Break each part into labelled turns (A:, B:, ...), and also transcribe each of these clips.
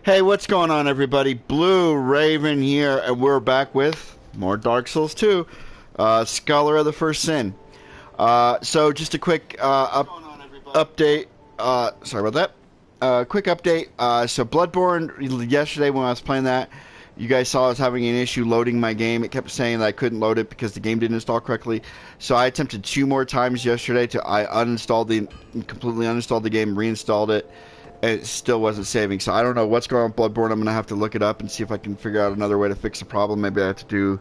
A: Hey, what's going on, everybody? Blue Raven here, and we're back with more Dark Souls 2, Scholar of the First Sin. So just a quick update. Sorry about that. Quick update. So Bloodborne, yesterday when I was playing that, you guys saw I was having an issue loading my game. It kept saying that I couldn't load it because the game didn't install correctly. So I attempted 2 more times yesterday I completely uninstalled the game, reinstalled it, and it still wasn't saving. So I don't know what's going on with Bloodborne. I'm going to have to look it up and see if I can figure out another way to fix the problem. Maybe I have to do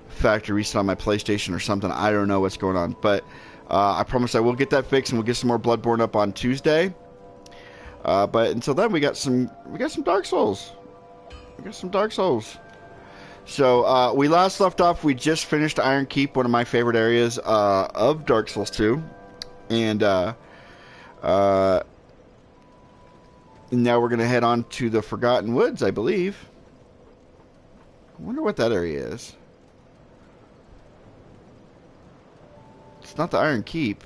A: factory reset on my PlayStation or something. I don't know what's going on. But I promise I will get that fixed, and we'll get some more Bloodborne up on Tuesday. But until then, we got some Dark Souls. So we last left off. We just finished Iron Keep, one of my favorite areas of Dark Souls 2. And now we're going to head on to the Forgotten Woods, I believe. I wonder what that area is. It's not the Iron Keep.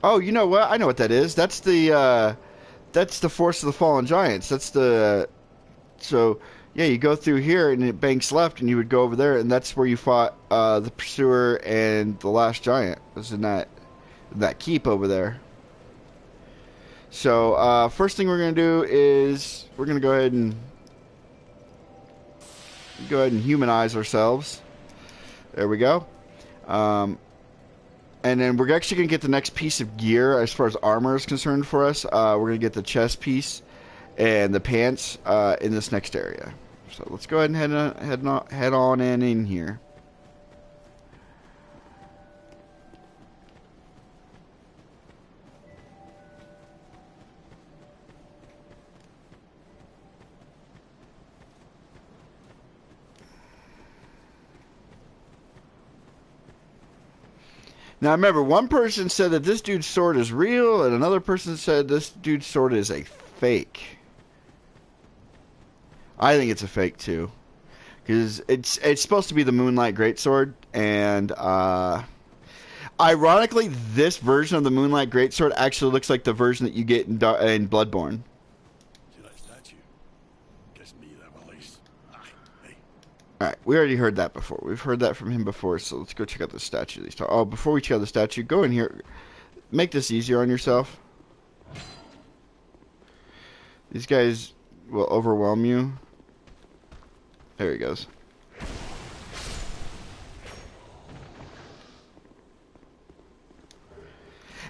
A: Oh, you know what? I know what that is. That's the Force of the Fallen Giants. So, yeah, you go through here and it banks left and you would go over there, and that's where you fought the Pursuer and the Last Giant. It was in that keep over there. So, first thing we're going to do is we're going to go ahead and humanize ourselves. There we go. And then we're actually going to get the next piece of gear as far as armor is concerned for us. We're going to get the chest piece and the pants in this next area. So let's go ahead and head on in here. Now remember, one person said that this dude's sword is real, and another person said this dude's sword is a fake. I think it's a fake too, because it's supposed to be the Moonlight Greatsword, and ironically, this version of the Moonlight Greatsword actually looks like the version that you get in Bloodborne. Alright, we already heard that before. We've heard that from him before, so let's go check out the statue. Oh, before we check out the statue, go in here. Make this easier on yourself. These guys will overwhelm you. There he goes.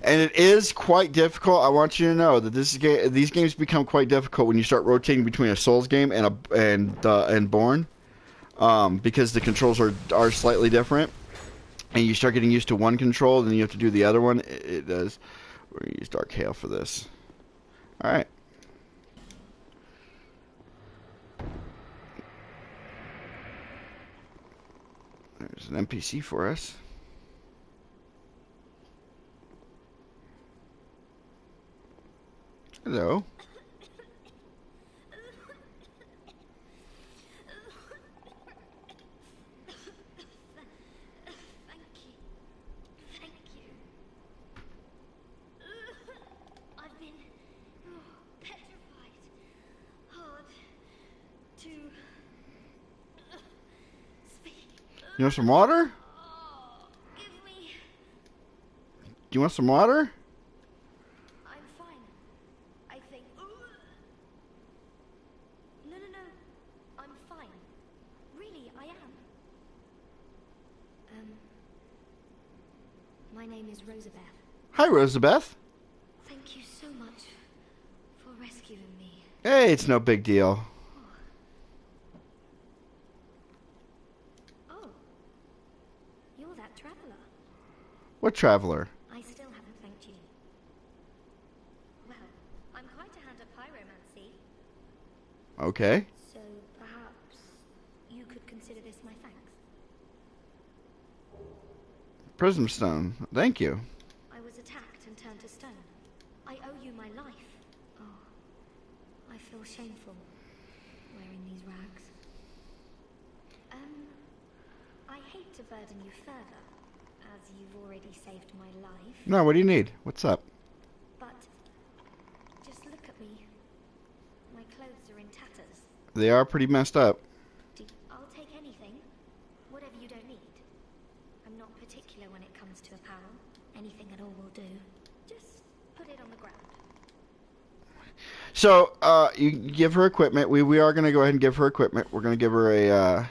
A: And it is quite difficult. I want you to know that these games become quite difficult when you start rotating between a Souls game and Born. Because the controls are slightly different, and you start getting used to one control, then you have to do the other one. It does. We're going to use Dark Hail for this. Alright. There's an NPC for us. Hello. You want some water? Do you want some water?
B: I'm fine. I think. No. I'm fine. Really, I am. My name is Rosabeth.
A: Hi, Rosabeth.
B: Thank you so much for rescuing me.
A: Hey, it's no big deal.
B: You're that traveler.
A: What traveler?
B: I still haven't thanked you. Well, I'm quite a hand at pyromancy.
A: Okay.
B: So perhaps you could consider this my thanks.
A: Prism stone. Thank you.
B: I was attacked and turned to stone. I owe you my life. Oh, I feel shameful wearing these rags. I hate to burden you further, as you've already saved my life.
A: No, what do you need? What's up?
B: But
A: They are pretty messed up.
B: I'll take anything. Whatever you don't need. I'm not particular when it comes to apparel. Anything at all will do. Just put it on the ground.
A: So, you give her equipment. We are going to go ahead and give her equipment. We're going to give her a,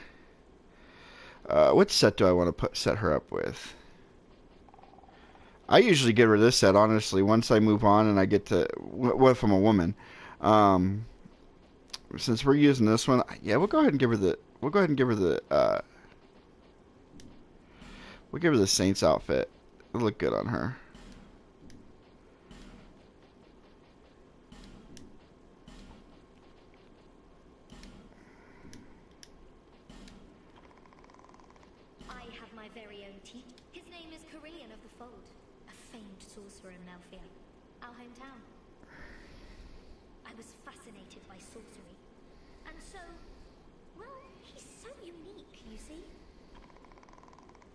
A: what set do I want to set her up with? I usually give her this set, honestly, once I move on and I get to, what if I'm a woman? Since we're using this one, yeah, we'll go ahead and give her the, we'll give her the Saints outfit. It'll look good on her.
B: I have my very own teacher. His name is Korean of the Fold, a famed sorcerer in Melfia, our hometown. I was fascinated by sorcery, and so, well, he's so unique, you see.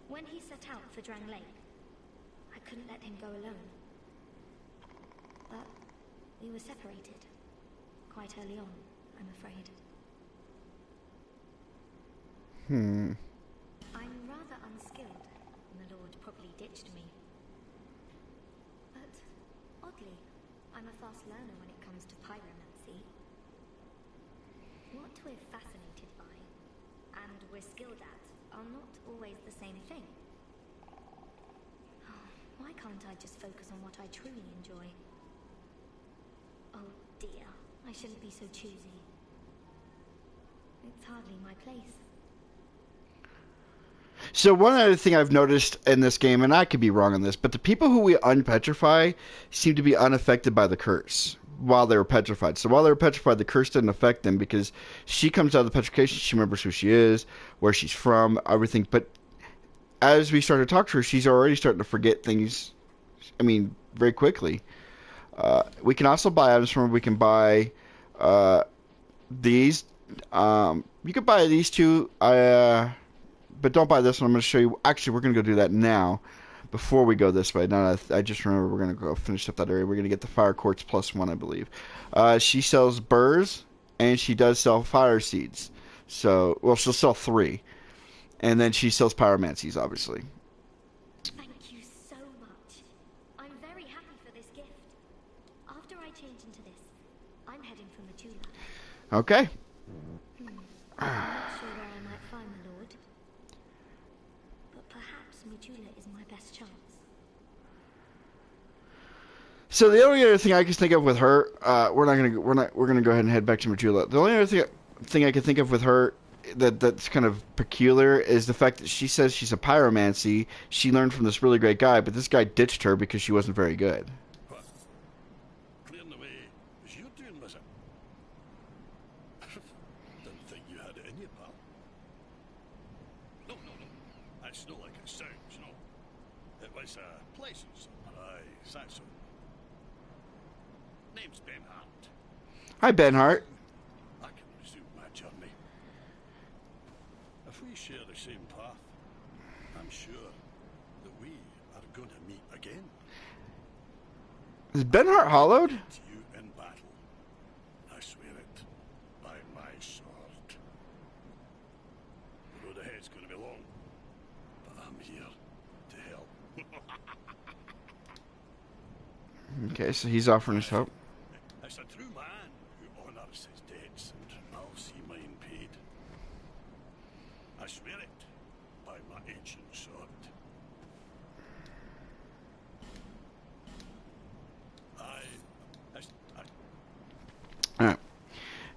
B: When he set out for Drang Lake, I couldn't let him go alone. But we were separated, quite early on, I'm afraid. I'm rather unskilled, and the Lord probably ditched me. But, oddly, I'm a fast learner when it comes to pyromancy. What we're fascinated by, and we're skilled at, are not always the same thing. Why can't I just focus on what I truly enjoy? Oh dear, I shouldn't be so choosy. It's hardly my place.
A: So one other thing I've noticed in this game, and I could be wrong on this, but the people who we unpetrify seem to be unaffected by the curse while they were petrified. So while they were petrified, the curse didn't affect them because she comes out of the petrification, she remembers who she is, where she's from, everything. But as we start to talk to her, she's already starting to forget things, I mean, very quickly. We can also buy items from her. We can buy these. You could buy these two. But don't buy this one. I'm going to show you. Actually, we're going to go do that now before we go this way. Now I just remember we're going to go finish up that area. We're going to get the fire quartz +1, I believe. She sells burrs, and she does sell fire seeds. So, well, she'll sell 3. And then she sells pyromancies, obviously.
B: Thank you so much. I'm very happy for this gift. After I change into this, I'm heading for Matula.
A: Okay.
B: I'm not sure where I might find the Lord. But perhaps Matula is my best chance.
A: So the only other thing I can think of with her, we're gonna go ahead and head back to Matula. The only other thing I can think of with her that's kind of peculiar is the fact that she says she's a pyromancy. She learned from this really great guy, but this guy ditched her because she wasn't very good.
C: What? Clearing the way was you doing, was it? Didn't think you had it in you, pal. No. That's not like it sounds, you know. It was a pleasant surprise, that's all. Name's Ben Hart.
A: Hi, Ben Hart.
C: I can resume my journey. If we share the same path, I'm sure that we are going to meet again.
A: Is Ben Hart hollowed?
C: To you in battle, I swear it by my sword. The road ahead's going to be long, but I'm here to help.
A: Okay, so he's offering his help.
C: It's a true man who honours his debts, and I'll see mine paid. I swear it by my ancient sword.
A: Alright.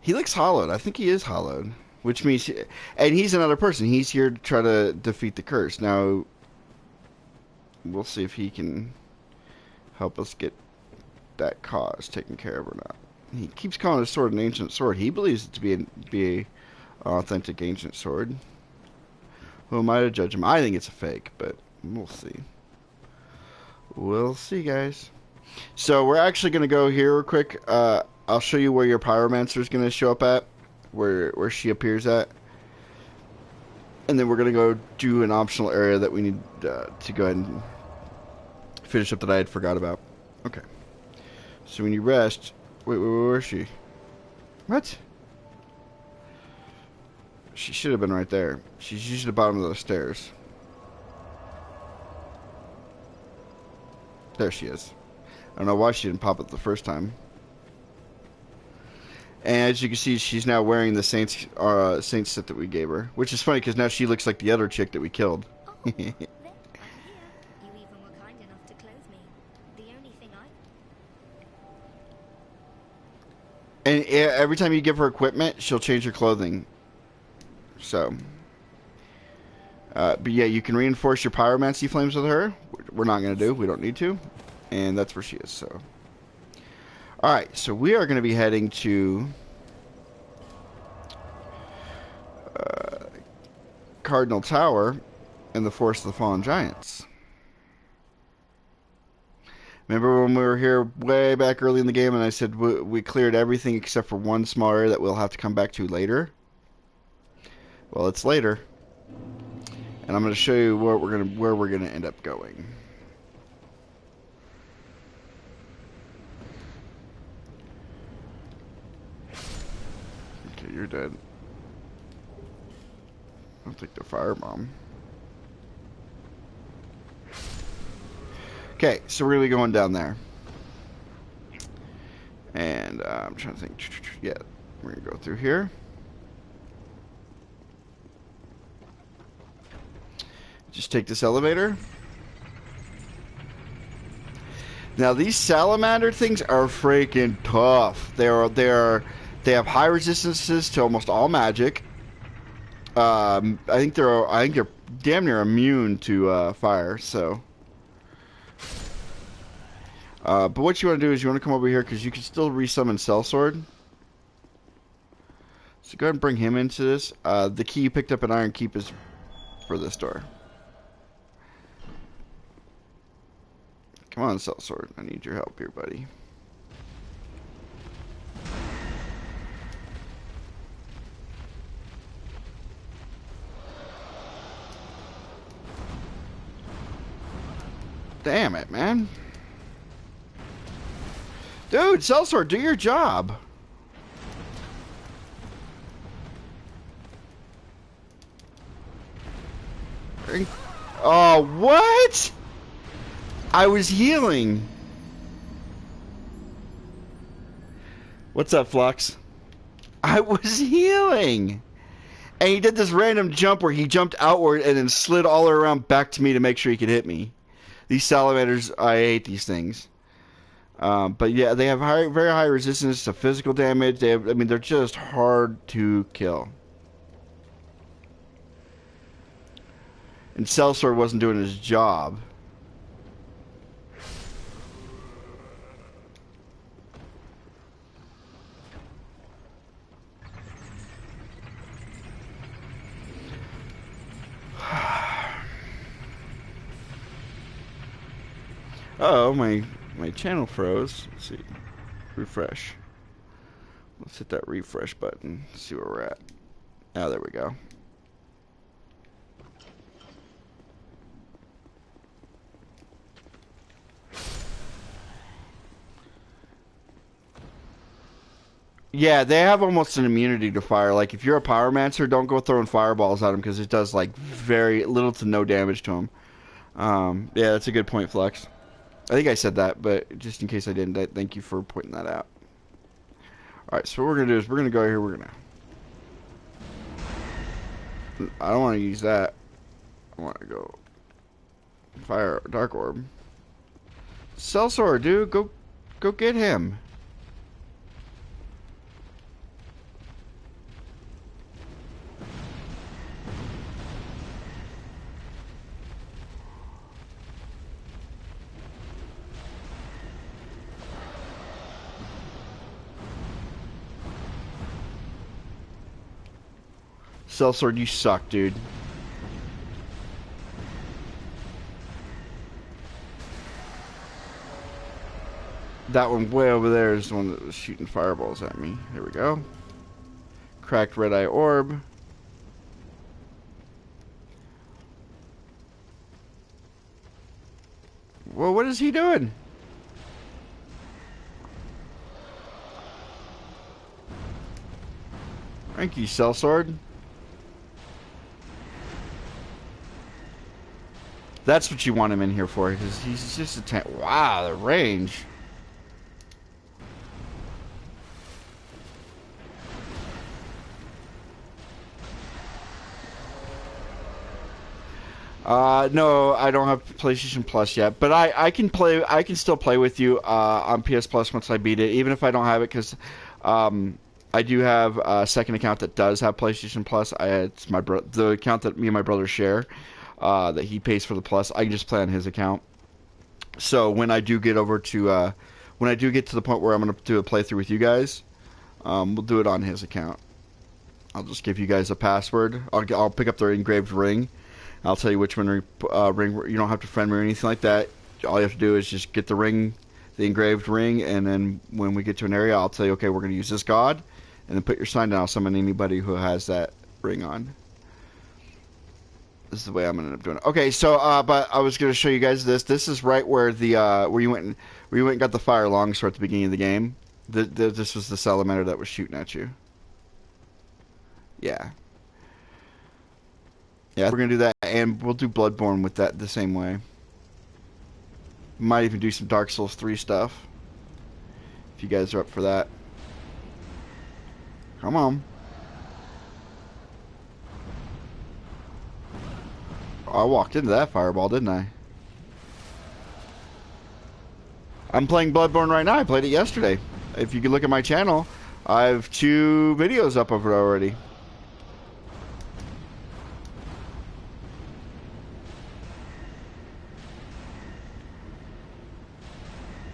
A: He looks hollowed. I think he is hollowed. Which means... And he's another person. He's here to try to defeat the curse. Now, we'll see if he can help us get that cause taken care of or not. He keeps calling his sword an ancient sword. He believes it to be a authentic ancient sword. Who am I to judge him? I think it's a fake, but we'll see. We'll see, guys. So we're actually going to go here real quick. I'll show you where your pyromancer is going to show up at, where she appears at. And then we're going to go do an optional area that we need to go ahead and finish up that I had forgot about. Okay. So when you rest... Wait, where is she? What? She should have been right there. She's usually at the bottom of those stairs. There she is. I don't know why she didn't pop up the first time. And as you can see, she's now wearing the Saints set that we gave her. Which is funny, because now she looks like the other chick that we killed.
B: Oh, there, I'm here. You even were kind enough to clothe me. The only thing I...
A: And every time you give her equipment, she'll change her clothing. So... but yeah, you can reinforce your pyromancy flames with her. We're not going to do. We don't need to. And that's where she is, so... Alright, so we are going to be heading to... Cardinal Tower and the Forest of the Fallen Giants. Remember when we were here way back early in the game and I said we cleared everything except for one small area that we'll have to come back to later? Well, it's later. And I'm going to show you where we're gonna end up going. Okay, you're dead. I'll take the firebomb. Okay, so we're gonna be going down there. And I'm trying to think. Yeah, we're gonna go through here. Just take this elevator. Now these salamander things are freaking tough. They have high resistances to almost all magic. I think they're damn near immune to fire. So, but what you want to do is you want to come over here because you can still resummon Sellsword. So go ahead and bring him into this. The key you picked up in Iron Keep is for this door. Come on, Sellsword. I need your help here, buddy. Damn it, man. Dude, Sellsword, do your job. Oh, what? I was healing. What's up, Flux? I was healing. And he did this random jump where he jumped outward and then slid all the way around back to me to make sure he could hit me. These salamanders, I hate these things. But yeah, they have very high resistance to physical damage. They're just hard to kill. And Sellsword wasn't doing his job. Oh, my channel froze. Let's see. Refresh. Let's hit that refresh button. See where we're at. Oh, there we go. Yeah, they have almost an immunity to fire. Like, if you're a pyromancer, don't go throwing fireballs at them because it does, like, very little to no damage to them. Yeah, that's a good point, Flux. I think I said that, but just in case I didn't, thank you for pointing that out. Alright, so what we're going to do is we're going to go here. We're going to... I don't want to use that. I want to go... Fire Dark Orb. Sellsword, dude. Go get him. Sellsword, you suck, dude. That one way over there is the one that was shooting fireballs at me. There we go. Cracked red eye orb. Well, what is he doing? Thank you, Sellsword. That's what you want him in here for, because he's just a tank. Wow, the range. No, I don't have PlayStation Plus yet, but I can play. I can still play with you on PS Plus once I beat it, even if I don't have it, because I do have a second account that does have PlayStation Plus. It's the account that me and my brother share, that he pays for the Plus. I can just play on his account. So when I do get over to when I do get to the point where I'm going to do a playthrough with you guys, we'll do it on his account. I'll just give you guys a password. I'll pick up the engraved ring. I'll tell you which one ring. You don't have to friend me or anything like that. All you have to do is just get the ring, the engraved ring, and then when we get to an area, I'll tell you, okay, we're going to use this god, and then put your sign down. I'll summon anybody who has that ring on. This is the way I'm going to end up doing it. Okay, so but I was going to show you guys this. This is right where the where you went and got the fire longsword at the beginning of the game. This was the salamander that was shooting at you. Yeah. Yeah, we're going to do that, and we'll do Bloodborne with that the same way. Might even do some Dark Souls 3 stuff, if you guys are up for that. Come on. I walked into that fireball, didn't I? I'm playing Bloodborne right now. I played it yesterday. If you can look at my channel, I have 2 videos up of it already.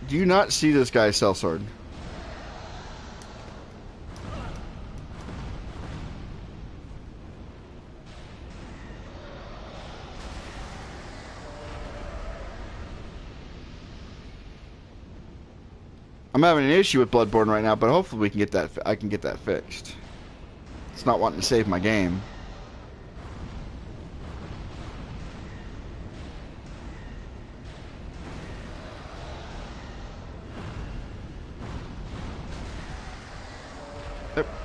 A: Do you not see this guy's sellsword? I'm having an issue with Bloodborne right now, but hopefully we can get that. I can get that fixed. It's not wanting to save my game.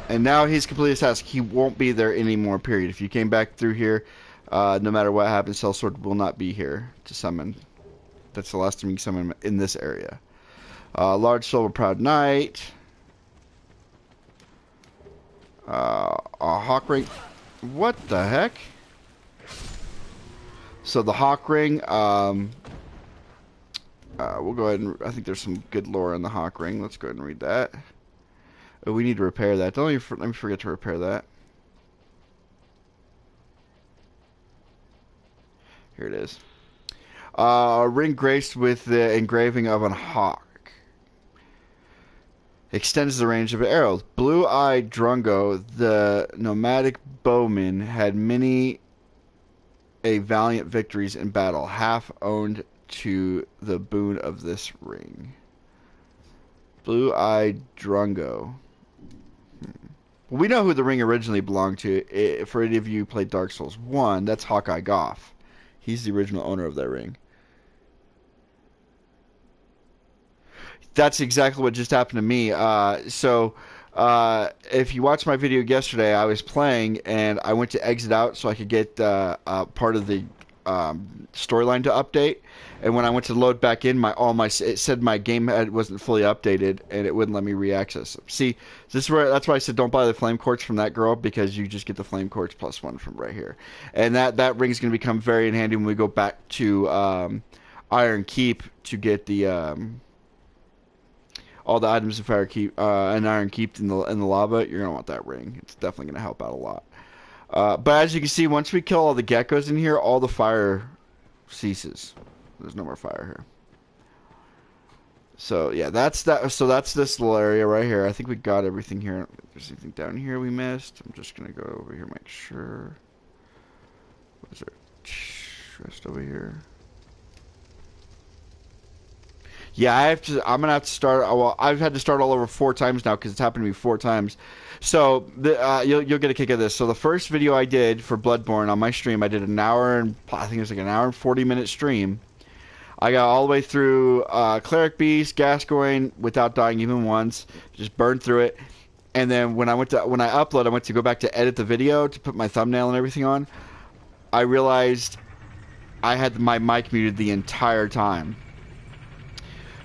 A: And now he's completed his task. He won't be there anymore, period. If you came back through here, no matter what happens, Sellsword will not be here to summon. That's the last time you can summon him in this area. Large Silver Proud Knight. A Hawk Ring. What the heck? So the Hawk Ring, we'll go ahead and... I think there's some good lore in the Hawk Ring. Let's go ahead and read that. Oh, we need to repair that. Let me forget to repair that. Here it is. A ring graced with the engraving of an hawk. Extends the range of arrows. Blue-eyed Drungo, the nomadic bowman, had many a valiant victories in battle, half owned to the boon of this ring. Blue-eyed Drungo. We know who the ring originally belonged to. For any of you who played Dark Souls 1, that's Hawkeye Goff. He's the original owner of that ring. That's exactly what just happened to me. If you watched my video yesterday, I was playing, and I went to exit out so I could get part of the storyline to update. And when I went to load back in, it said my game wasn't fully updated, and it wouldn't let me reaccess it. See, that's why I said don't buy the flame quartz from that girl, because you just get the flame quartz +1 from right here. And that ring is going to become very handy when we go back to Iron Keep to get the all the items of Fire Keep and Iron Keep in the lava. You're gonna want that ring. It's definitely gonna help out a lot. But as you can see, once we kill all the geckos in here, all the fire ceases. There's no more fire here. So yeah, that's that. So that's this little area right here. I think we got everything here. If there's anything down here we missed, I'm just gonna go over here, make sure. What is there? Chest over here. Yeah, I'm gonna have to start. Well, I've had to start all over 4 times now because it's happened to me 4 times. So you'll get a kick of this. So the first video I did for Bloodborne on my stream, I did an hour and I think it was like an hour and 40-minute stream. I got all the way through Cleric Beast, Gascoigne without dying even once. Just burned through it. And then when I went to go back to edit the video to put my thumbnail and everything on, I realized I had my mic muted the entire time.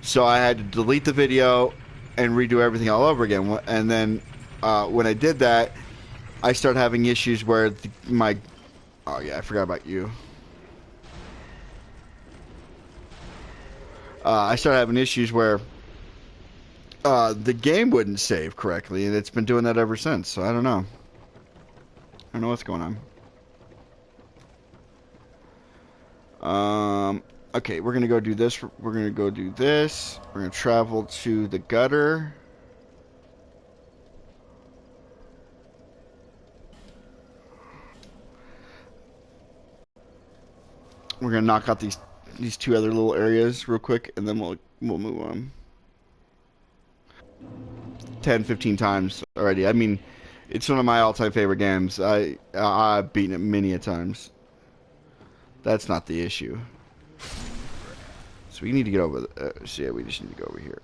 A: So I had to delete the video and redo everything all over again. And then when I did that, I started having issues where my... Oh, yeah, I forgot about you. I started having issues where the game wouldn't save correctly, and it's been doing that ever since. So I don't know. I don't know what's going on. Okay, we're gonna go do this. We're gonna go do this. We're gonna travel to the gutter. We're gonna knock out these two other little areas real quick, and then we'll move on. 10, 15 times already. I mean, it's one of my all-time favorite games. I've beaten it many a times. That's not the issue. So we need to get over. So yeah, we just need to go over here.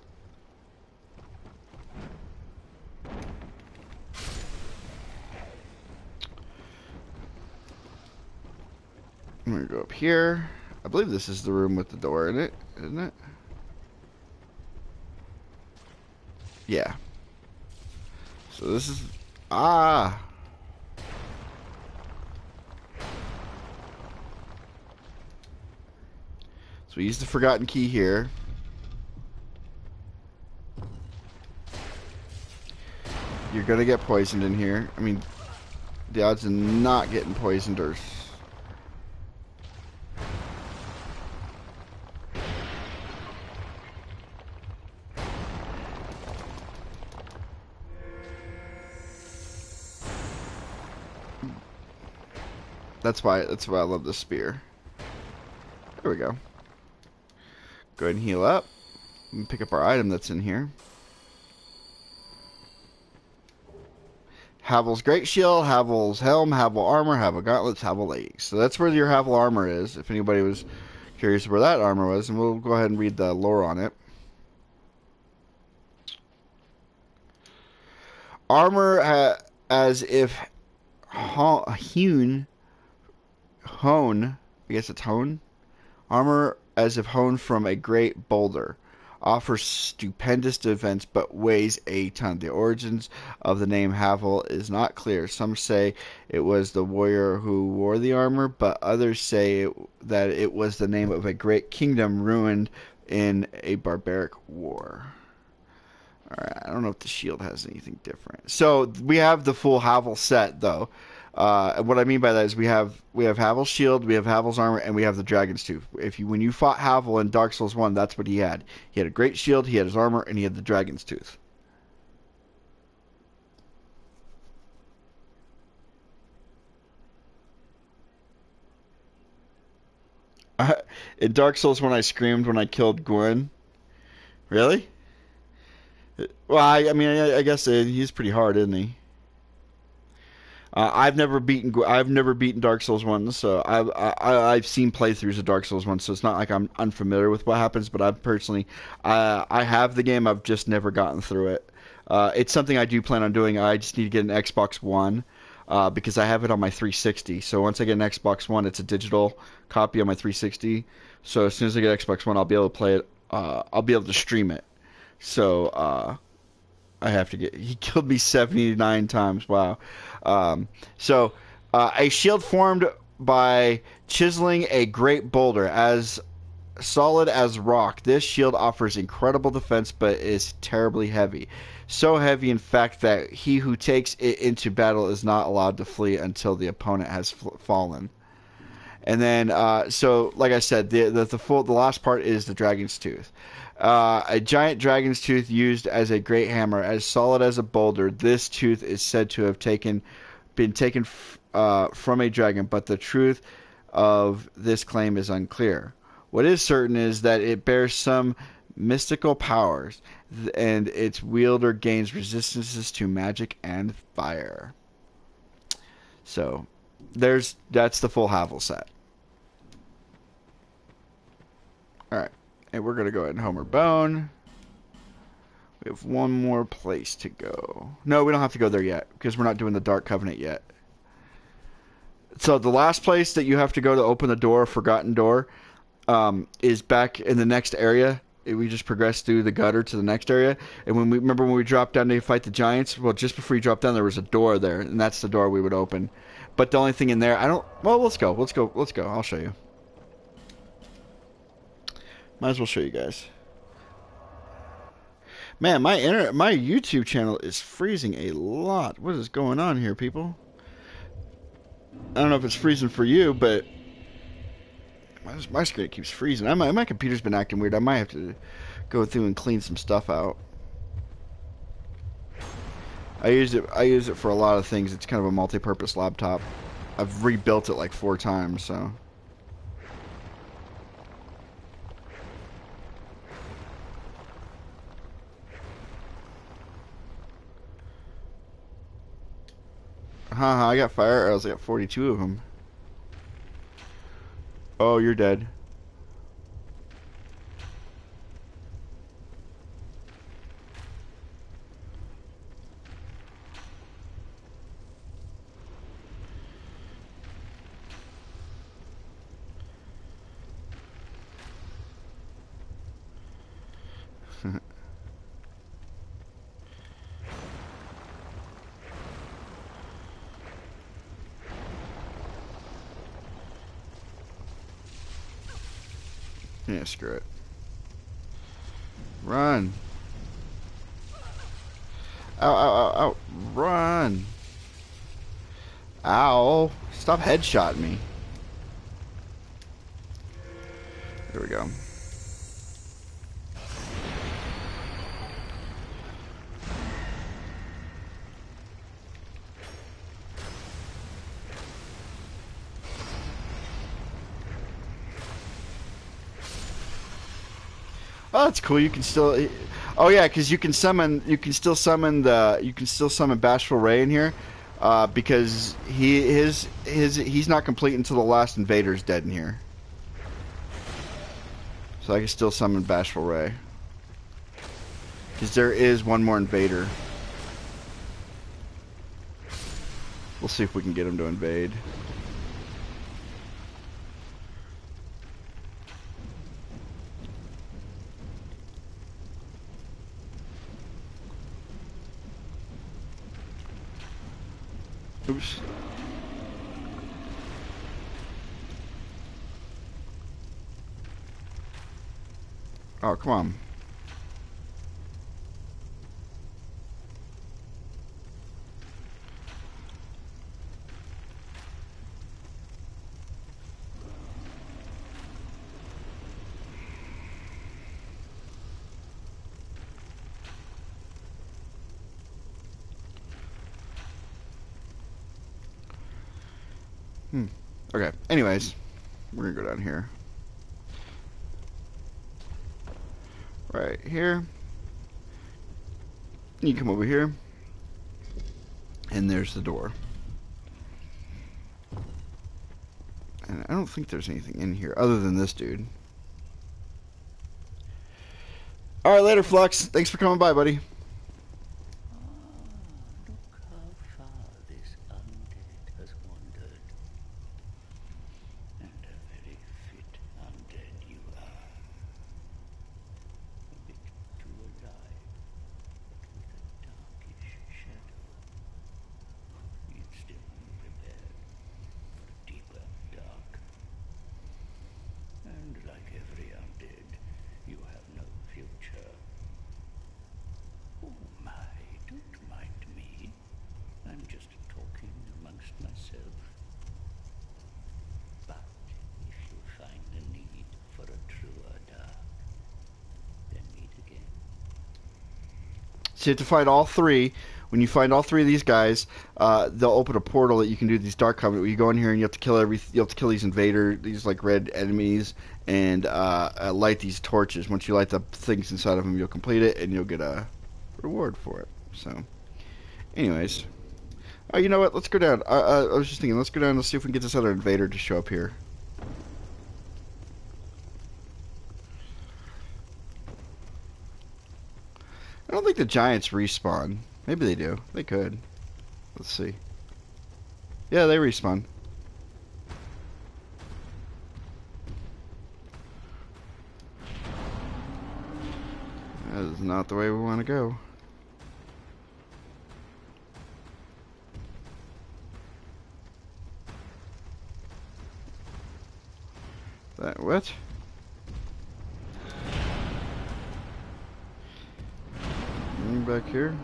A: I'm gonna go up here. I believe this is the room with the door in it, isn't it? Yeah. So this is... Ah! So we use the forgotten key here. You're gonna get poisoned in here. I mean, the odds of not getting poisoned are... That's why I love the spear. There we go. Go ahead and heal up. And pick up our item that's in here. Havel's Great Shield, Havel's Helm, Havel Armor, Havel Gauntlets, Havel Legs. So that's where your Havel Armor is, if anybody was curious where that armor was. And we'll go ahead and read the lore on it. Armor as if hone, I guess it's hone? Armor as if honed from a great boulder. Offers stupendous defense, but weighs a ton. The origins of the name Havel is not clear. Some say it was the warrior who wore the armor, but others say that it was the name of a great kingdom ruined in a barbaric war. Alright, I don't know if the shield has anything different. So we have the full Havel set, though. What I mean by that is we have Havel's shield, we have Havel's armor, and we have the Dragon's Tooth. When you fought Havel in Dark Souls 1, that's what he had. He had a great shield, he had his armor, and he had the Dragon's Tooth. In Dark Souls 1, I screamed when I killed Gwyn. Really? Well, I mean, I guess he's pretty hard, isn't he? I've never beaten Dark Souls 1, so I've seen playthroughs of Dark Souls 1, so it's not like I'm unfamiliar with what happens, but I have the game, I've just never gotten through it. It's something I do plan on doing. I just need to get an Xbox One, because I have it on my 360. So once I get an Xbox One, it's a digital copy on my 360. So as soon as I get Xbox One, I'll be able to play it. I'll be able to stream it. So I have to get... He killed me 79 times. Wow. A shield formed by chiseling a great boulder as solid as rock. This shield offers incredible defense, but is terribly heavy. So heavy, in fact, that he who takes it into battle is not allowed to flee until the opponent has fallen. And then, like I said, the last part is the Dragon's Tooth. A giant dragon's tooth used as a great hammer, as solid as a boulder. This tooth is said to have been taken from a dragon, but the truth of this claim is unclear. What is certain is that it bears some mystical powers, and its wielder gains resistances to magic and fire. So, that's the full Havel set. Alright. And we're going to go ahead and Homer Bone. We have one more place to go. No, we don't have to go there yet, because we're not doing the Dark Covenant yet. So the last place that you have to go to open the door, Forgotten Door, is back in the next area. We just progressed through the gutter to the next area, and when we dropped down to fight the giants, well, just before you drop down, there was a door there, and that's the door we would open. But the only thing in there, I don't. Well, let's go. Let's go. Let's go. I'll show you. Might as well show you guys. Man, my YouTube channel is freezing a lot. What is going on here, people? I don't know if it's freezing for you, but my screen keeps freezing. My computer's been acting weird. I might have to go through and clean some stuff out. I use it for a lot of things. It's kind of a multi-purpose laptop. I've rebuilt it like 4 times, so. Haha, I got fire arrows. I got 42 of them. Oh, you're dead. Yeah, screw it. Run. Ow, ow, ow, ow. Run. Ow. Stop headshotting me. There we go. Oh, that's cool. You can still. Oh yeah, because you can summon. You can still summon Bashful Ray in here, because he's not complete until the last invader's dead in here. So I can still summon Bashful Ray, because there is one more invader. We'll see if we can get him to invade. Oops. Oh, come on. Okay, anyways, we're gonna go down here. Right here. You come over here. And there's the door. And I don't think there's anything in here other than this dude. Alright, later, Flux. Thanks for coming by, buddy.
D: Look how far this undead has wandered. And a very fit undead you are. A bit too alive, but with a darkish shadow. Yet still unprepared for a deeper dark. And like every undead, you have no future. Oh my, don't mind me. I'm just talking amongst myself. But if you find the need for a truer dark, then meet again.
A: So you have to find all 3. When you find all 3 of these guys, they'll open a portal that you can do these Dark Covenant. Where you go in here and you have to kill these invader, these like red enemies, and light these torches. Once you light the things inside of them, you'll complete it and you'll get a reward for it. So, anyways, oh, you know what? Let's go down. I was just thinking, let's go down and see if we can get this other invader to show up here. I don't think the giants respawn. Maybe they do. They could. Let's see. Yeah, they respawn. not the way we want to go. That what? Back here.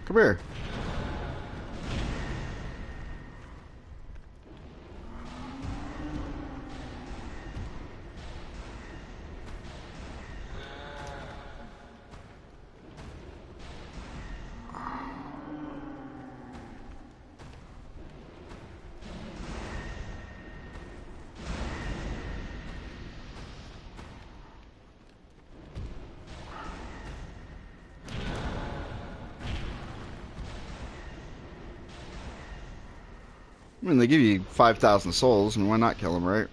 A: Come here. I mean, they give you 5,000 souls, and why not kill them, right?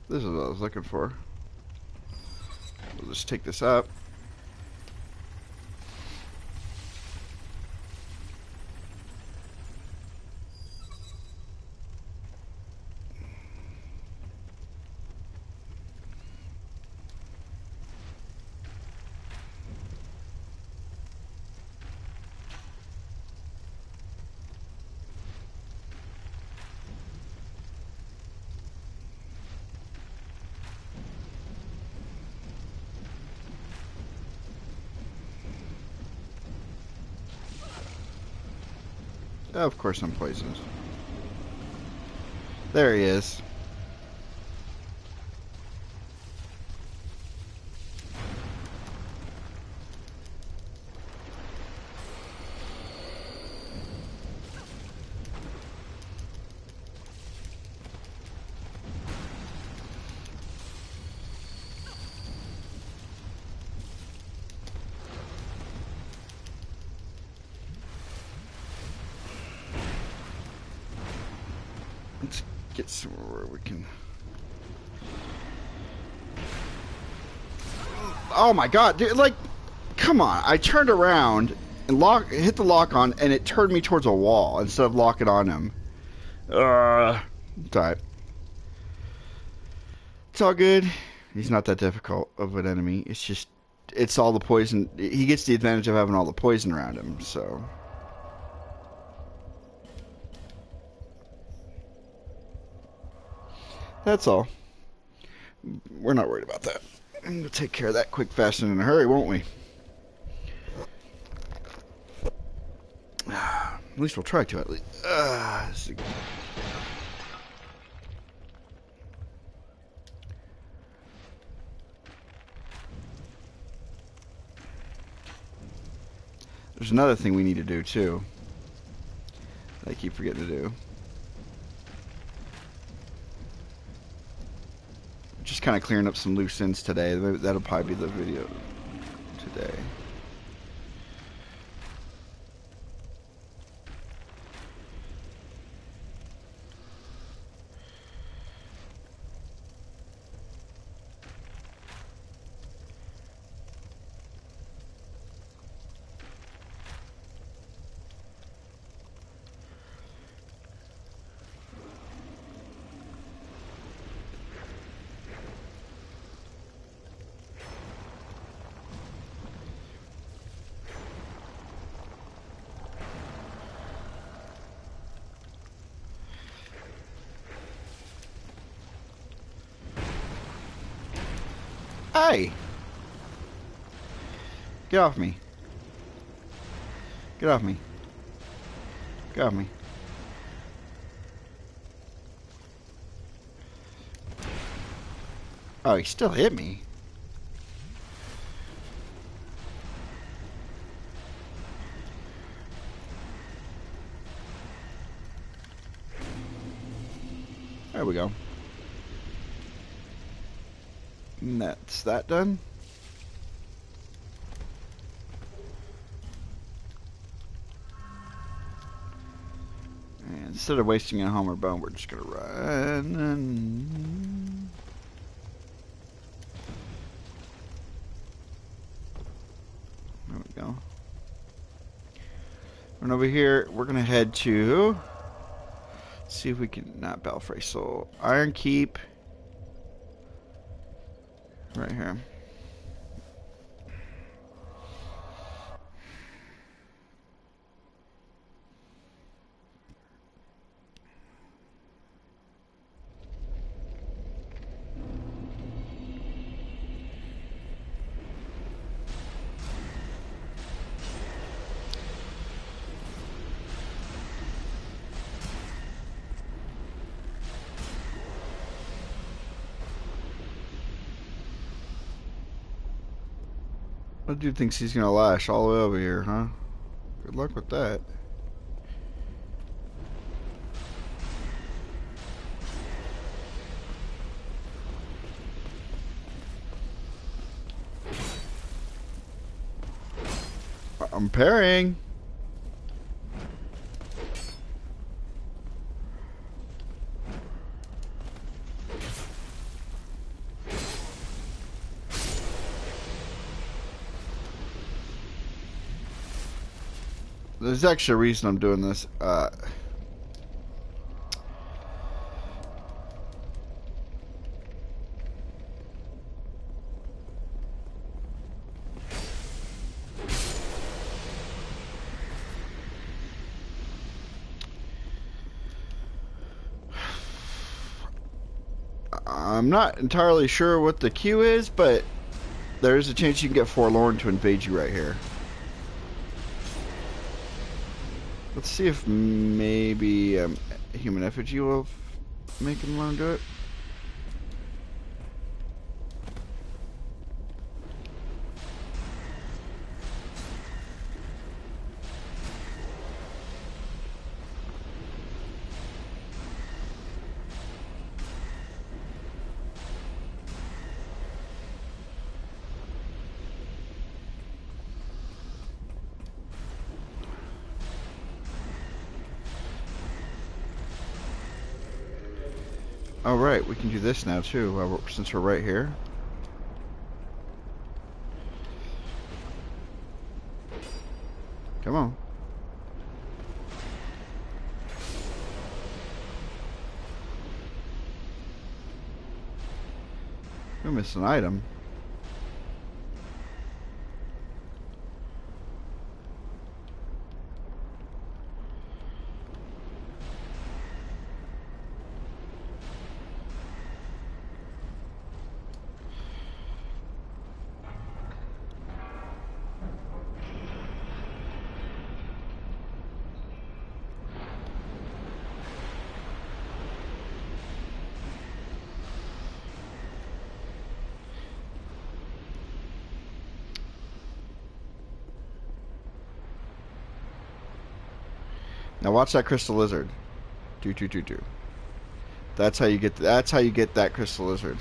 A: This is what I was looking for. We'll just take this up. Oh, of course I'm poisoned. There he is. Let's get somewhere where we can... Oh my god, dude, like, come on. I turned around and hit the lock on, and it turned me towards a wall instead of locking on him. It's alright. It's all good. He's not that difficult of an enemy. It's just, it's all the poison. He gets the advantage of having all the poison around him, so... That's all. We're not worried about that. We'll take care of that quick, fast, and in a hurry, won't we? At least we'll try to, at least. There's another thing we need to do, too. That I keep forgetting to do. Just kind of clearing up some loose ends today. That'll probably be the video today. Hey! Get off me. Get off me. Get off me. Oh, he still hit me. There we go. And that's that done. instead of wasting a Homer bone, we're just gonna run. There we go. And over here, we're gonna head to see if we can not Belfry Soul. Iron Keep. Right here. That dude thinks he's gonna lash all the way over here, huh? Good luck with that. I'm parrying. There's actually a reason I'm doing this. I'm not entirely sure what the cue is, but there's a chance you can get Forlorn to invade you right here. Let's see if maybe Human Effigy will make him want to do it. Oh right, we can do this now too, since we're right here. Come on. We missed an item. Now watch that crystal lizard. Do. That's how you get. That's how you get that crystal lizard.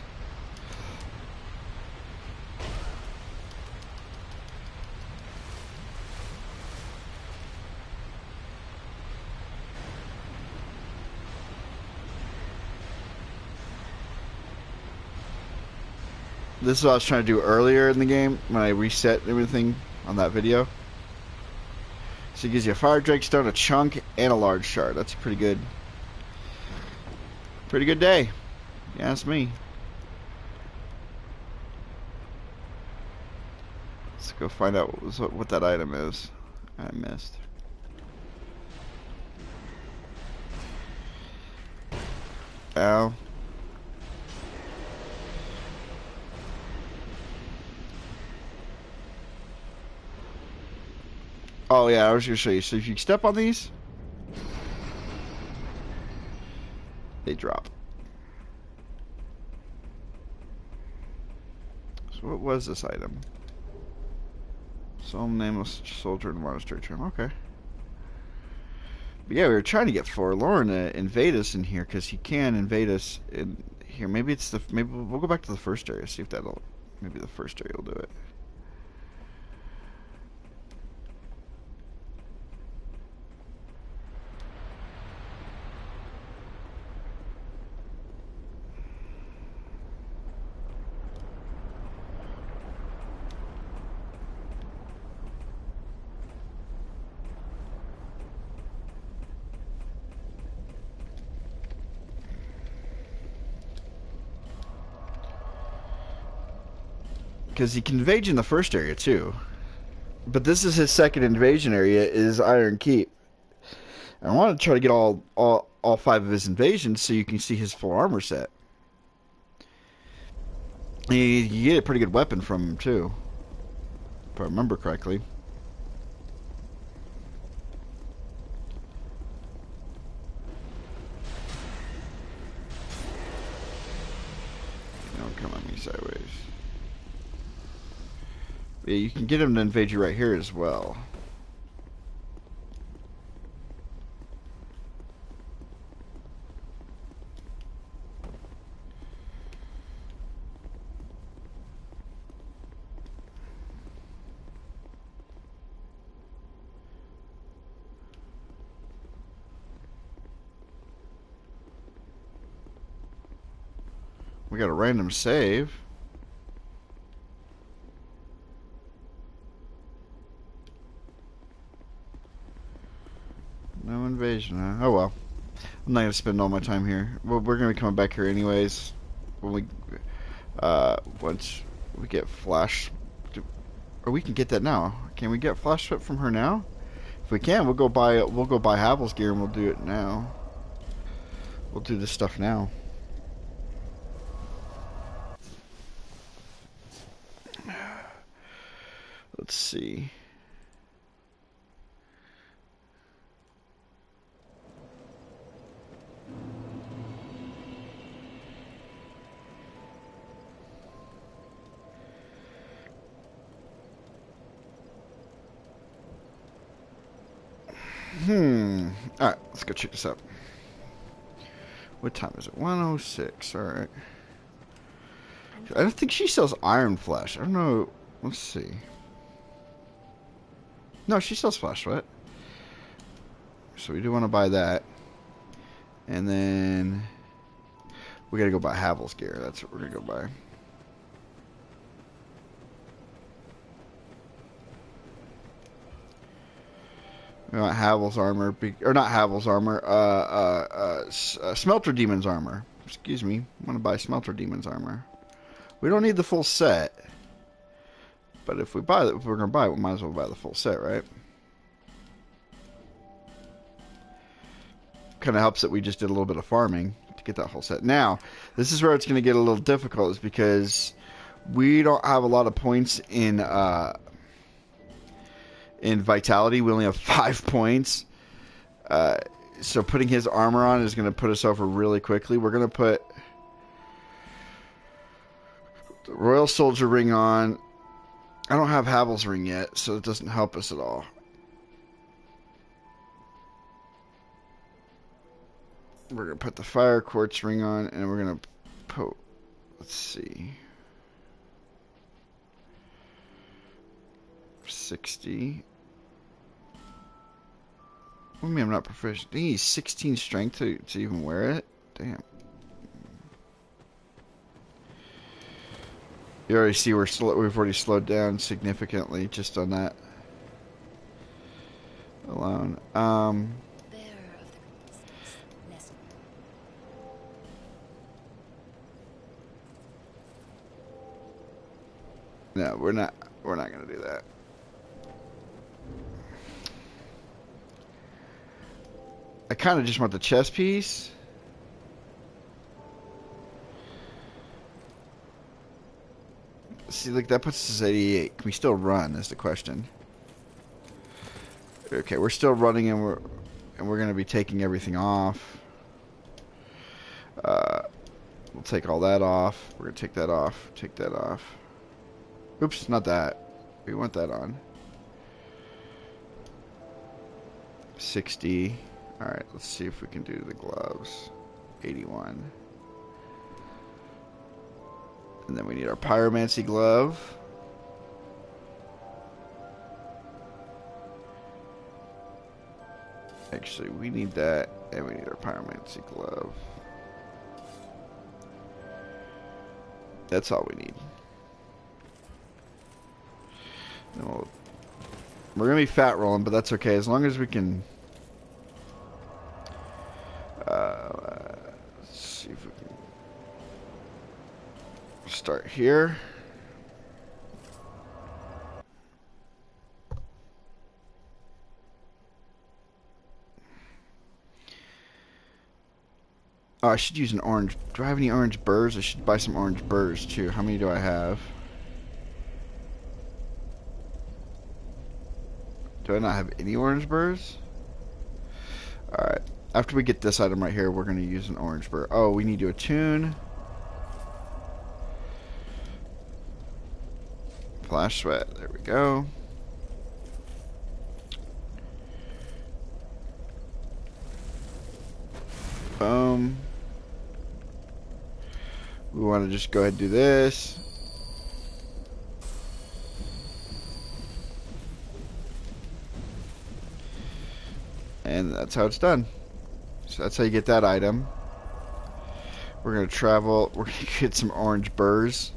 A: This is what I was trying to do earlier in the game when I reset everything on that video. So it gives you a fire drake stone, a chunk, and a large shard. That's a pretty good day. You ask me. Let's go find out what that item is. I missed. Ow. Oh yeah, I was gonna show you. So if you step on these, they drop. So what was this item? Some nameless soldier in the monastery tomb. Okay. But yeah, we were trying to get Forlorn to invade us in here because he can invade us in here. Maybe it's maybe we'll go back to the first area, see if maybe the first area will do it. Because he can invade in the first area too. But this is his second invasion area, is Iron Keep. And I want to try to get all 5 of his invasions so you can see his full armor set. And you get a pretty good weapon from him too, if I remember correctly. Don't come on me sideways. Yeah, you can get him to invade you right here as well. We got a random save. No invasion, huh? Oh well. I'm not gonna spend all my time here. Well, we're gonna be coming back here anyways. When we, once we get flash, or we can get that now. Can we get flash flip from her now? If we can, we'll go buy Havel's gear and we'll do it now. We'll do this stuff now. Let's see. Alright, let's go check this out. What time is it? 1:06. Alright. I don't think she sells iron flesh. I don't know. Let's see. No, she sells flesh, right? So we do want to buy that. And then we gotta go buy Havel's gear. That's what we're gonna go buy. We want Havel's armor, or not Havel's armor, Smelter Demon's armor. Excuse me. I want to buy Smelter Demon's armor. We don't need the full set. But if we're going to buy it, we might as well buy the full set, right? Kind of helps that we just did a little bit of farming to get that whole set. Now, this is where it's going to get a little difficult, is because we don't have a lot of points in vitality. We only have 5 points. So putting his armor on is going to put us over really quickly. We're going to put the Royal Soldier ring on. I don't have Havel's ring yet, so it doesn't help us at all. We're going to put the Fire Quartz ring on, and we're going to put, let's see, 60. What do you mean I'm not proficient? I need 16 strength to even wear it? Damn. You already see we've already slowed down significantly just on that alone. No, we're not gonna do that. I kind of just want the chest piece. See, like, that puts us at 88. Can we still run, is the question. Okay, we're still running, and we're going to be taking everything off. We'll take all that off. We're going to take that off. Take that off. Oops, not that. We want that on. 60. Alright, let's see if we can do the gloves. 81. And then we need our pyromancy glove. Actually, we need that, and we need our pyromancy glove. That's all we need. We're gonna be fat rolling, but that's okay as long as we can. Let's see if we can start here. Oh, I should use an orange. Do I have any orange burrs? I should buy some orange burrs too. How many do I have? Do I not have any orange burrs? Alright. After we get this item right here, we're going to use an orange burr. Oh, we need to attune. Flash sweat. There we go. Boom. We want to just go ahead and do this. And that's how it's done. So that's how you get that item. We're going to travel. We're going to get some orange burrs.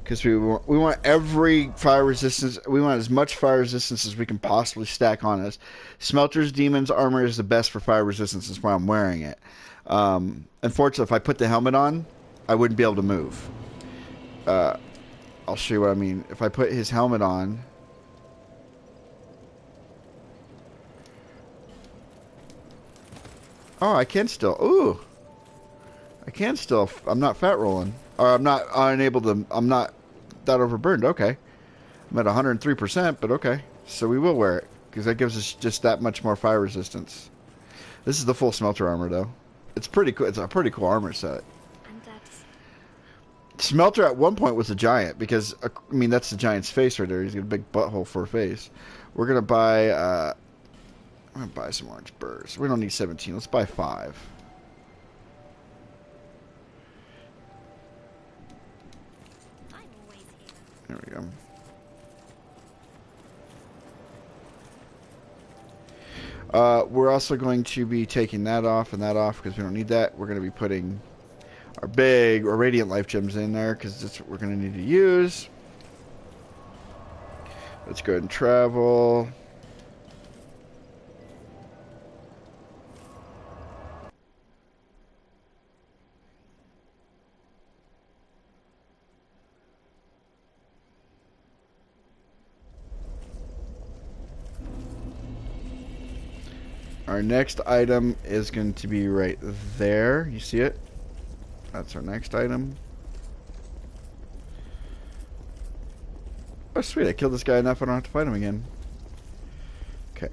A: Because we want every fire resistance. We want as much fire resistance as we can possibly stack on us. Smelter's Demon's armor is the best for fire resistance. That's why I'm wearing it. Unfortunately, if I put the helmet on, I wouldn't be able to move. I'll show you what I mean. If I put his helmet on... Oh, I can still... Ooh! I can still... I'm not fat rolling. Or I'm not unable to... I'm not that overburned. Okay. I'm at 103%, but okay. So we will wear it. Because that gives us just that much more fire resistance. This is the full smelter armor, though. It's pretty cool. It's a pretty cool armor set. Smelter at one point was a giant. Because, I mean, that's the giant's face right there. He's got a big butthole for a face. We're going to buy... I'm going to buy some orange burrs. We don't need 17. Let's buy 5. There we go. We're also going to be taking that off and that off because we don't need that. We're going to be putting our big or radiant life gems in there because that's what we're going to need to use. Let's go ahead and travel. Our next item is going to be right there. You see it? That's our next item. Oh, sweet. I killed this guy enough I don't have to fight him again. Okay.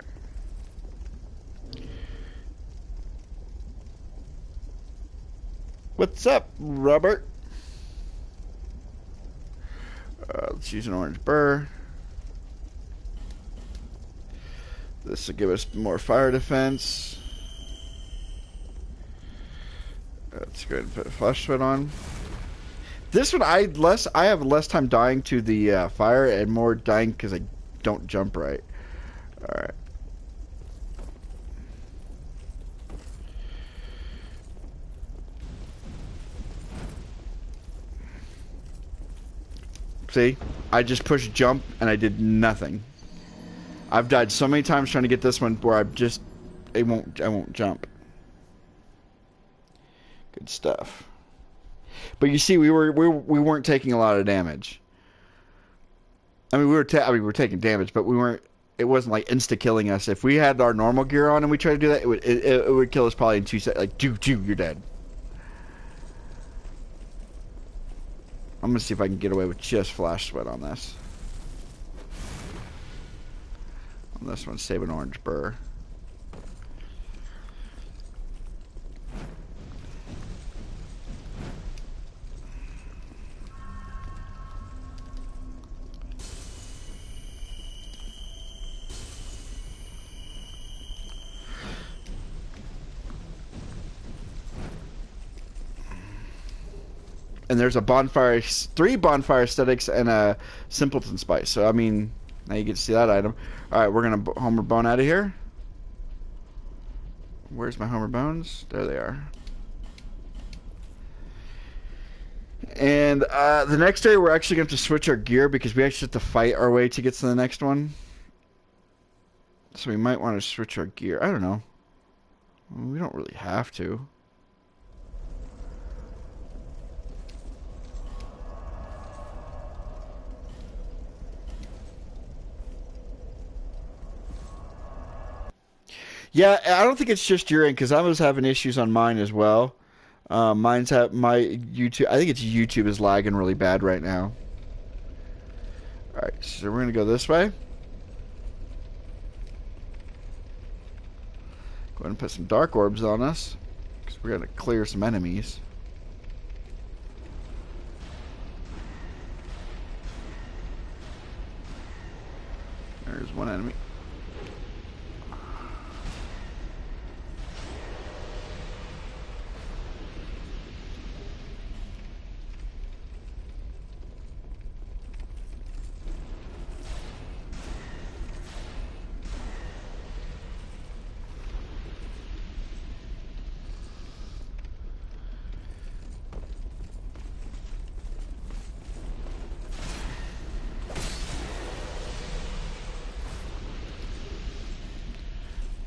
A: What's up, Robert? Let's use an orange burr. This will give us more fire defense. Let's go ahead and put a flash sweat on. This one I have less time dying to the fire and more dying because I don't jump right. All right. See, I just pushed jump and I did nothing. I've died so many times trying to get this one where I won't jump. Good stuff. But you see, we weren't taking a lot of damage. I mean, we were taking damage, but we weren't. It wasn't like insta killing us. If we had our normal gear on and we tried to do that, it would kill us probably in 2 seconds. Like, you're dead. I'm gonna see if I can get away with just flash sweat on this. On this one, save an orange burr. And there's a bonfire, 3 bonfire aesthetics and a simpleton spice. So I mean, now you get to see that item. All right, we're gonna Homer Bone out of here. Where's my Homer Bones? There they are. And the next day, we're actually going to have to switch our gear because we actually have to fight our way to get to the next one. So we might want to switch our gear. I don't know. We don't really have to. Yeah, I don't think it's just your end because I was having issues on mine as well. Mine's at my YouTube. I think it's YouTube is lagging really bad right now. All right, so we're gonna go this way. Go ahead and put some dark orbs on us, because we're gonna clear some enemies. There's one enemy.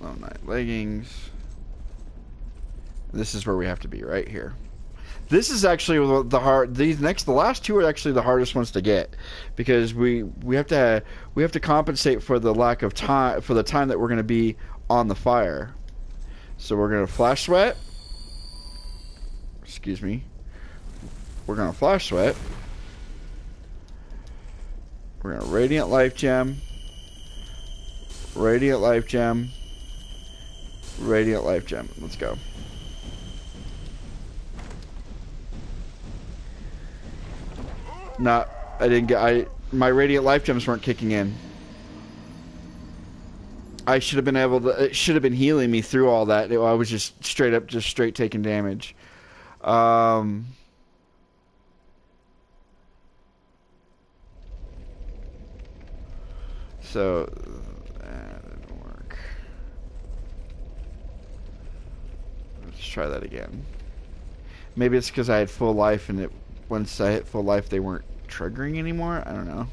A: Lone Knight leggings. This is where we have to be, right here. This is actually the hard. The last two are actually the hardest ones to get, because we have to compensate for the lack of time, for the time that we're going to be on the fire. So we're going to flash sweat. Excuse me. We're going to flash sweat. We're going to radiant life gem. Radiant life gem. Radiant life gem. Let's go. No, I didn't get. My radiant life gems weren't kicking in. I should have been able to. It should have been healing me through all that. I was just straight taking damage. So that didn't work. Let's try that again. Maybe it's because I had full life, and once I hit full life, they weren't triggering anymore. I don't know.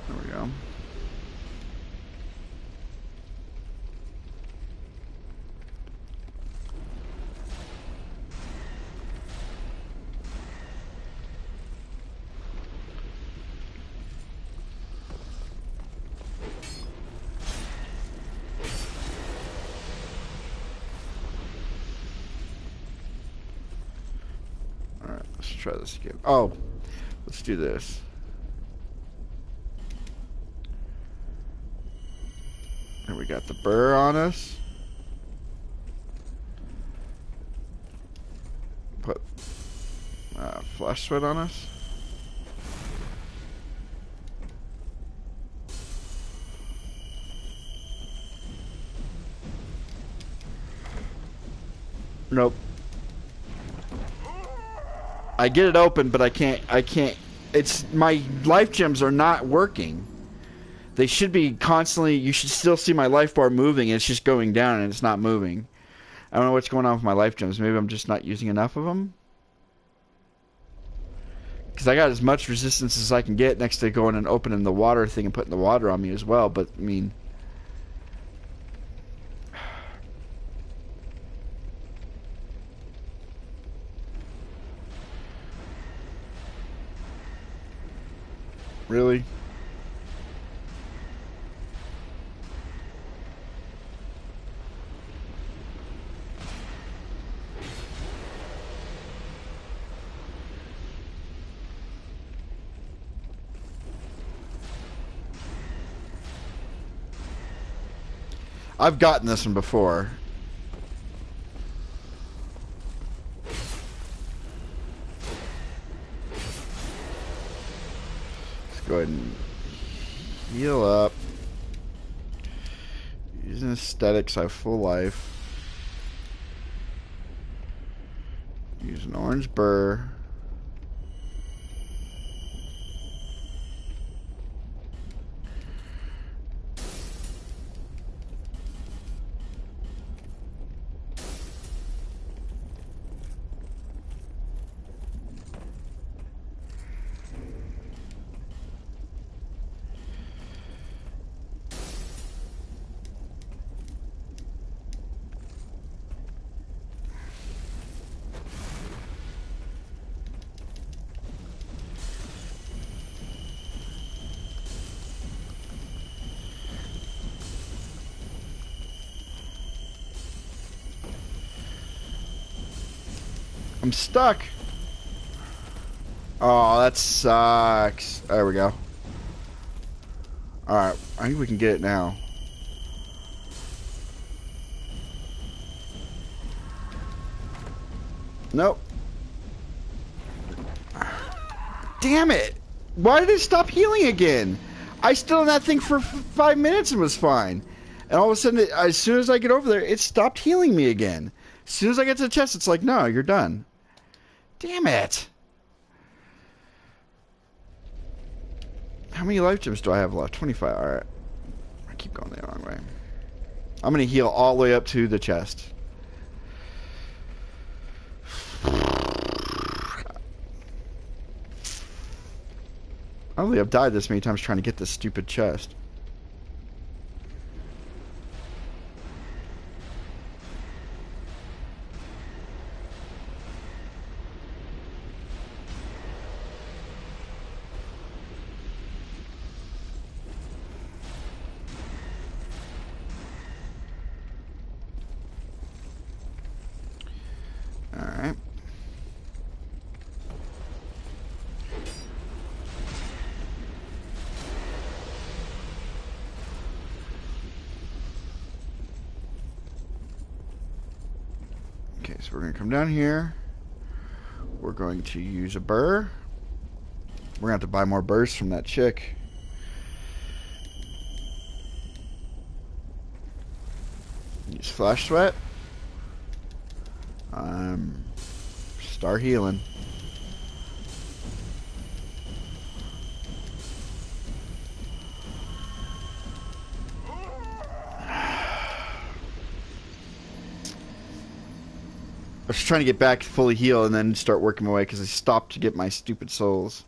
A: There we go. Alright, let's try this again. Oh, let's do this. And we got the burr on us. Put flash sweat on us. Nope. I get it open, but I can't. It's my life gems are not working. They should be constantly. You should still see my life bar moving. It's just going down and it's not moving. I don't know what's going on with my life gems. Maybe I'm just not using enough of them. Because I got as much resistance as I can get next to going and opening the water thing and putting the water on me as well. But I mean, really? I've gotten this one before. Let's go ahead and heal up. Using aesthetics, I have full life. Use an orange burr. I'm stuck. Oh, that sucks. There we go. Alright, I think we can get it now. Nope. Damn it! Why did it stop healing again? I stood on that thing for 5 minutes and was fine. And all of a sudden, as soon as I get over there, it stopped healing me again. As soon as I get to the chest, it's like, no, you're done. Damn it! How many life gems do I have left? 25. Alright. I keep going the wrong way. I'm going to heal all the way up to the chest. I don't think I've died this many times trying to get this stupid chest. Alright. Okay, so we're going to come down here. We're going to use a burr. We're going to have to buy more burrs from that chick. Use flash sweat. Start healing. I was trying to get back fully healed and then start working my way because I stopped to get my stupid souls.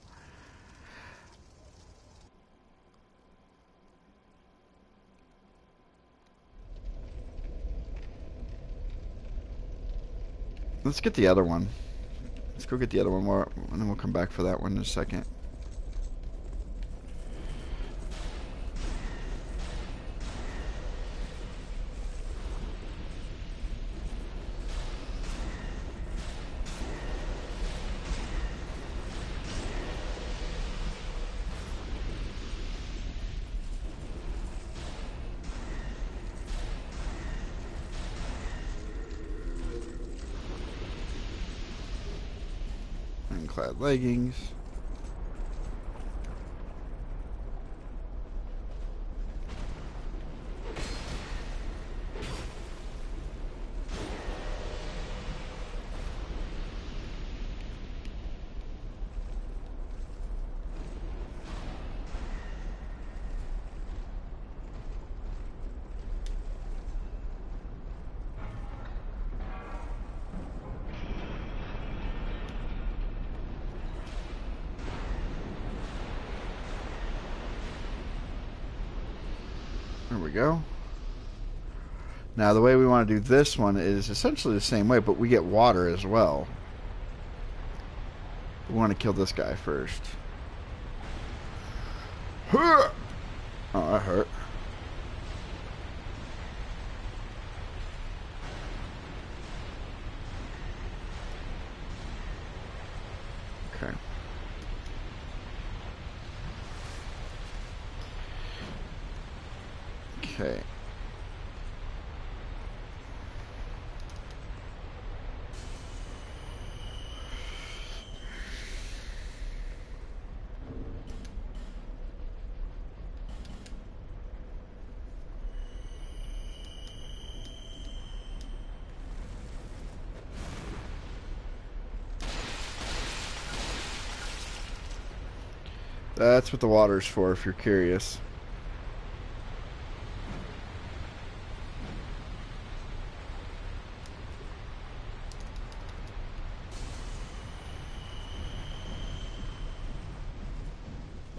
A: Let's get the other one. Let's go get the other one more, and then we'll come back for that one in a second. Ironclad leggings. There we go. Now the way we want to do this one is essentially the same way, but we get water as well. We want to kill this guy first. Oh, that hurt. Okay. Okay. That's what the water's for, if you're curious.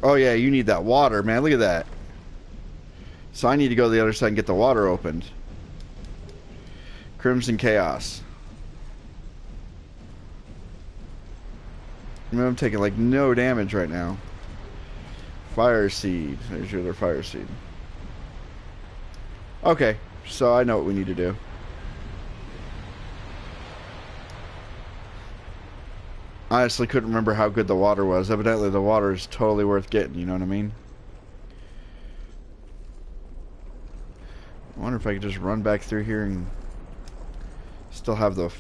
A: Oh yeah, you need that water, man. Look at that. So I need to go to the other side and get the water opened. Crimson Chaos. I mean, I'm taking like no damage right now. Fire Seed. There's your other Fire Seed. Okay, so I know what we need to do. honestly couldn't remember how good the water was. Evidently the water is totally worth getting, you know what I mean? I wonder if I could just run back through here and still have the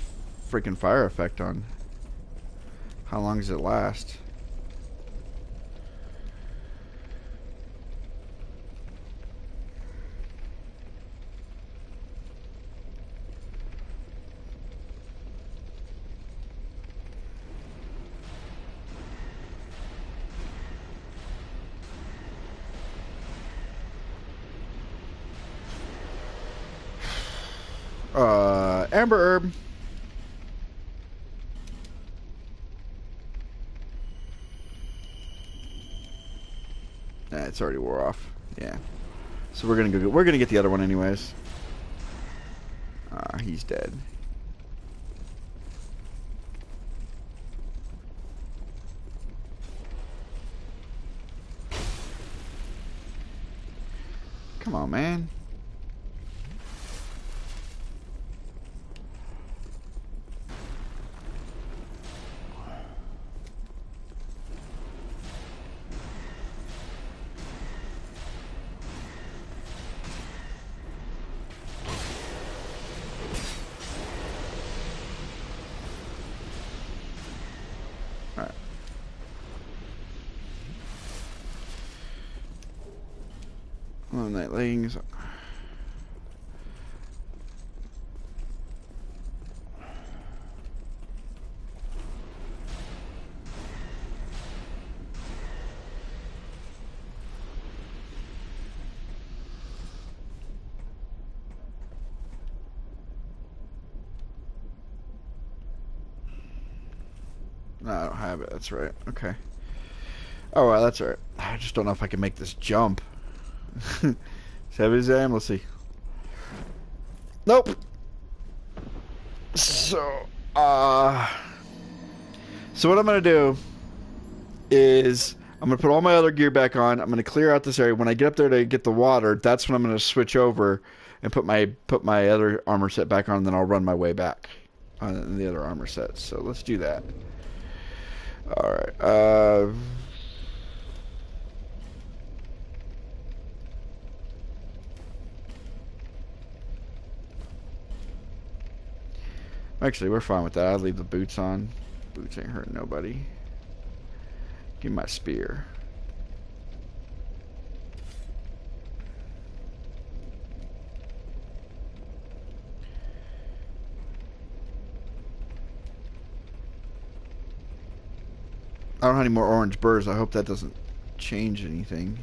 A: freaking fire effect on. How long does it last? Amber herb. Nah, it's already wore off. Yeah. So we're gonna get the other one anyways. He's dead. Come on, man. Alright. On that leggings. No, I don't have it. That's right. Okay. Oh, well, that's alright. I just don't know if I can make this jump. 7 is am. Let's see. Nope. So what I'm gonna do is I'm gonna put all my other gear back on. I'm gonna clear out this area. When I get up there to get the water, that's when I'm gonna switch over and put my other armor set back on. And then I'll run my way back on the other armor set. So let's do that. All right. Actually, we're fine with that. I'll leave the boots on. Boots ain't hurting nobody. Give me my spear. I don't have any more orange burrs. I hope that doesn't change anything.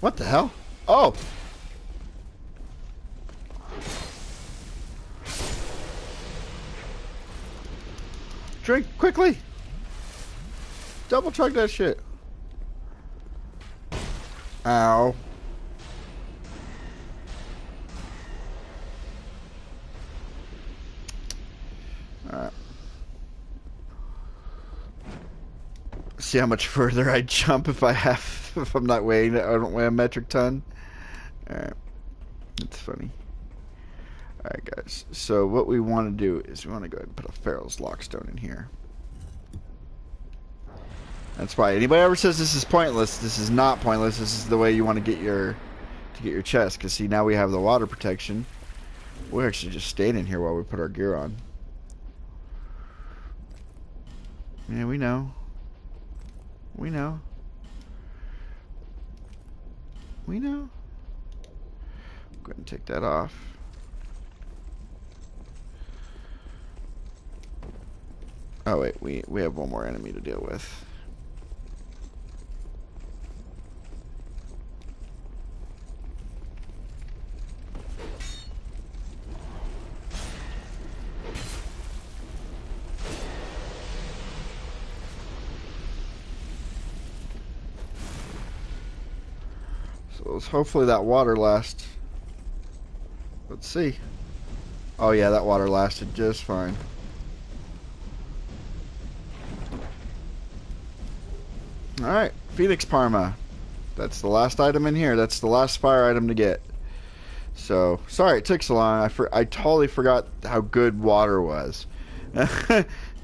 A: What the hell? Oh! Drink quickly! Double chug that shit. Ow. Alright. See how much further I jump if I'm not weighing it. I don't weigh a metric ton. Alright. That's funny. Alright guys. So what we want to do is we want to go ahead and put a Pharaoh's Lockstone in here. That's why anybody ever says this is pointless, this is not pointless. This is the way you want to get your chest. Because see, now we have the water protection. We're actually just staying in here while we put our gear on. Yeah, we know. We know. We know. Go ahead and take that off. Oh wait, we have one more enemy to deal with. hopefully that water lasts. Let's see. Oh yeah, that water lasted just fine. Alright, Phoenix Parma. That's the last item in here. That's the last fire item to get. So, sorry it took so long. I totally forgot how good water was.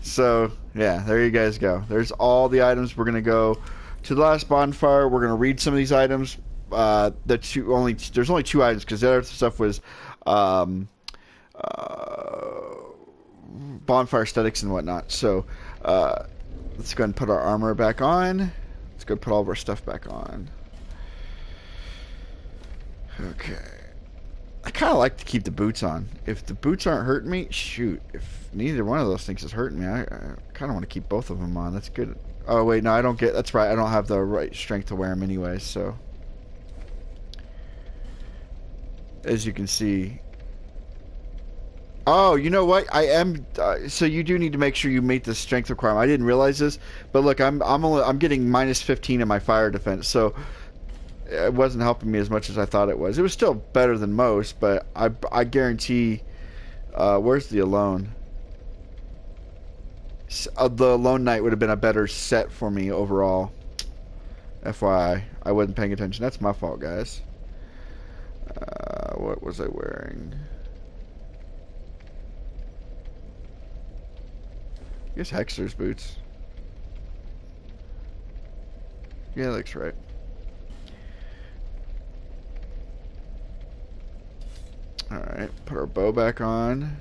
A: So, yeah, there you guys go. There's all the items. We're going to go to the last bonfire. We're going to read some of these items. There's only 2 items because the other stuff was bonfire aesthetics and whatnot. So, let's go ahead and put our armor back on. Let's go put all of our stuff back on. Okay. I kind of like to keep the boots on. If the boots aren't hurting me, shoot. If neither one of those things is hurting me, I kind of want to keep both of them on. That's good. Oh, wait, no, I don't get... That's right, I don't have the right strength to wear them anyway, so... As you can see... Oh, you know what? I am... so you do need to make sure you meet the strength requirement. I didn't realize this, but look, I'm getting minus 15 in my fire defense, so... It wasn't helping me as much as I thought it was. It was still better than most, but I guarantee... where's the Alone? The Alone Knight would have been a better set for me overall. FYI. I wasn't paying attention. That's my fault, guys. What was I wearing? I guess Hexter's boots. Yeah, that looks right. Alright, put our bow back on.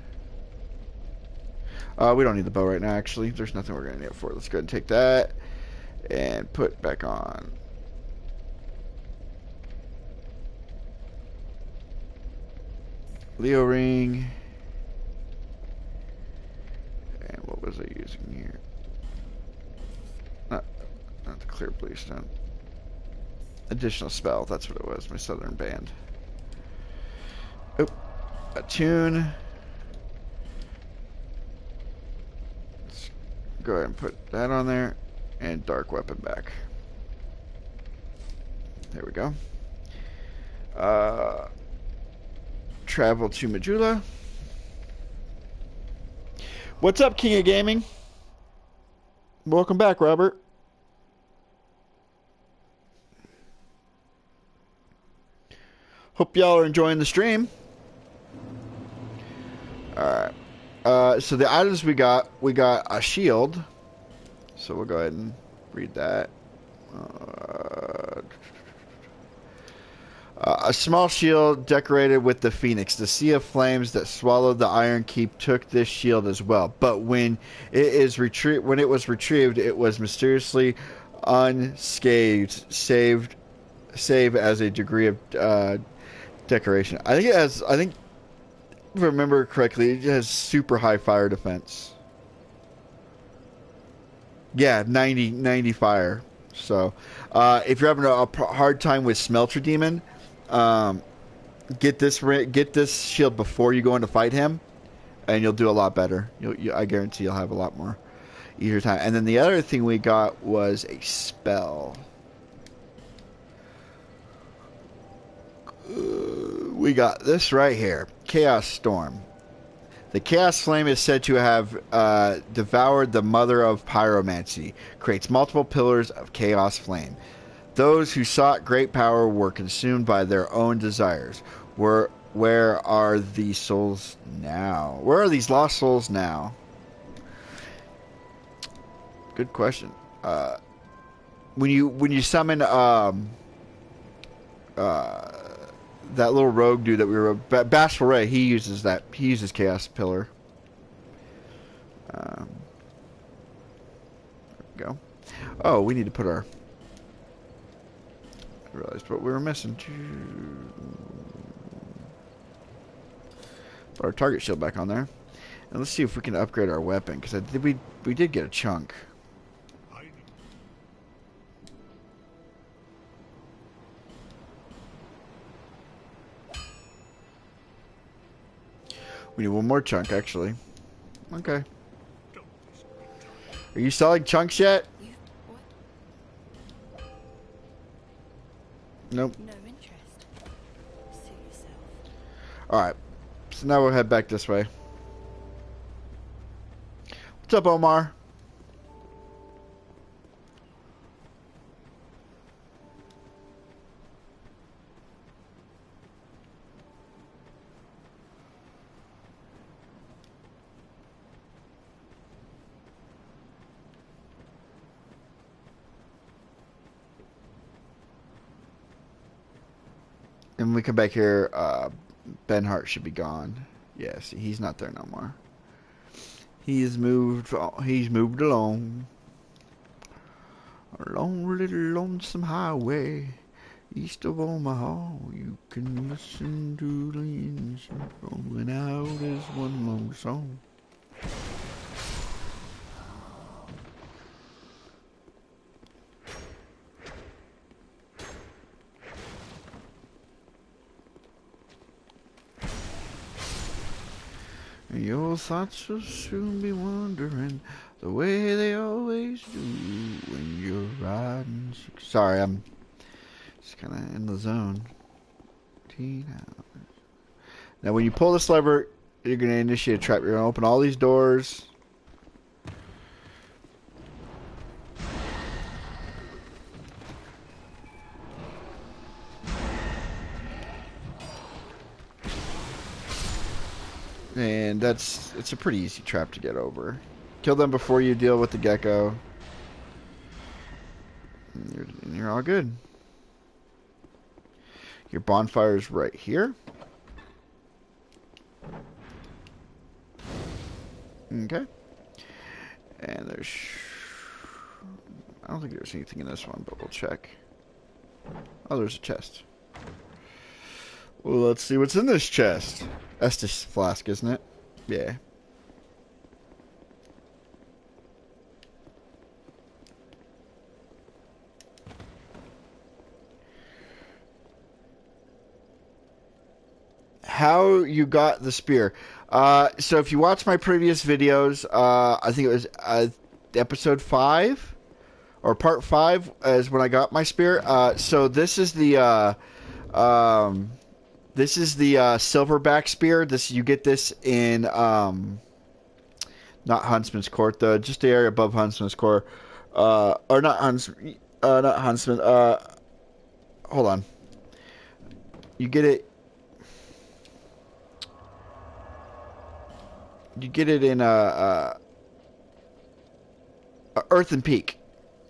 A: We don't need the bow right now, actually. There's nothing we're going to need it for. Let's go ahead and take that and put back on. Leo ring. And what was I using here? Not the clear bluestone. Additional spell, that's what it was. My southern band. Oh, attune. Let's go ahead and put that on there. And dark weapon back. There we go. Travel to Majula. What's up, King of Gaming? Welcome back, Robert. Hope y'all are enjoying the stream. Alright. So the items we got a shield. So we'll go ahead and read that. A small shield decorated with the phoenix. The sea of flames that swallowed the Iron Keep took this shield as well. But when it was retrieved, it was mysteriously unscathed, save as a degree of decoration. I think it has. I think, if I remember correctly, it has super high fire defense. Yeah, 90 fire. So, if you're having a hard time with Smelter Demon, get this shield before you go in to fight him, and you'll do a lot better. I guarantee you'll have a lot more easier time. And then the other thing we got was a spell. We got this right here, Chaos Storm. The Chaos Flame is said to have devoured the mother of pyromancy, creates multiple pillars of Chaos Flame. Those who sought great power were consumed by their own desires. Where are these souls now? Where are these lost souls now? Good question. When you summon that little rogue dude that we were... Bashful Ray, he uses that. He uses Chaos Pillar. There we go. Oh, we need to put our... I realized what we were missing. Put our target shield back on there. And let's see if we can upgrade our weapon. Because we did get a chunk. We need one more chunk, actually. Okay. Are you selling chunks yet? Nope.
E: No interest.
A: Alright. So now we'll head back this way. What's up, Omar? And when we come back here, Ben Hart should be gone. Yeah, see, he's not there no more. He's moved along. Along little lonesome highway, east of Omaha, you can listen to the engine rolling out as one long song. Your thoughts will soon be wandering the way they always do when you're riding. Sorry, I'm just kind of in the zone. Now, when you pull this lever, you're going to initiate a trap. You're going to open all these doors. And it's a pretty easy trap to get over. Kill them before you deal with the gecko. And you're all good. Your bonfire is right here. Okay. And there's... I don't think there's anything in this one, but we'll check. Oh, there's a chest. Well, let's see what's in this chest. Estus flask, isn't it? Yeah. How you got the spear. So if you watch my previous videos, I think it was episode 5 or part 5 is when I got my spear. So this is the silverback spear. You get this in not Huntsman's Court, though, just the area above Huntsman's Court, or not Huntsman. Hold on. You get it. You get it in Earthen Peak.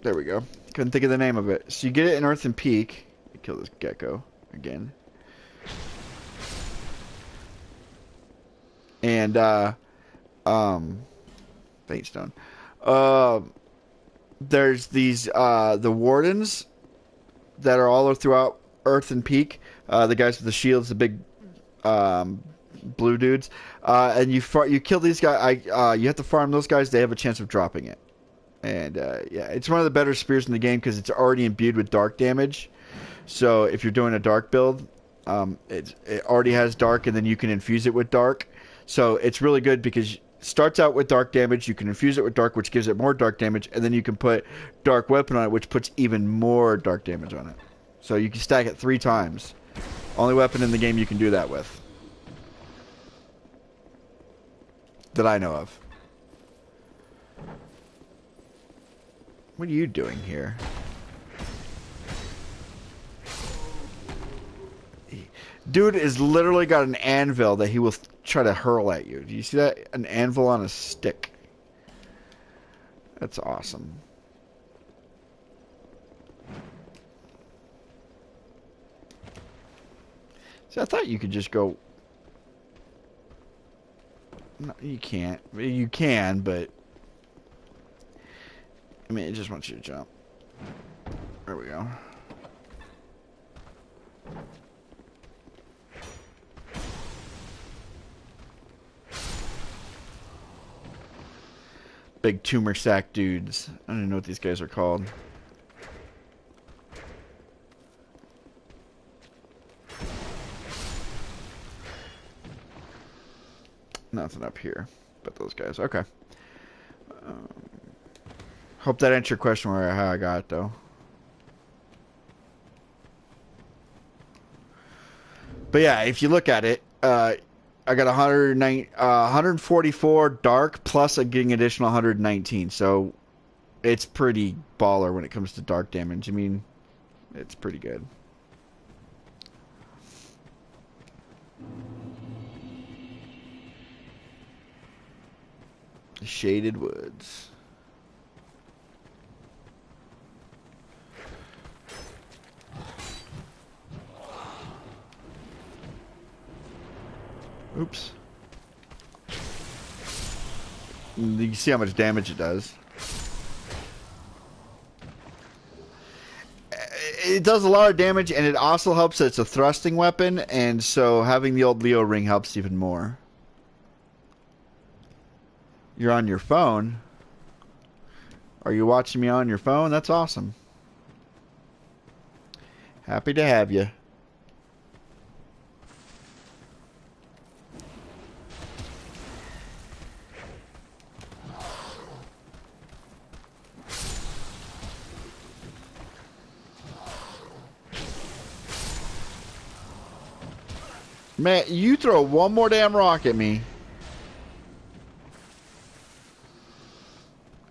A: There we go. Couldn't think of the name of it. So you get it in Earthen Peak. Kill this gecko again. And Faintstone. There's these the wardens that are all throughout Earthen Peak. The guys with the shields, the big blue dudes, and you kill these guys. You have to farm those guys. They have a chance of dropping it, and yeah, it's one of the better spears in the game because it's already imbued with dark damage. So if you're doing a dark build, it already has dark, and then you can infuse it with dark. So it's really good because it starts out with dark damage. You can infuse it with dark, which gives it more dark damage, and then you can put dark weapon on it, which puts even more dark damage on it. So you can stack it 3 times. Only weapon in the game you can do that with. That I know of. What are you doing here? Dude has literally got an anvil that he will try to hurl at you. Do you see that? An anvil on a stick. That's awesome. See, I thought you could just go... No, you can't. You can, but... I mean, it just wants you to jump. There we go. Big tumor sack dudes. I don't even know what these guys are called. Nothing up here but those guys. Okay. Hope that answered your question where how I got it, though. But yeah, if you look at it, I got 144 dark plus getting additional 119. So it's pretty baller when it comes to dark damage. I mean, it's pretty good. Shaded Woods. Oops. You can see how much damage it does. It does a lot of damage, and it also helps that it's a thrusting weapon, and so having the old Leo ring helps even more. You're on your phone. Are you watching me on your phone? That's awesome. Happy to have you. Man, you throw one more damn rock at me.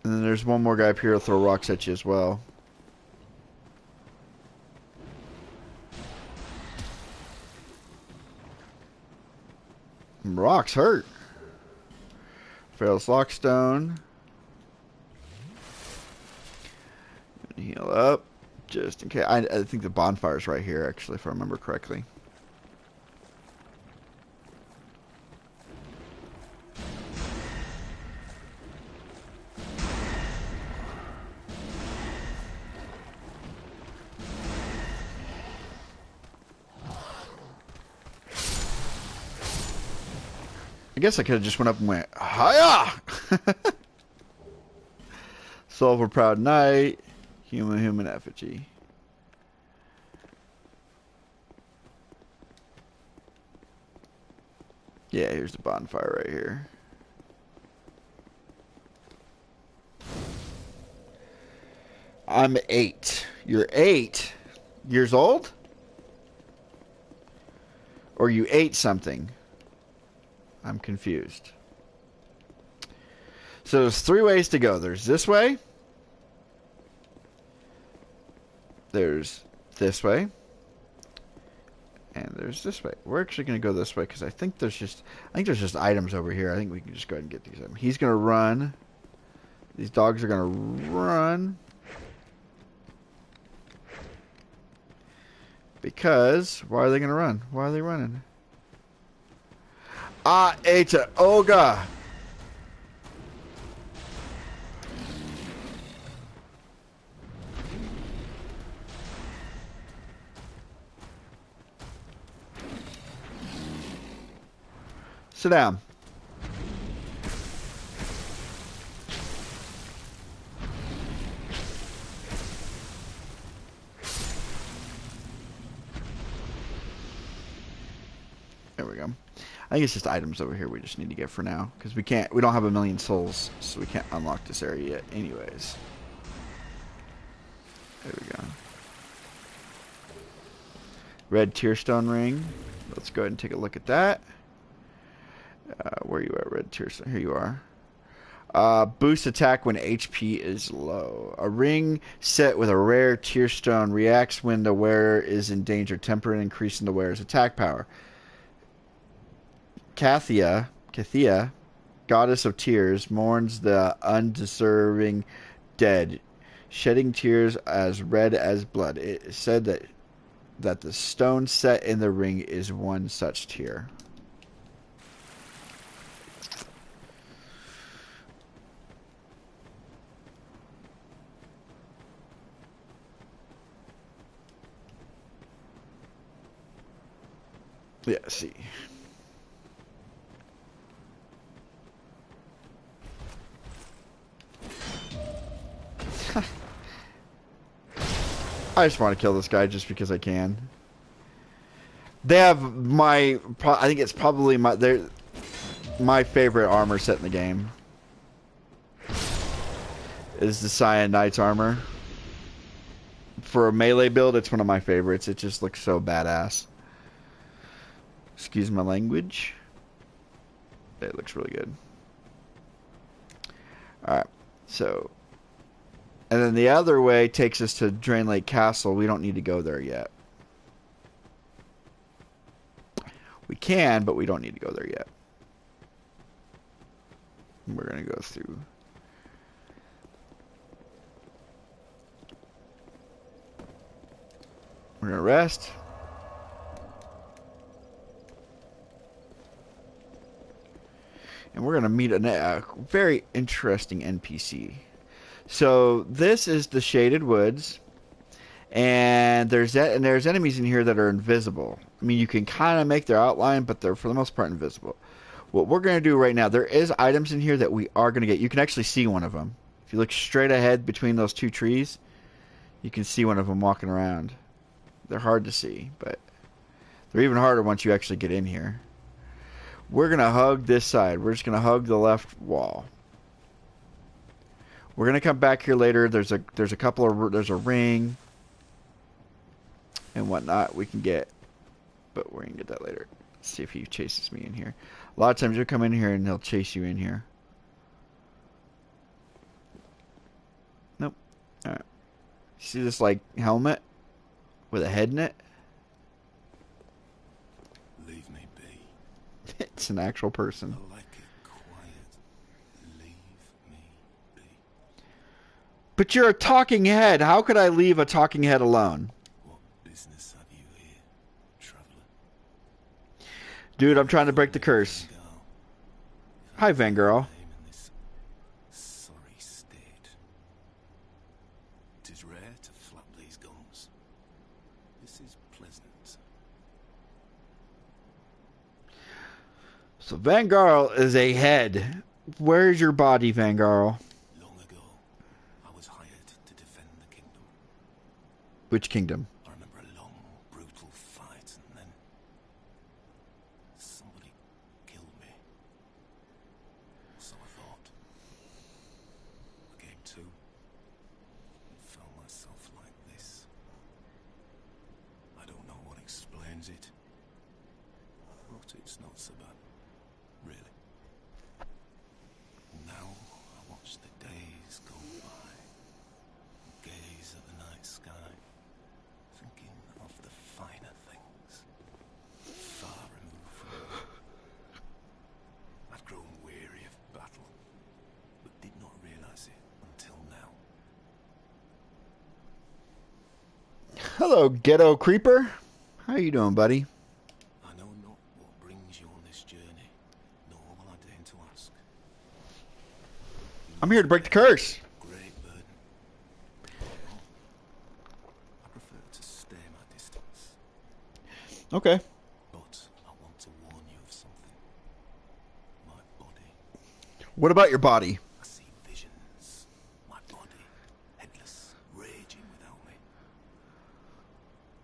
A: And then there's one more guy up here to throw rocks at you as well. Rocks hurt. Fails Lockstone. Heal up. Just in case. I think the bonfire's right here, actually, if I remember correctly. I guess I could have just went up and went, hiya! Soul for Proud Knight. Human effigy. Yeah, here's the bonfire right here. I'm 8. You're 8 years old? Or you ate something? I'm confused. So there's 3 ways to go. There's this way. There's this way. And there's this way. We're actually going to go this way because I think there's just items over here. I think we can just go ahead and get these items. He's going to run. These dogs are going to run. Because why are they going to run? Why are they running? Ah, it's an ogre. Sit down. There we go. I think it's just items over here we just need to get for now. Because we don't have 1,000,000 souls, so we can't unlock this area yet anyways. There we go. Red Tearstone Ring. Let's go ahead and take a look at that. Where are you at, Red Tearstone? Here you are. Boost attack when HP is low. A ring set with a rare Tearstone reacts when the wearer is in danger, temporarily increasing the wearer's attack power. Kathia, goddess of tears, mourns the undeserving dead, shedding tears as red as blood. It is said that the stone set in the ring is one such tear. Yeah, see. I just want to kill this guy just because I can. They have I think it's probably my favorite armor set in the game. Is the Cyan Knight's armor. For a melee build, it's one of my favorites. It just looks so badass. Excuse my language. It looks really good. Alright, so... And then the other way takes us to Drain Lake Castle. We don't need to go there yet. We can, but we don't need to go there yet. We're going to go through... We're going to rest. And we're going to meet a very interesting NPC. So this is the Shaded Woods. And there's enemies in here that are invisible. I mean, you can kind of make their outline, but they're for the most part invisible. What we're going to do right now, there is items in here that we are going to get. You can actually see one of them. If you look straight ahead between those two trees, you can see one of them walking around. They're hard to see, but they're even harder once you actually get in here. We're going to hug this side. We're just going to hug the left wall. We're going to come back here later. There's a ring and whatnot we can get, but we're going to get that later. Let's see if he chases me in here. A lot of times you'll come in here and he'll chase you in here. Nope. Alright. See this like helmet with a head in it?
C: Leave me be.
A: It's an actual person.
C: I like it quiet. Leave me be.
A: But you're a talking head. How could I leave a talking head alone?
C: What business have you here, traveler?
A: Dude, I'm trying to break the curse. Hi, Vangirl.
C: In this sorry state. 'Tis rare to flap these gums. This is pleasant.
A: So Vangarl is a head. Where's your body, Vangarl?
C: Long ago, I was hired to defend the kingdom.
A: Which kingdom?
C: I remember a long, brutal fight, and then somebody killed me. So I thought. I came to and found myself like this. I don't know what explains it, but it's not so bad, really. Now I watch the days go by, and gaze at the night sky, thinking of the finer things, far removed from me. I'd grown weary of battle, but did not realize it until now.
A: Hello, ghetto creeper. How you doing, buddy?
C: I know not what brings you on this journey, nor will I deign to ask.
A: I'm here to break the curse.
C: Great burden. I prefer to stay my distance,
A: Okay.
C: but I want to warn you of something. My body.
A: What about your body?
C: I see visions. My body, headless, raging without me.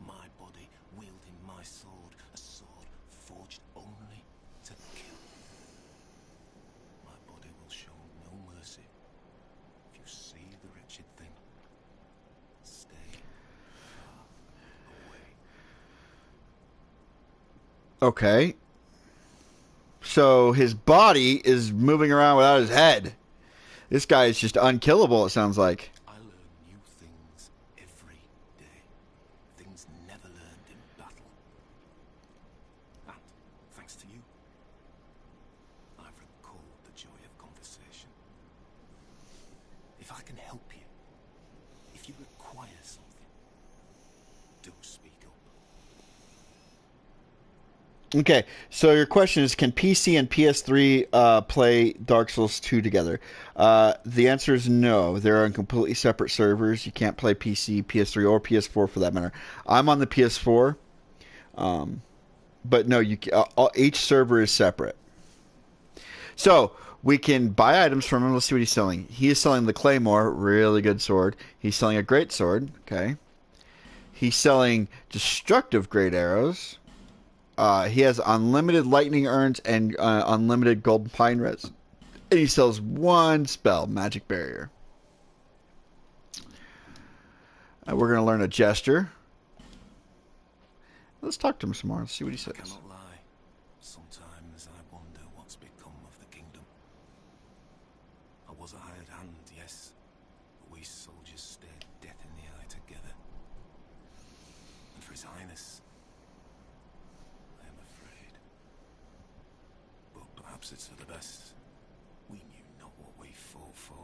C: My body wielding my sword, a sword forged only to kill. My body will show no mercy. If you see the wretched thing, stay far away.
A: Okay. So his body is moving around without his head. This guy is just unkillable, it sounds like.
C: I learn new things every day. Things never learned in battle. And, thanks to you, I've recalled the joy of conversation. If I can help you, if you require something, do speak up.
A: Okay, so your question is, can PC and PS3 play Dark Souls 2 together? The answer is no. They're on completely separate servers. You can't play PC, PS3, or PS4 for that matter. I'm on the PS4, but no, each server is separate. So we can buy items from him. Let's see what he's selling. He is selling the Claymore, really good sword. He's selling a great sword. Okay. He's selling destructive great arrows. He has unlimited lightning urns and unlimited golden pine res. And he sells one spell, Magic Barrier. We're going to learn a gesture. Let's talk to him some more. Let's see what he
C: I
A: says.
C: cannot lie. Sometimes I wonder what's become of the kingdom. I was a hired hand, yes, but we soldiers stared death in the eye together. And for His Highness, I am afraid. But perhaps it's for the best. We knew not what we fought for.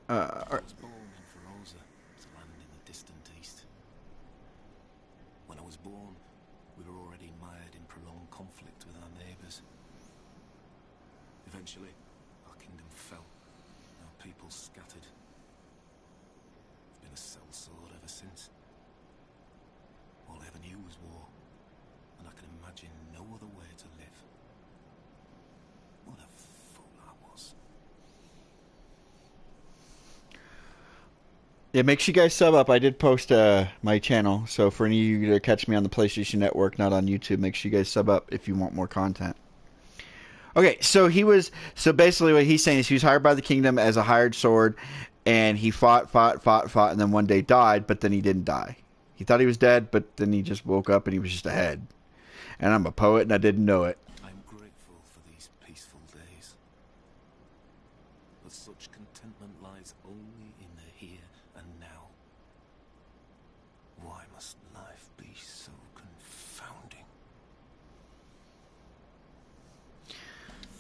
C: I was born in Feroza, to land in the distant east. When I was born, we were already mired in prolonged conflict with our neighbours. Eventually, our kingdom fell, our people scattered. It's been a sellsword ever since. All I ever knew was war, and I can imagine no other way to live. What a fool I was.
A: Yeah, make sure you guys sub up. I did post my channel, so for any of you to catch me on the PlayStation Network, not on YouTube, make sure you guys sub up if you want more content. Okay, so basically what he's saying is he was hired by the kingdom as a hired sword, and he fought, and then one day died, but then he didn't die. He thought he was dead, but then he just woke up and he was just a head. And I'm a poet and I didn't know it.
C: I'm grateful for these peaceful days. But such contentment lies only in the here and now. Why must life be so confounding?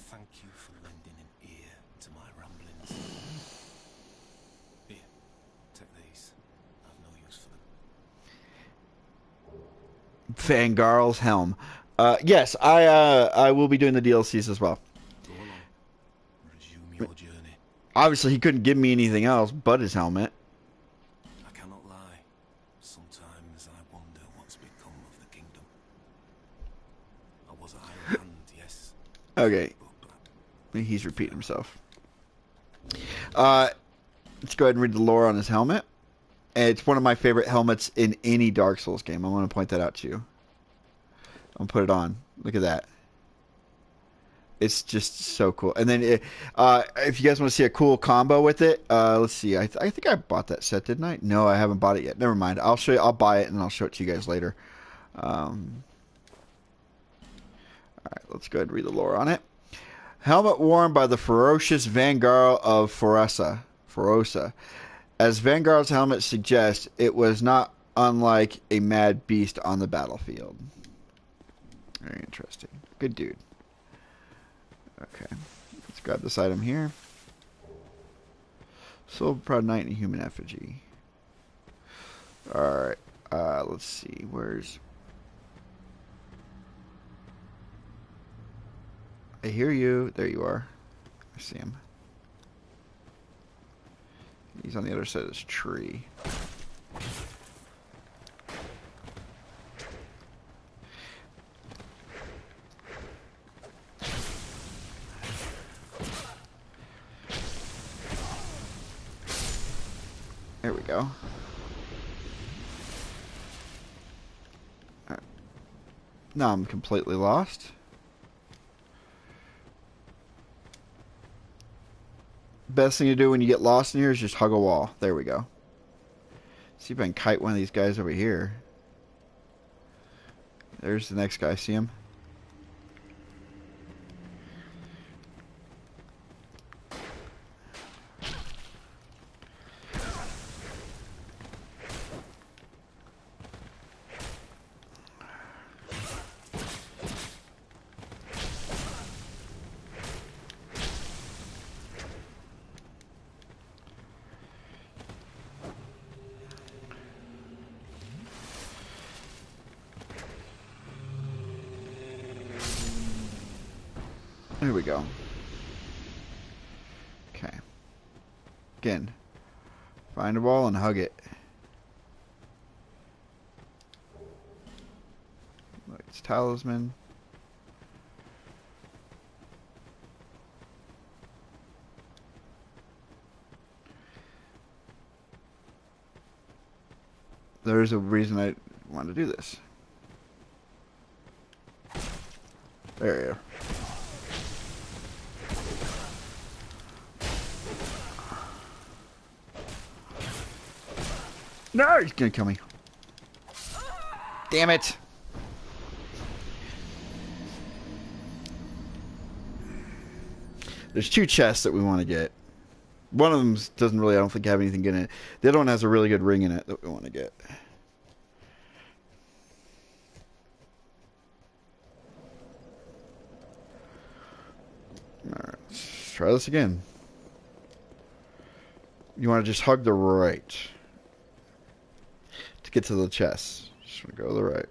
C: Thank you for lending an ear to my ramblings. Here, take these. I've no use for them.
A: Fangarl's helm. Yes, I will be doing the DLCs as well.
C: Go along. Resume your journey.
A: Obviously, he couldn't give me anything else but his helmet.
C: I cannot lie. Sometimes I wonder what's become of the kingdom. I was a hired hand, yes.
A: Okay. He's repeating himself. Let's go ahead and read the lore on his helmet. And it's one of my favorite helmets in any Dark Souls game. I want to point that out to you. I'm going to put it on. Look at that. It's just so cool. And then if you guys want to see a cool combo with it, let's see. I think I bought that set, didn't I? No, I haven't bought it yet. Never mind. I'll show you. I'll buy it and I'll show it to you guys later. All right, let's go ahead and read the lore on it. Helmet worn by the ferocious Vanguard of Feroza. As Vanguard's helmet suggests, it was not unlike a mad beast on the battlefield. Very interesting. Good dude. Okay, let's grab this item here. Soul Proud Knight and Human Effigy. Alright, let's see. Where's... I hear you. There you are. I see him. He's on the other side of this tree. There we go. Right. Now I'm completely lost. Best thing to do when you get lost in here is just hug a wall. There we go. See if I can kite one of these guys over here. There's the next guy. See him? There we go. Okay. Again. Find a wall and hug it. Look, it's talisman. there's a reason I want to do this. There you go. No, he's gonna kill me. Damn it. There's 2 chests that we want to get. One of them doesn't really, I don't think, have anything in it. The other one has a really good ring in it that we want to get. Alright, let's try this again. You want to just hug the right to get to the chest. Just want to go to the right.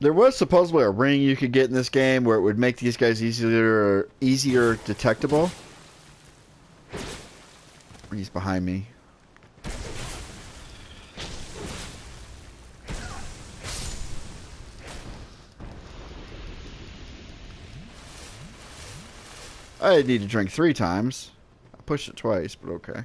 A: There was supposedly a ring you could get in this game where it would make these guys easier detectable. He's behind me. I need to drink 3 times. I pushed it twice, but okay.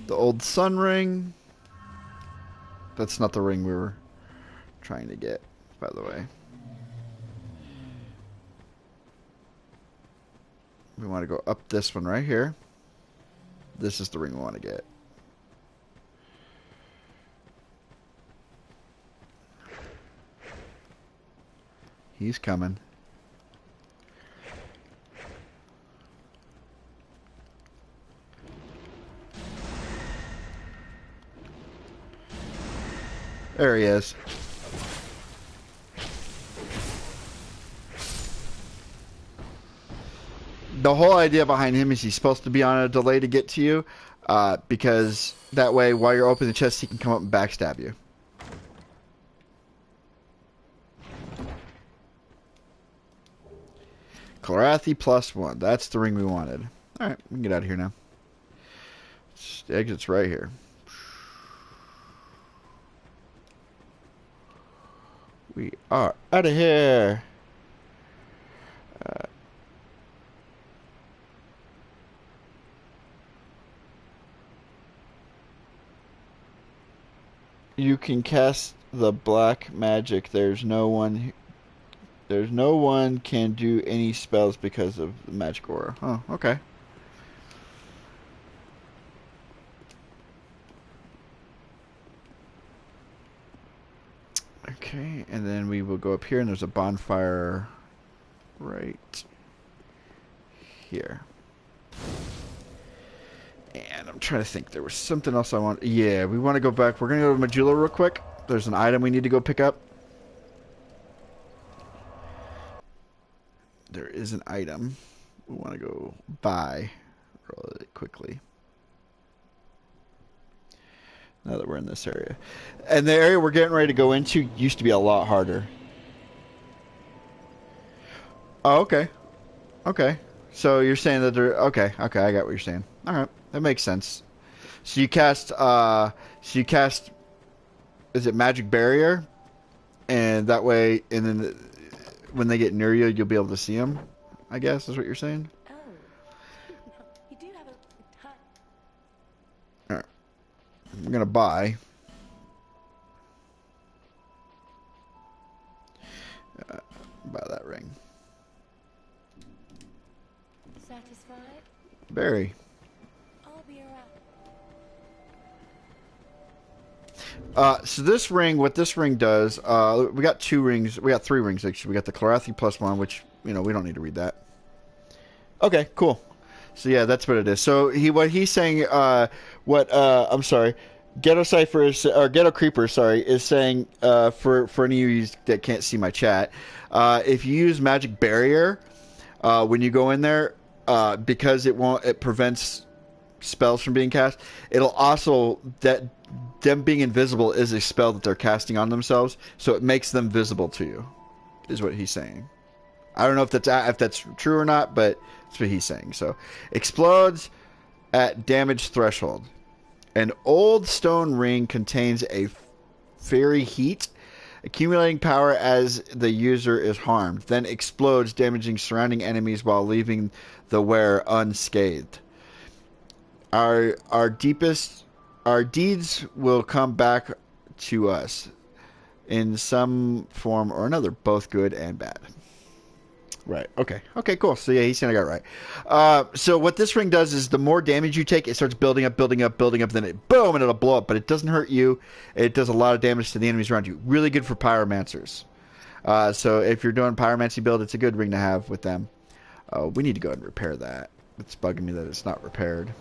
A: The old sun ring. That's not the ring we were trying to get, by the way. We want to go up this one right here. This is the ring we want to get. He's coming. There he is. The whole idea behind him is he's supposed to be on a delay to get to you, because that way, while you're opening the chest, he can come up and backstab you. Chloranthy +1. That's the ring we wanted. Alright, we can get out of here now. The exit's right here. We are out of here. You can cast the black magic. There's no one can do any spells because of the magic aura. Oh, okay. Okay, and then we will go up here, and there's a bonfire right here. And I'm trying to think. There was something else I want. Yeah, we want to go back. We're going to go to Majula real quick. There's an item we need to go pick up. There is an item we want to go buy really quickly. Now that we're in this area. And the area we're getting ready to go into used to be a lot harder. Oh, okay. Okay. So you're saying that there... Okay, I got what you're saying. Alright, that makes sense. So you cast... Is it Magic Barrier? And that way... And then when they get near you, you'll be able to see them, I guess, is what you're saying?
E: Oh. You do have a ton.
A: Alright. I'm gonna buy... buy that ring.
E: Satisfied?
A: Very.
E: I'll be around.
A: So this ring, what this ring does, we got 2 rings. We got 3 rings, actually. We got the Chloranthy +1, which, we don't need to read that. Okay, cool. So yeah, that's what it is. So what he's saying, I'm sorry. Ghetto Cipher is, or Ghetto Creeper, sorry, is saying for any of you that can't see my chat, if you use Magic Barrier when you go in there, because it prevents spells from being cast. It'll also that them being invisible is a spell that they're casting on themselves, so it makes them visible to you. Is what he's saying. I don't know if that's true or not, but that's what he's saying. So explodes at damage threshold. An old stone ring contains a fairy heat, accumulating power as the user is harmed, then explodes, damaging surrounding enemies while leaving the wearer unscathed. Our deeds will come back to us in some form or another, both good and bad. Right. Okay. Okay, cool. So yeah, he's saying I got it right. So what this ring does is the more damage you take, it starts building up, then it boom, and it'll blow up. But it doesn't hurt you. It does a lot of damage to the enemies around you. Really good for pyromancers. So if you're doing pyromancy build, it's a good ring to have with them. We need to go ahead and repair that. It's bugging me that it's not repaired.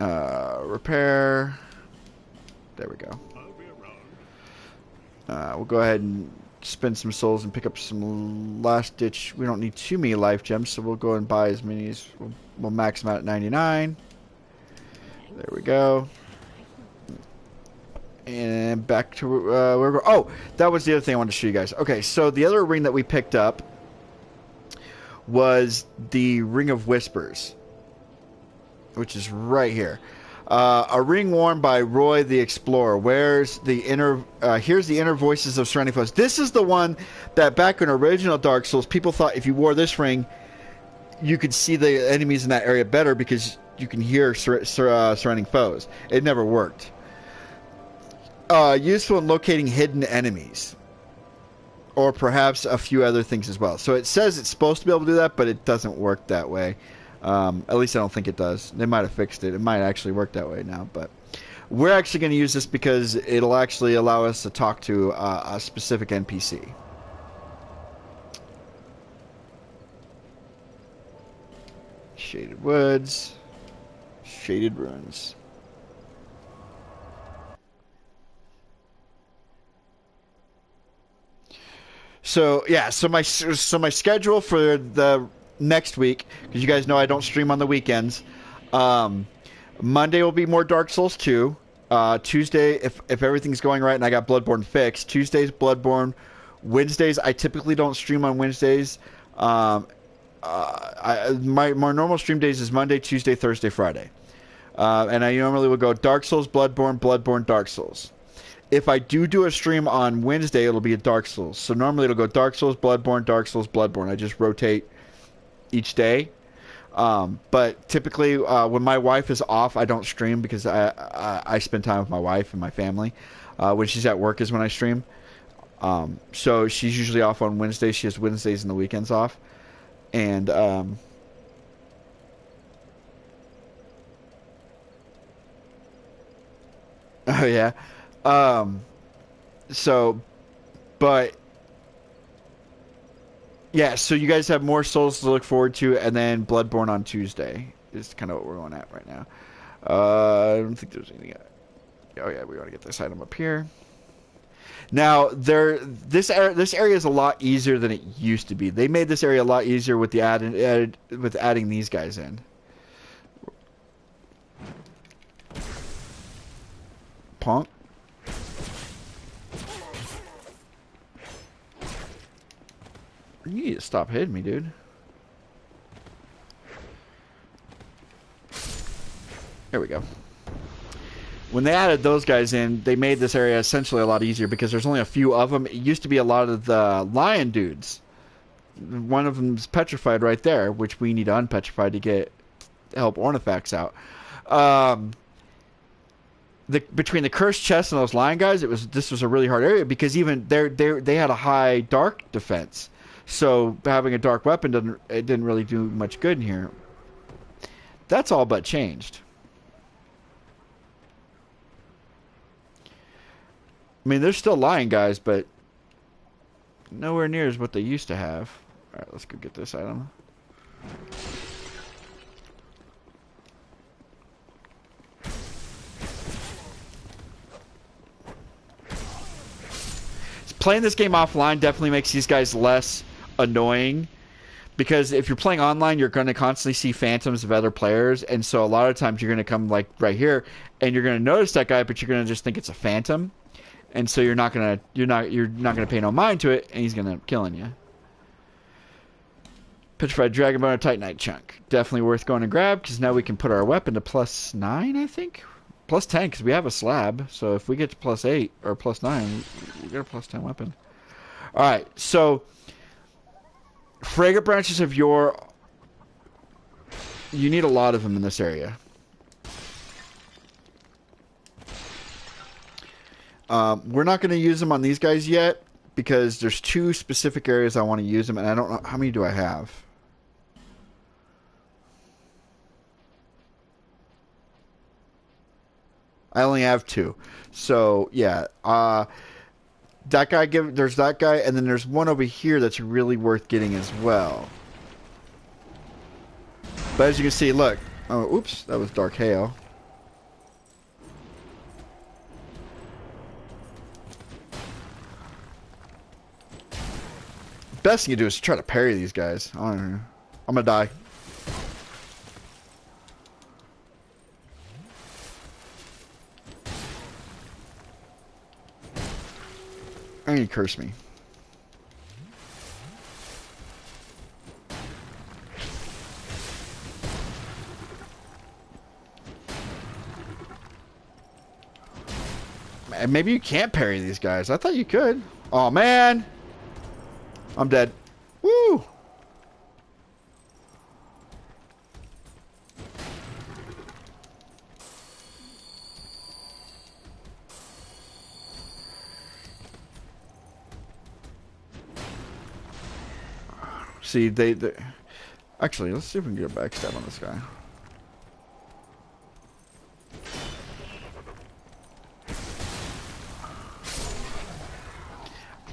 A: Repair. There we go. We'll go ahead and spend some souls and pick up some last ditch. We don't need too many life gems, so we'll go and buy as many as we'll max them out at 99. There we go. And back to where we're going. Oh, that was the other thing I wanted to show you guys. Okay, so the other ring that we picked up was the Ring of Whispers, which is right here. A ring worn by Roy the Explorer. Here's the inner voices of surrounding foes. This is the one that back in original Dark Souls, people thought if you wore this ring, you could see the enemies in that area better because you can hear surrounding foes. It never worked. Useful in locating hidden enemies. Or perhaps a few other things as well. So it says it's supposed to be able to do that, but it doesn't work that way. At least I don't think it does. They might have fixed it. It might actually work that way now. But we're actually going to use this because it'll actually allow us to talk to a specific NPC. Shaded woods. Shaded ruins. So yeah, so my schedule for the next week, because you guys know I don't stream on the weekends. Monday will be more Dark Souls 2. Tuesday, if everything's going right and I got Bloodborne fixed, Tuesday's Bloodborne. Wednesdays, I typically don't stream on Wednesdays. My normal stream days is Monday, Tuesday, Thursday, Friday. And I normally will go Dark Souls, Bloodborne, Bloodborne, Dark Souls. If I do a stream on Wednesday, it'll be a Dark Souls. So normally it'll go Dark Souls, Bloodborne, Dark Souls, Bloodborne. I just rotate each day. But typically when my wife is off, I don't stream because I spend time with my wife and my family. When she's at work is when I stream. So she's usually off on Wednesdays. She has Wednesdays and the weekends off. And oh yeah. But yeah, so you guys have more Souls to look forward to, and then Bloodborne on Tuesday is kind of what we're going at right now. I don't think there's anything. Oh yeah, we want to get this item up here. Now this area is a lot easier than it used to be. They made this area a lot easier with adding these guys in. Punk. You need to stop hitting me, dude. There we go. When they added those guys in, they made this area essentially a lot easier because there's only a few of them. It used to be a lot of the lion dudes. One of them's petrified right there, which we need to unpetrify to help Ornifacts out. Between the cursed chest and those lion guys, this was a really hard area because even they had a high dark defense. So having a dark weapon didn't really do much good in here. That's all but changed. I mean, there's still lion guys, but nowhere near as what they used to have. All right, let's go get this item. playing this game offline definitely makes these guys less annoying. Because if you're playing online, you're going to constantly see phantoms of other players, and so a lot of times you're going to come like right here, and you're going to notice that guy, but you're going to just think it's a phantom, and so you're not going to pay no mind to it, and he's going to end up killing you. Petrified Dragonbone or Titanite chunk, definitely worth going to grab because now we can put our weapon to +9, I think, +10 because we have a slab. So if we get to +8 or +9, we get a +10 weapon. All right, so. Fragrant branches of yore, you need a lot of them in this area. We're not going to use them on these guys yet because there's 2 specific areas I want to use them, and I don't know how many do I have. I only have 2, so yeah. That guy, there's that guy, and then there's one over here that's really worth getting as well. But as you can see, look. Oh, oops, that was Dark Hail. Best thing you do is try to parry these guys. I don't know. I'm gonna die. And you curse me. Man, maybe you can't parry these guys. I thought you could. Oh man, I'm dead. Woo! See, they actually, let's see if we can get a backstab on this guy.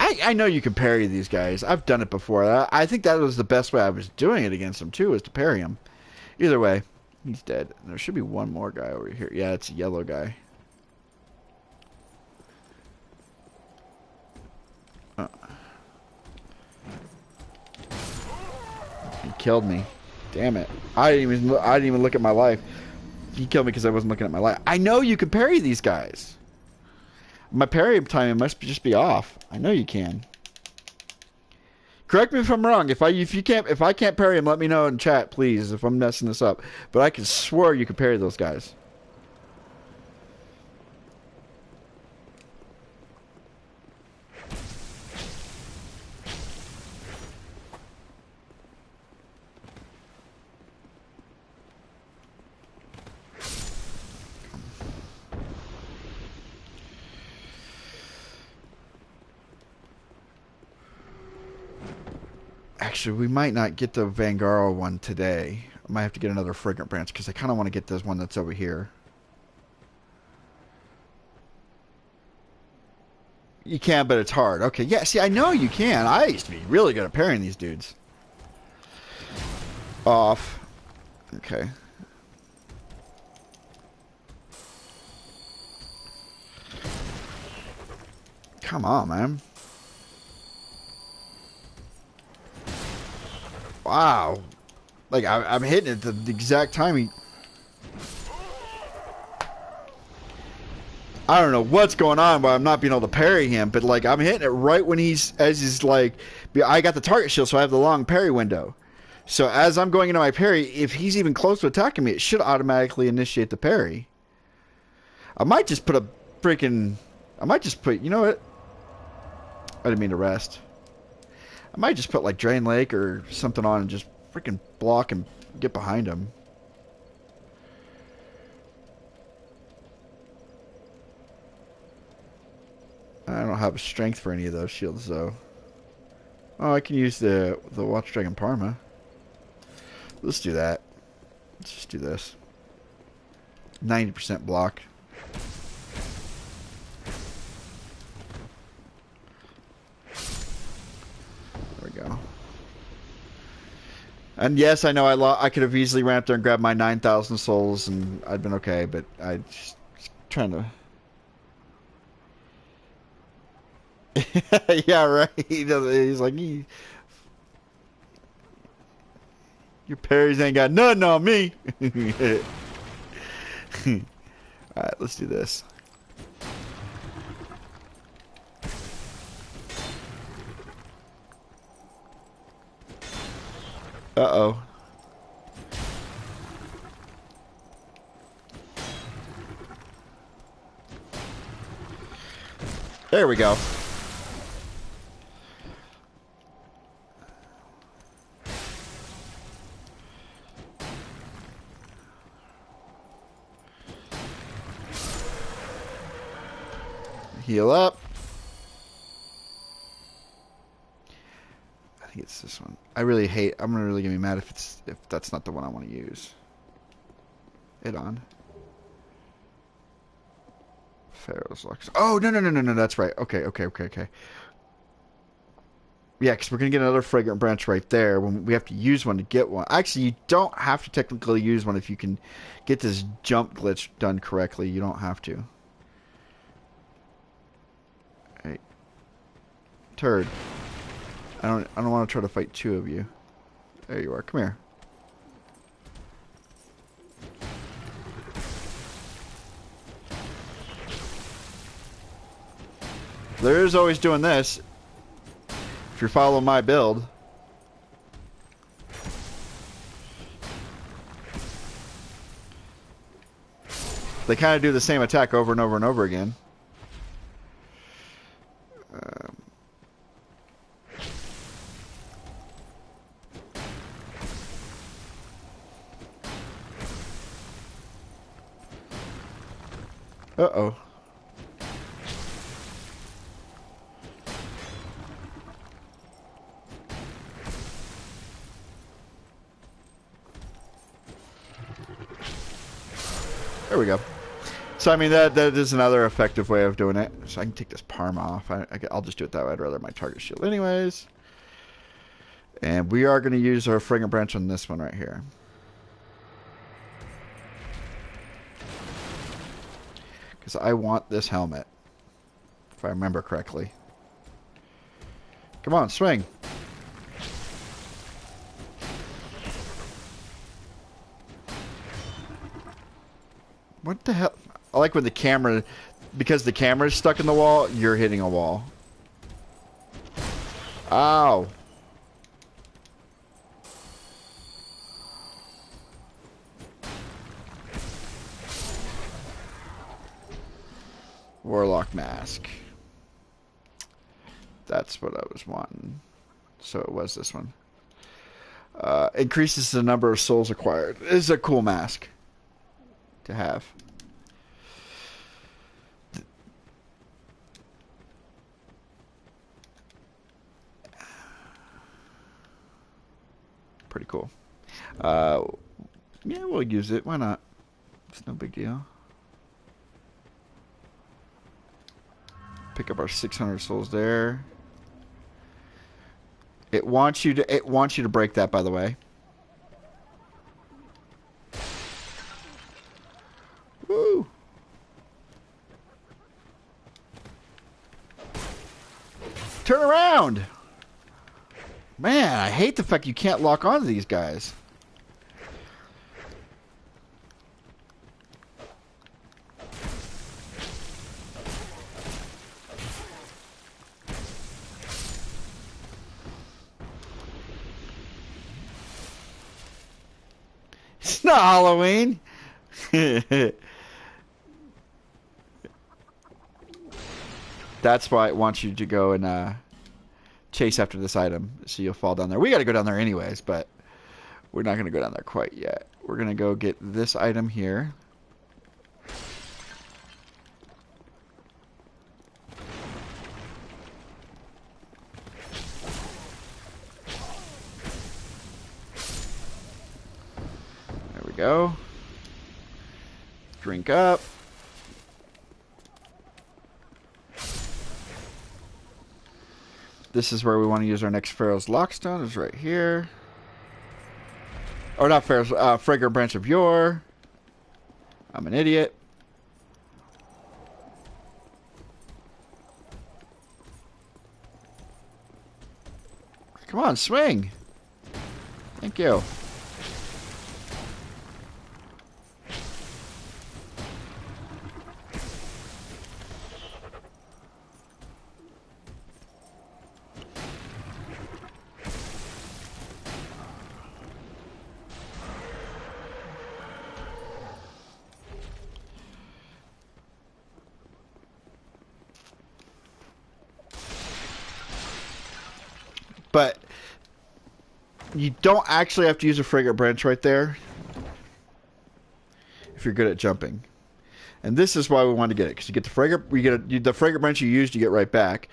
A: I know you can parry these guys. I've done it before. I think that was the best way I was doing it against them too, was to parry him. Either way, he's dead. There should be one more guy over here. Yeah, it's a yellow guy. He killed me. Damn it. I didn't even look at my life. He killed me because I wasn't looking at my life. I know you can parry these guys. My parry timing must just be off. I know you can. Correct me if I'm wrong. If I can't parry him, let me know in chat, please, if I'm messing this up. But I can swear you can parry those guys. Actually, we might not get the Vangaro one today. I might have to get another Fragrant Branch because I kind of want to get this one that's over here. You can, but it's hard. Okay, yeah, see, I know you can. I used to be really good at parrying these dudes. Off. Okay. Come on, man. Wow. Like, I'm hitting it at the exact timing. I don't know what's going on, but I'm not being able to parry him. But, like, I'm hitting it right when he's like... I got the target shield, so I have the long parry window. So, as I'm going into my parry, if he's even close to attacking me, it should automatically initiate the parry. I might just put a freaking... You know what? I didn't mean to rest. I might just put like Drain Lake or something on and just freaking block and get behind him. I don't have strength for any of those shields though. Oh, I can use the Watch Dragon Parma. Let's do that. Let's just do this. 90% block. There we go. And yes, I know I could have easily ran up there and grabbed my 9,000 souls and I'd been okay, but I just trying to... Yeah, right. He doesn't. He's like, your parries ain't got nothing on me. All right, let's do this. Uh-oh. There we go. Heal up. I think it's this one. I really hate. I'm really gonna be mad if that's not the one I want to use. It on. Pharaoh's Lux. Oh no! That's right. Okay. Yeah, because we're gonna get another fragrant branch right there. When we have to use one to get one. Actually, you don't have to technically use one if you can get this jump glitch done correctly. You don't have to. Hey, turd. I don't want to try to fight two of you. There you are. Come here. There's always doing this. If you're following my build. They kind of do the same attack over and over and over again. Uh-oh. There we go. So, I mean, that is another effective way of doing it. So I can take this Parm off. I'll just do it that way. I'd rather my target shield anyways. And we are going to use our Fragrant Branch on this one right here. Because I want this helmet. If I remember correctly. Come on, swing. What the hell? I like when the camera, because the camera is stuck in the wall, you're hitting a wall. Ow. Warlock mask. That's what I was wanting. So it was this one. Increases the number of souls acquired. This is a cool mask to have. Pretty cool. Yeah, we'll use it. Why not? It's no big deal. Pick up our 600 souls there. It wants you to break that, by the way. Woo! Turn around! Man, I hate the fact you can't lock onto these guys. It's not Halloween. That's why it wants you to go and chase after this item, so you'll fall down there. We got to go down there anyways, but we're not going to go down there quite yet. We're going to go get this item here. There we go. Drink up. This is where we want to use our next Pharaoh's Lockstone. Is right here. Or not Pharaoh's, Fragrant Branch of Yore. I'm an idiot. Come on, swing. Thank you. But you don't actually have to use a frigate branch right there if you're good at jumping. And this is why we want to get it, because you get the frigate, the frigate branch you used, you get right back.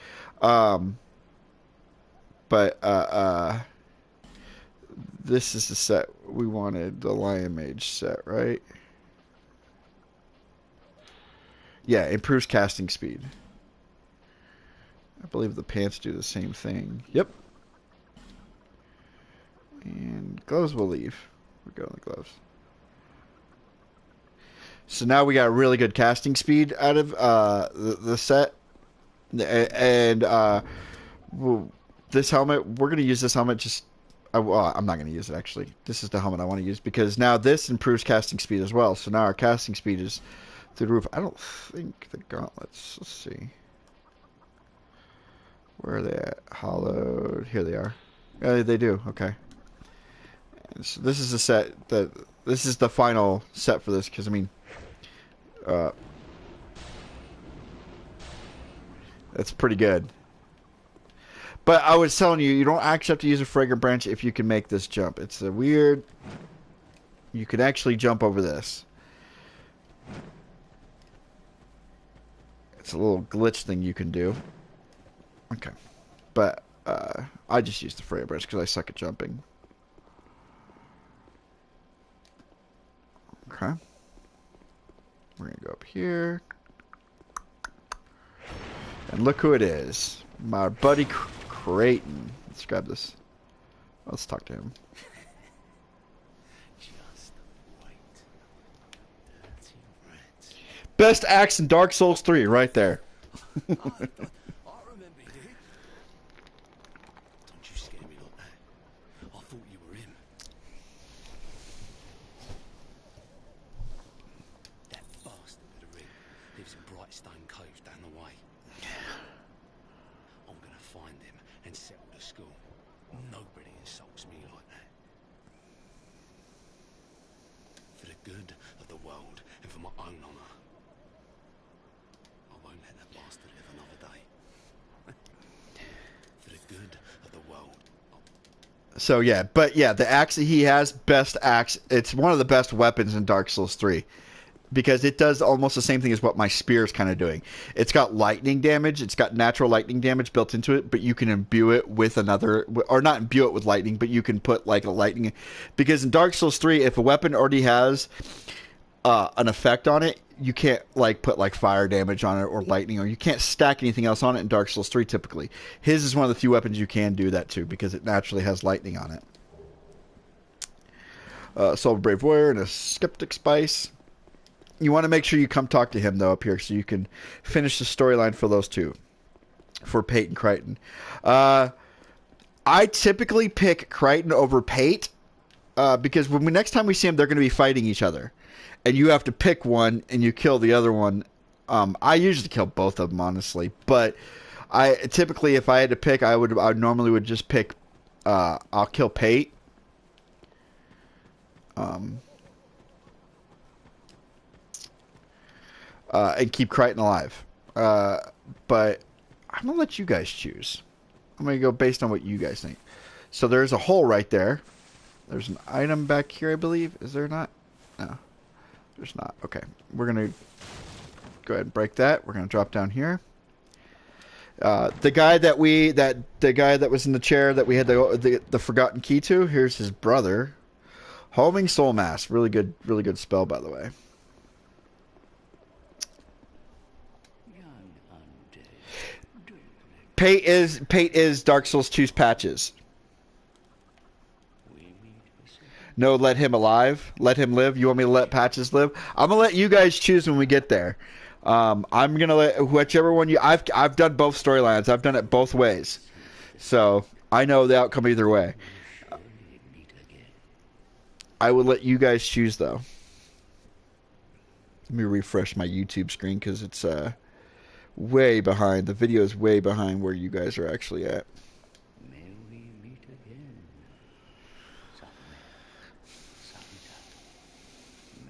A: This is the set we wanted, the Lion Mage set, right? Yeah, improves casting speed. I believe the pants do the same thing. Yep. And gloves will leave. We're going the gloves. So now we got really good casting speed out of the set. And this helmet, we're going to use this helmet just... well, I'm not going to use it, actually. This is the helmet I want to use, because now this improves casting speed as well. So now our casting speed is through the roof. I don't think the gauntlets... Let's see. Where are they at? Hollowed. Here they are. They do. Okay. So this is the set that this is the final set for this, because I mean, that's pretty good. But I was telling you, you don't actually have to use a frigate branch if you can make this jump. It's a weird. You can actually jump over this. It's a little glitch thing you can do. Okay, but I just use the frigate branch because I suck at jumping. Okay. We're going to go up here. And look who it is. My buddy Creighton. Let's grab this. Let's talk to him.
C: Just wait. Dirty rat.
A: Best axe in Dark Souls 3 right there.
C: I remember you. Don't you scare me like that. I thought you were him. That bastard with the ring lives in Brightstone Cove down the way. I'm gonna find him and settle the score. Nobody insults me like that. For the good of the world and for my own honour, I won't let that bastard live another day. For the good of the world.
A: So yeah, but yeah, the axe that he has, best axe. It's one of the best weapons in Dark Souls 3. Because it does almost the same thing as what my spear is kind of doing. It's got lightning damage. It's got natural lightning damage built into it, but you can imbue it with another... Or not imbue it with lightning, but you can put like a lightning... Because in Dark Souls 3, if a weapon already has an effect on it, you can't like put like fire damage on it or lightning, or you can't stack anything else on it in Dark Souls 3 typically. His is one of the few weapons you can do that to because it naturally has lightning on it. Soul of a Brave Warrior and a Skeptic Spice. You want to make sure you come talk to him, though, up here, so you can finish the storyline for those two. For Pate and Crichton. I typically pick Crichton over Pate, because next time we see him, they're going to be fighting each other. And you have to pick one, and you kill the other one. I usually kill both of them, honestly. But I typically, if I had to pick, I normally would just pick... I'll kill Pate. And keep Crichton alive. But I'm going to let you guys choose. I'm going to go based on what you guys think. So there's a hole right there. There's an item back here, I believe. Is there not? No. There's not. Okay. We're going to go ahead and break that. We're going to drop down here. The guy that was in the chair that we had the forgotten key to, here's his brother. Homing Soul Mass. Really good spell, by the way. Pate is Dark Souls 2's Patches. No, let him alive. Let him live. You want me to let Patches live? I'm gonna let you guys choose when we get there. I'm gonna let whichever one you. I've done both storylines. I've done it both ways. So I know the outcome either way.
D: Surely meet again.
A: I would let you guys choose, though. Let me refresh my YouTube screen because it's way behind. The video is way behind where you guys are actually at.
D: May we meet again. Somewhere. Sometime.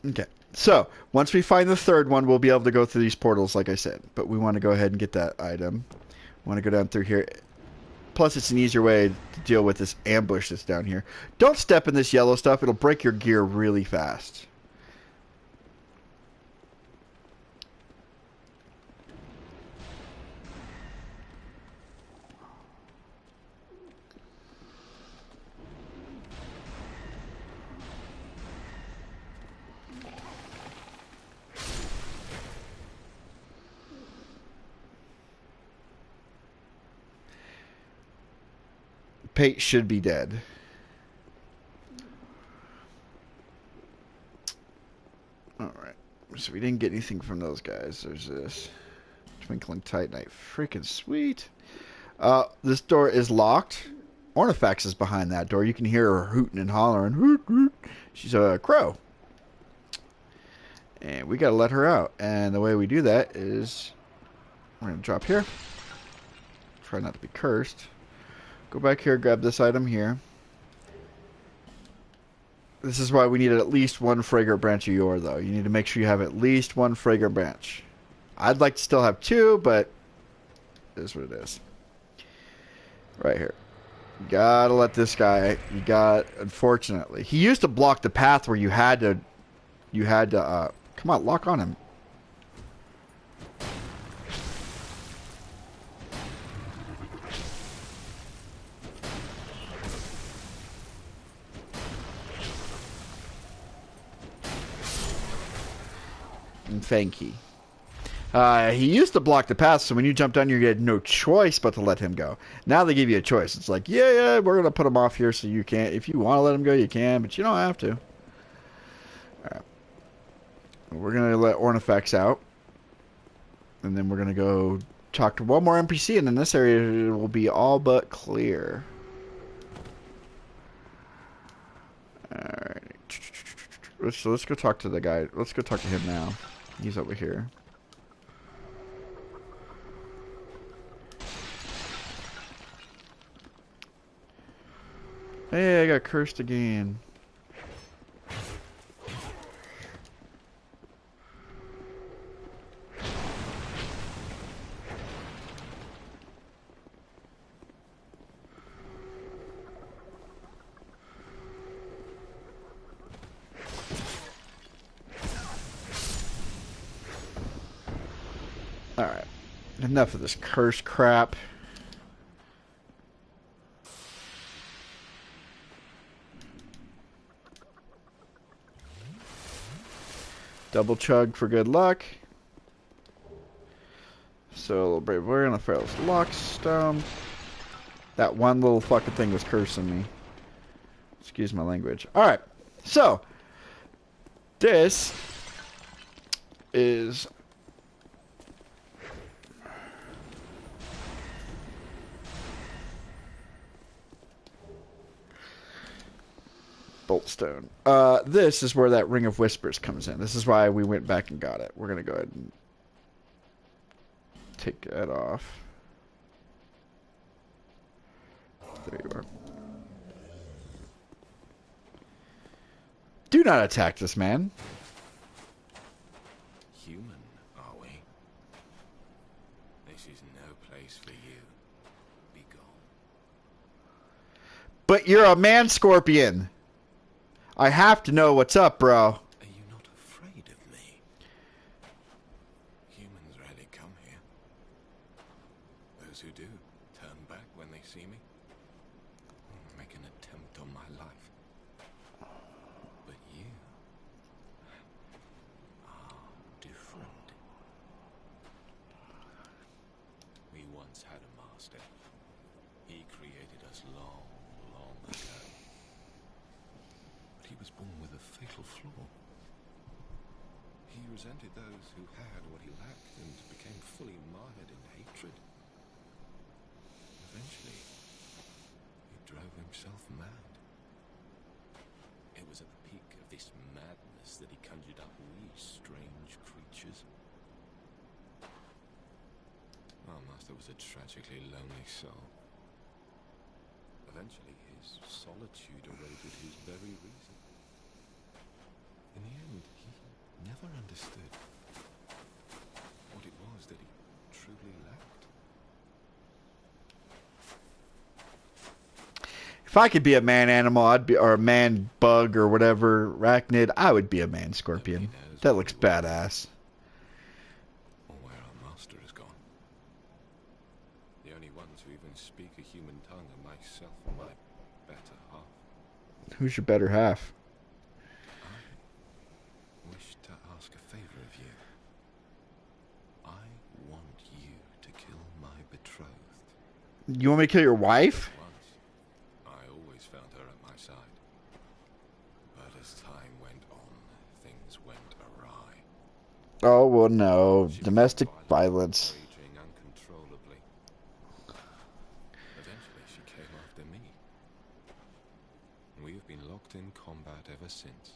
D: May
A: Okay. So, once we find the third one, we'll be able to go through these portals, like I said. But we want to go ahead and get that item. We want to go down through here. Plus, it's an easier way to deal with this ambush that's down here. Don't step in this yellow stuff. It'll break your gear really fast. Pate should be dead. Alright. So we didn't get anything from those guys. There's this. Twinkling Titanite. Freaking sweet. This door is locked. Ornifex is behind that door. You can hear her hooting and hollering. Hoot, hoot. She's a crow. And we gotta let her out. And the way we do that is we're gonna drop here. Try not to be cursed. Go back here, grab this item here. This is why we need at least one fragrant branch of yore, though. You need to make sure you have at least one fragrant branch. I'd like to still have two, but it is what it is. Right here. You gotta let this guy, unfortunately. He used to block the path where you had to, come on, lock on him. And Fanky. He used to block the path, so when you jumped down, you had no choice but to let him go. Now they give you a choice. It's like, yeah, we're gonna put him off here, so you can't. If you want to let him go, you can, but you don't have to. All right. We're gonna let Ornifex out, and then we're gonna go talk to one more NPC, and then this area will be all but clear. All right. Let's go talk to the guy. Let's go talk to him now. He's over here. Hey, I got cursed again. Alright. Enough of this curse crap. Double chug for good luck. So, we're gonna throw this lockstone. That one little fucking thing was cursing me. Excuse my language. Alright. So, this is Boltstone. This is where that Ring of Whispers comes in. This is why we went back and got it. We're going to go ahead and take that off. There you are. Do not attack this man.
C: Human, are we? This is no place for you. Be gone.
A: But you're a man scorpion. I have to know what's up, bro.
C: Are you not afraid of me? Humans rarely come here. Those who do turn back when they see me. Make an attempt on my life. But you are different. We once had a master. He created us long, long ago. But he was born with a fatal flaw. He resented those who had what he lacked and became fully mired in hatred. Eventually, that he conjured up we strange creatures. Our master was a tragically lonely soul. Eventually, his solitude eroded his very reason. In the end, he never understood what it was that he truly lacked.
A: If I could be a man animal, I'd be, or a man bug or whatever, arachnid, I would be a man scorpion. That looks badass.
C: Or where our master has gone. The only ones who even speak a human tongue are myself and my better half.
A: Who's your better half?
C: I wish to ask a favor of you. I want you to kill my betrothed.
A: You want me to kill your wife?
C: Once, I always found her at my side. But as time went on, things went awry.
A: Oh, well, no.
C: She was
A: Domestic
C: violent,
A: violence.
C: raging uncontrollably. Eventually, she came after me. We have been locked in combat ever since.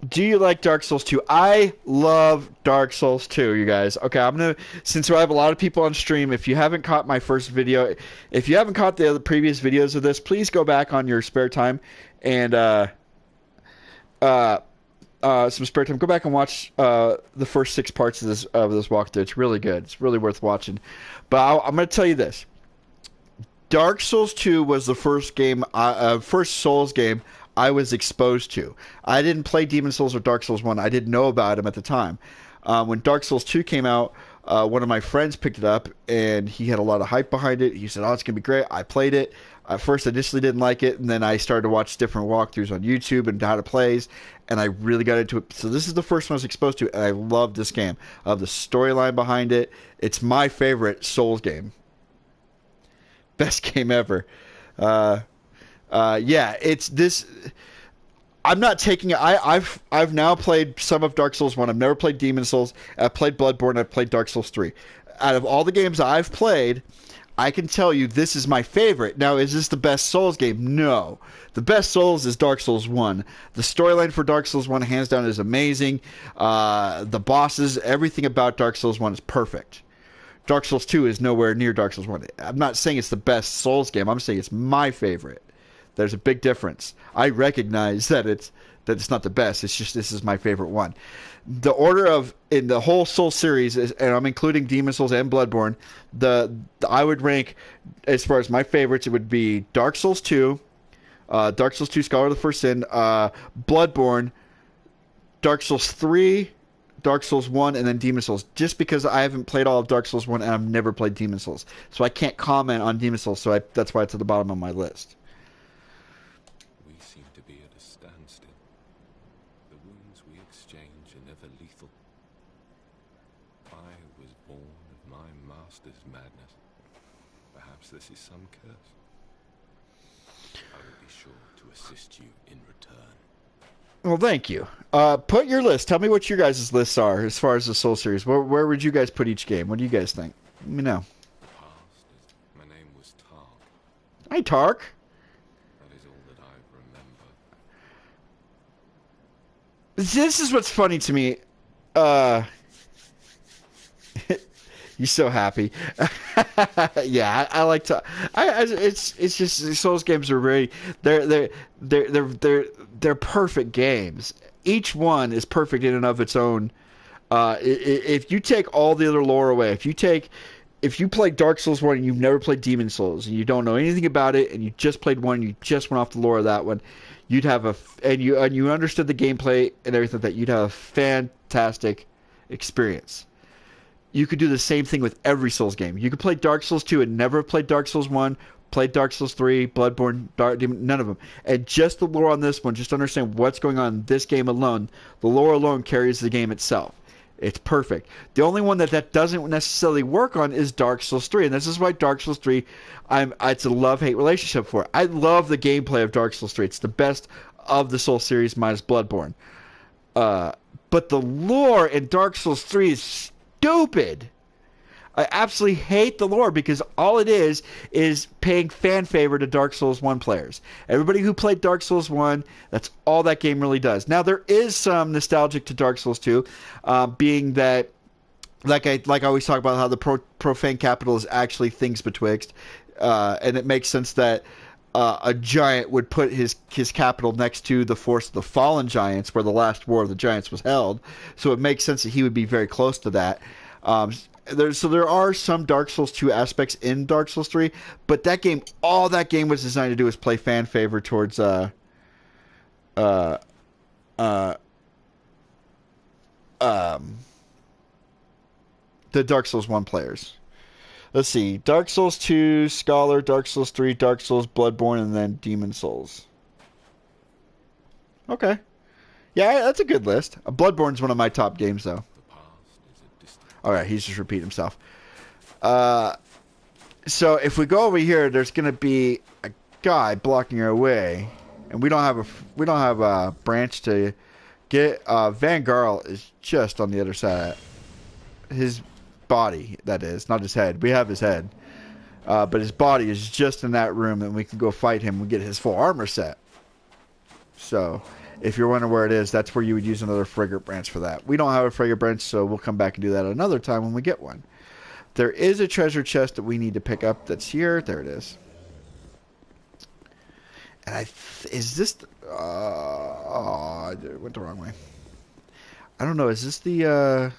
A: Do you like Dark Souls 2? I love Dark Souls 2, you guys. Okay, I'm gonna, since I have a lot of people on stream, if you haven't caught my first video, if you haven't caught the other previous videos of this, please go back on your spare time and some spare time. Go back and watch the first 6 parts of this walkthrough. It's really good. It's really worth watching. But I'm gonna tell you this: Dark Souls 2 was the first game, first Souls game I was exposed to. I didn't play Demon Souls or Dark Souls 1. I didn't know about them at the time. When Dark Souls 2 came out, one of my friends picked it up, and he had a lot of hype behind it. He said, oh, it's going to be great. I played it. At first, I initially didn't like it, and then I started to watch different walkthroughs on YouTube and how to plays, and I really got into it. So this is the first one I was exposed to, and I love this game. I love the storyline behind it. It's my favorite Souls game. Best game ever. Yeah, it's this. I'm not taking it. I've now played some of Dark Souls 1. I've never played Demon Souls. I've played Bloodborne. I've played Dark Souls 3. Out of all the games I've played, I can tell you this is my favorite. Now, is this the best Souls game? No. The best Souls is Dark Souls 1. The storyline for Dark Souls 1, hands down, is amazing. The bosses, everything about Dark Souls 1 is perfect. Dark Souls 2 is nowhere near Dark Souls 1. I'm not saying it's the best Souls game. I'm saying it's my favorite. There's a big difference. I recognize that it's not the best. It's just this is my favorite one. The order of in the whole Soul series is, and I'm including Demon Souls and Bloodborne. I would rank as far as my favorites. It would be Dark Souls 2, Dark Souls 2: Scholar of the First Sin, Bloodborne, Dark Souls 3, Dark Souls 1, and then Demon Souls. Just because I haven't played all of Dark Souls 1 and I've never played Demon Souls, so I can't comment on Demon Souls. So that's why it's at the bottom of my list.
C: We seem to be at a standstill. The wounds we exchange are never lethal. I was born of my master's madness. Perhaps this is some curse. I will be sure to assist you in return.
A: Well, thank you. Put your list. Tell me what your guys' lists are as far as the Soul series. Where would you guys put each game? What do you guys think? Let me know.
C: Past is my name was Tark.
A: Hi, Tark.
C: That is all that I remember.
A: This is what's funny to me. You're so happy. Yeah, I like to. It's just the Souls games are really they're perfect games. Each one is perfect in and of its own. If you take all the other lore away, if you play Dark Souls 1 and you've never played Demon Souls and you don't know anything about it and you just played one, and you just went off the lore of that one, you'd have and you understood the gameplay and everything like that, you'd have a fantastic experience. You could do the same thing with every Souls game. You could play Dark Souls 2 and never have played Dark Souls 1, played Dark Souls 3, Bloodborne, none of them. And just the lore on this one, just understand what's going on in this game alone, the lore alone carries the game itself. It's perfect. The only one that doesn't necessarily work on is Dark Souls 3. And this is why Dark Souls 3, it's a love-hate relationship for it. I love the gameplay of Dark Souls 3. It's the best of the Soul series minus Bloodborne. But the lore in Dark Souls 3 is stupid. I absolutely hate the lore because all it is paying fan favor to Dark Souls 1 players. Everybody who played Dark Souls 1, that's all that game really does. Now, there is some nostalgic to Dark Souls 2, being that, like I always talk about how the profane capital is actually things betwixt, and it makes sense that a giant would put his capital next to the force of the fallen giants, where the last war of the giants was held. So it makes sense that he would be very close to that. There are some Dark Souls 2 aspects in Dark Souls 3, but all that game was designed to do was play fan favor towards the Dark Souls 1 players. Let's see. Dark Souls 2, Scholar, Dark Souls 3, Dark Souls, Bloodborne, and then Demon Souls. Okay. Yeah, that's a good list. Bloodborne's one of my top games, though. Alright, he's just repeating himself. So if we go over here, there's going to be a guy blocking our way. And we don't have a branch to get. Van Garl is just on the other side. His body, that is, not his head. We have his head, but his body is just in that room, and we can go fight him and get his full armor set. So if you're wondering where it is, that's where you would use another frigate branch for that. We don't have a frigate branch, so we'll come back and do that another time when we get one. There is a treasure chest that we need to pick up that's here. There it is. And is this I went the wrong way. I don't know, is this the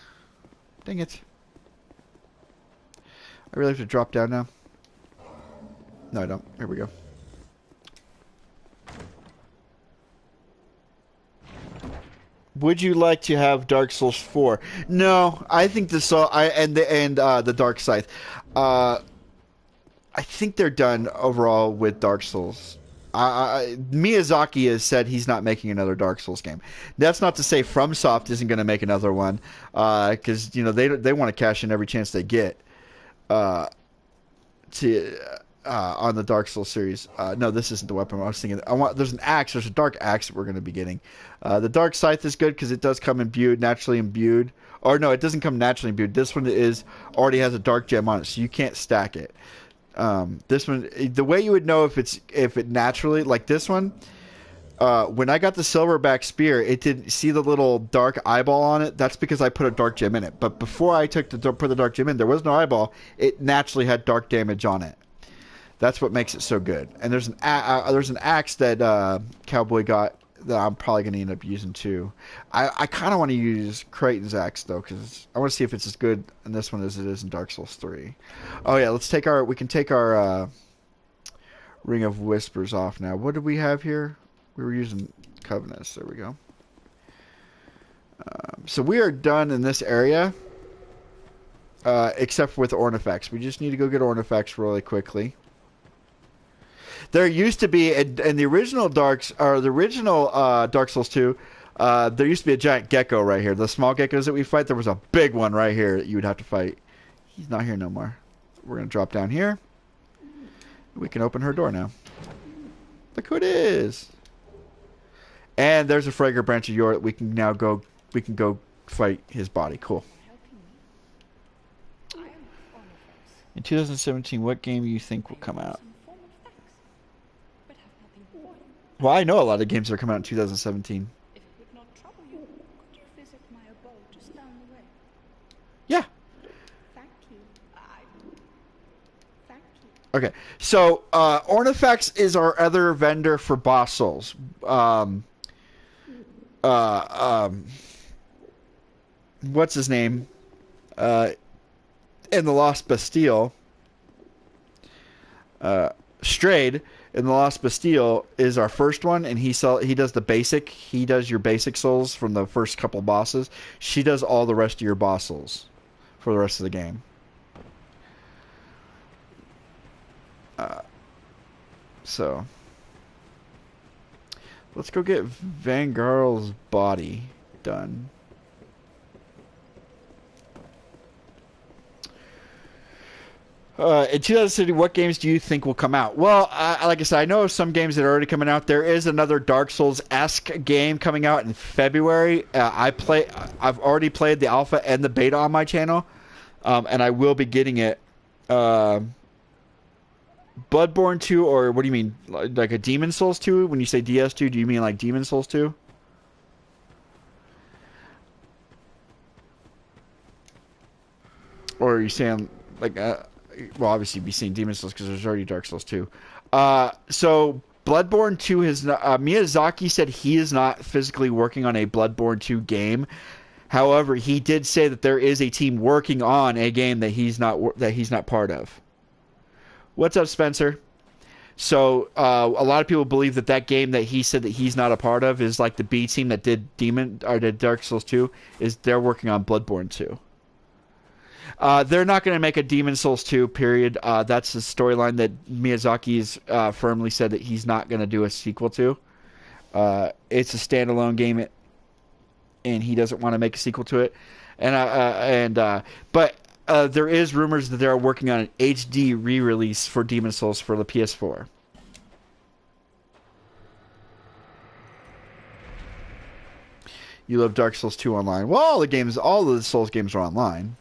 A: dang it. I really have to drop down now? No, I don't. Here we go. Would you like to have Dark Souls 4? No, I think the Dark Scythe. I think they're done overall with Dark Souls. Miyazaki has said he's not making another Dark Souls game. That's not to say FromSoft isn't going to make another one, because they want to cash in every chance they get on the Dark Souls series. No, this isn't the weapon I was thinking. There's an axe. There's a dark axe that we're going to be getting. The Dark Scythe is good because it does come naturally imbued. Or no, it doesn't come naturally imbued. This one already has a dark gem on it, so you can't stack it. This one, the way you would know if it naturally, like this one, when I got the silverback spear, it didn't see the little dark eyeball on it. That's because I put a dark gem in it. But before I put the dark gem in, there was no eyeball. It naturally had dark damage on it. That's what makes it so good. And there's an axe that Cowboy got that I'm probably going to end up using too. I kind of want to use Creighton's axe though, because I want to see if it's as good in this one as it is in Dark Souls 3. Oh yeah, we can take our Ring of Whispers off now. What did we have here? We were using Covenants. There we go. So we are done in this area, except for with Ornifex. We just need to go get Ornifex really quickly. There used to be in the original Dark Souls 2. There used to be a giant gecko right here. The small geckos that we fight, there was a big one right here that you would have to fight. He's not here no more. We're gonna drop down here. We can open her door now. Look who it is. And there's a fragrant branch of Yor that we can now go. We can go fight his body. Cool. In 2017, what game do you think will come out? Well, I know a lot of games that are coming out in 2017.
E: If it would not trouble you, could you visit my abode just down the way?
A: Yeah.
E: Thank you. Thank you.
A: Okay. So, Ornifex is our other vendor for boss souls. What's his name? In the Lost Bastille. Strayed in the Lost Bastille is our first one, and he does the basic. He does your basic souls from the first couple bosses. She does all the rest of your boss souls for the rest of the game. So let's go get Van Garl's body done. In 2017, what games do you think will come out? Well, like I said, I know of some games that are already coming out. There is another Dark Souls-esque game coming out in February. I've already played the alpha and the beta on my channel, and I will be getting it. Bloodborne 2, or what do you mean? Like a Demon Souls 2? When you say DS2, do you mean like Demon Souls 2? Or are you saying like well, obviously you'd be saying Demon Souls because there's already Dark Souls 2. So Bloodborne 2 is not, Miyazaki said he is not physically working on a Bloodborne 2 game. However, he did say that there is a team working on a game that he's not part of. What's up, Spencer? So a lot of people believe that game that he said that he's not a part of is like the B team that did Dark Souls 2. Is they're working on Bloodborne 2. They're not going to make a Demon Souls 2, period. That's the storyline that Miyazaki's firmly said that he's not going to do a sequel to. It's a standalone game, and he doesn't want to make a sequel to it. But there is rumors that they're working on an HD re-release for Demon Souls for the PS4. You love Dark Souls 2 online. Well, all the Souls games are online.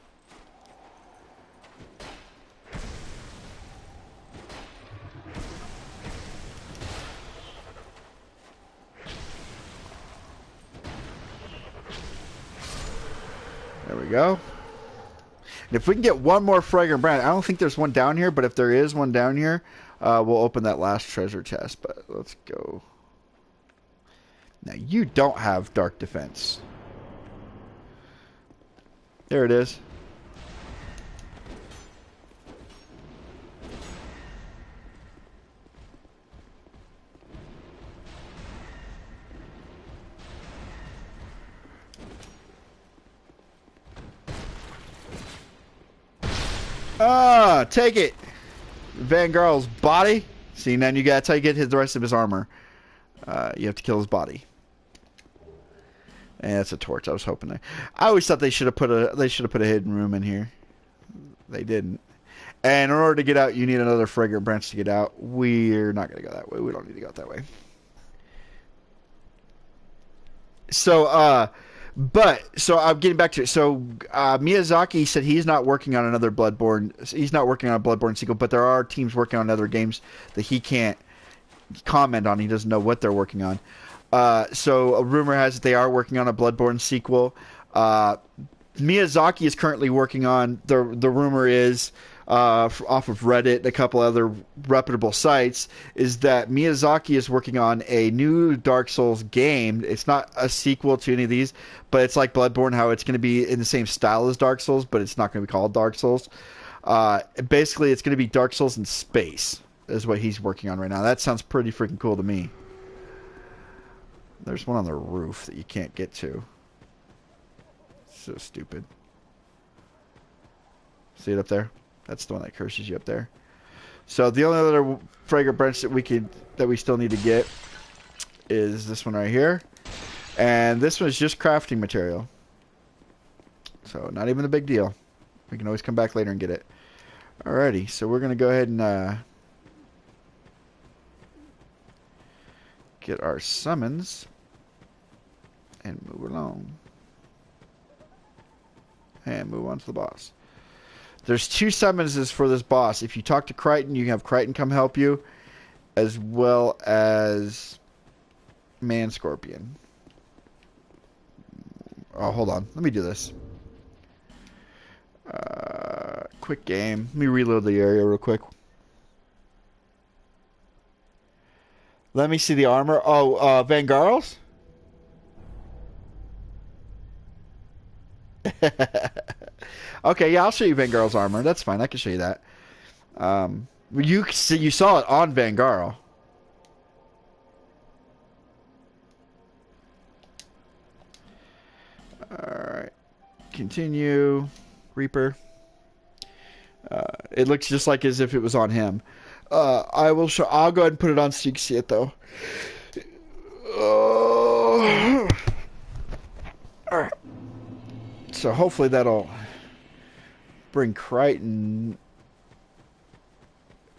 A: There we go. And if we can get one more fragrant brand, I don't think there's one down here, but if there is one down here, we'll open that last treasure chest. But let's go. Now, you don't have Dark Defense. There it is. Take it. Vangarl's body. See, then that's how you get the rest of his armor. You have to kill his body. And that's a torch. I was hoping I always thought they should have put a hidden room in here. They didn't. And in order to get out, you need another fragrant branch to get out. We're not going to go that way. We don't need to go that way. So, I'm getting back to it. So, Miyazaki said he's not working on another Bloodborne. He's not working on a Bloodborne sequel, but there are teams working on other games that he can't comment on. He doesn't know what they're working on. So, a rumor has it they are working on a Bloodborne sequel. Miyazaki is currently working on the rumor is off of Reddit and a couple other reputable sites is that Miyazaki is working on a new Dark Souls game. It's not a sequel to any of these, but it's like Bloodborne, how it's going to be in the same style as Dark Souls, but it's not going to be called Dark Souls. Basically, it's going to be Dark Souls in space is what he's working on right now. That sounds pretty freaking cool to me. There's one on the roof that you can't get to. So stupid. See it up there? That's the one that curses you up there. So the only other fragrant branch that we still need to get is this one right here. And this one is just crafting material. So not even a big deal. We can always come back later and get it. Alrighty, so we're gonna go ahead and get our summons and move along. And move on to the boss. There's 2 summonses for this boss. If you talk to Crichton, you can have Crichton come help you, as well as Man Scorpion. Oh, hold on. Let me do this. Quick game. Let me reload the area real quick. Let me see the armor. Oh, Vangarls? Okay, yeah, I'll show you Vangarl's armor. That's fine. I can show you that. You saw it on Vangarl. Alright. Continue. Reaper. It looks just like as if it was on him. I'll go ahead and put it on so you can see it, though. Alright. So hopefully that'll bring Crichton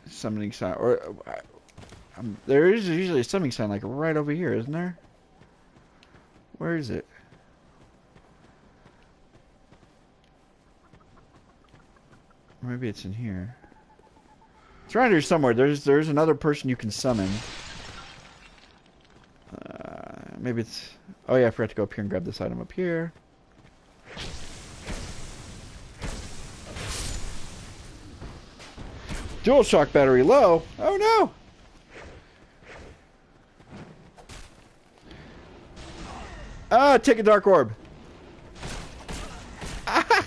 A: summoning sign, or there is usually a summoning sign like right over here, isn't there? Where is it? Or maybe it's in here. It's around here somewhere. There's another person you can summon. Maybe it's... Oh yeah, I forgot to go up here and grab this item up here. Dual shock battery low. Oh no! Ah, take a dark orb. Ah!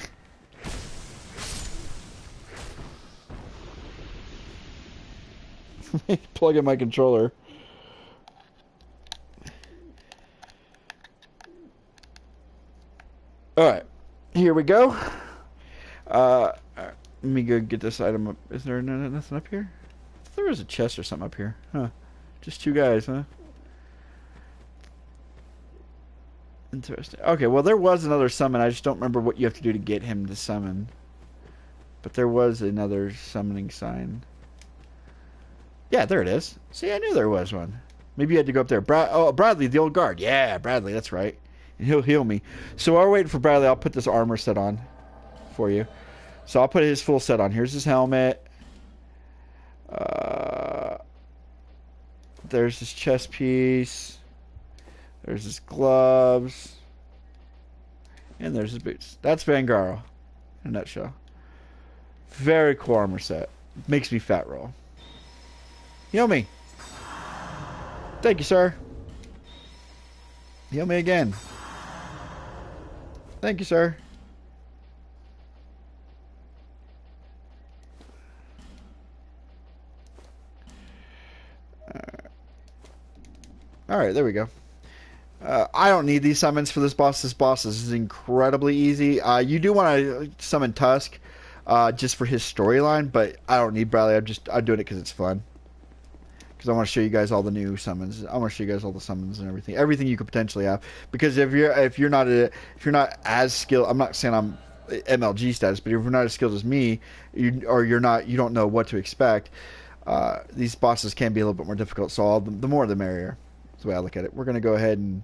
A: Plug in my controller. Alright, here we go. Let me go get this item up. Is there nothing up here? I thought there was a chest or something up here. Huh. Just two guys, huh? Interesting. Okay, well there was another summon. I just don't remember what you have to do to get him to summon. But there was another summoning sign. Yeah, there it is. See, I knew there was one. Maybe you had to go up there. Bradley, the old guard. Yeah, Bradley, that's right. And he'll heal me. So while we're waiting for Bradley, I'll put this armor set on for you. So I'll put his full set on. Here's his helmet. There's his chest piece. There's his gloves. And there's his boots. That's Vangaro in a nutshell. Very cool armor set. Makes me fat roll. Heal me. Thank you, sir. Heal me again. Thank you, sir. Alright, there we go. I don't need these summons for this boss. This boss is incredibly easy. You do want to summon Tusk just for his storyline, but I don't need Bradley. I'm doing it because it's fun. Because I want to show you guys all the new summons. I want to show you guys all the summons and everything you could potentially have. Because if you're not as skilled, I'm not saying I'm MLG status, but if you're not as skilled as me, you don't know what to expect. These bosses can be a little bit more difficult. So the more the merrier. That's the way I look at it. We're gonna go ahead and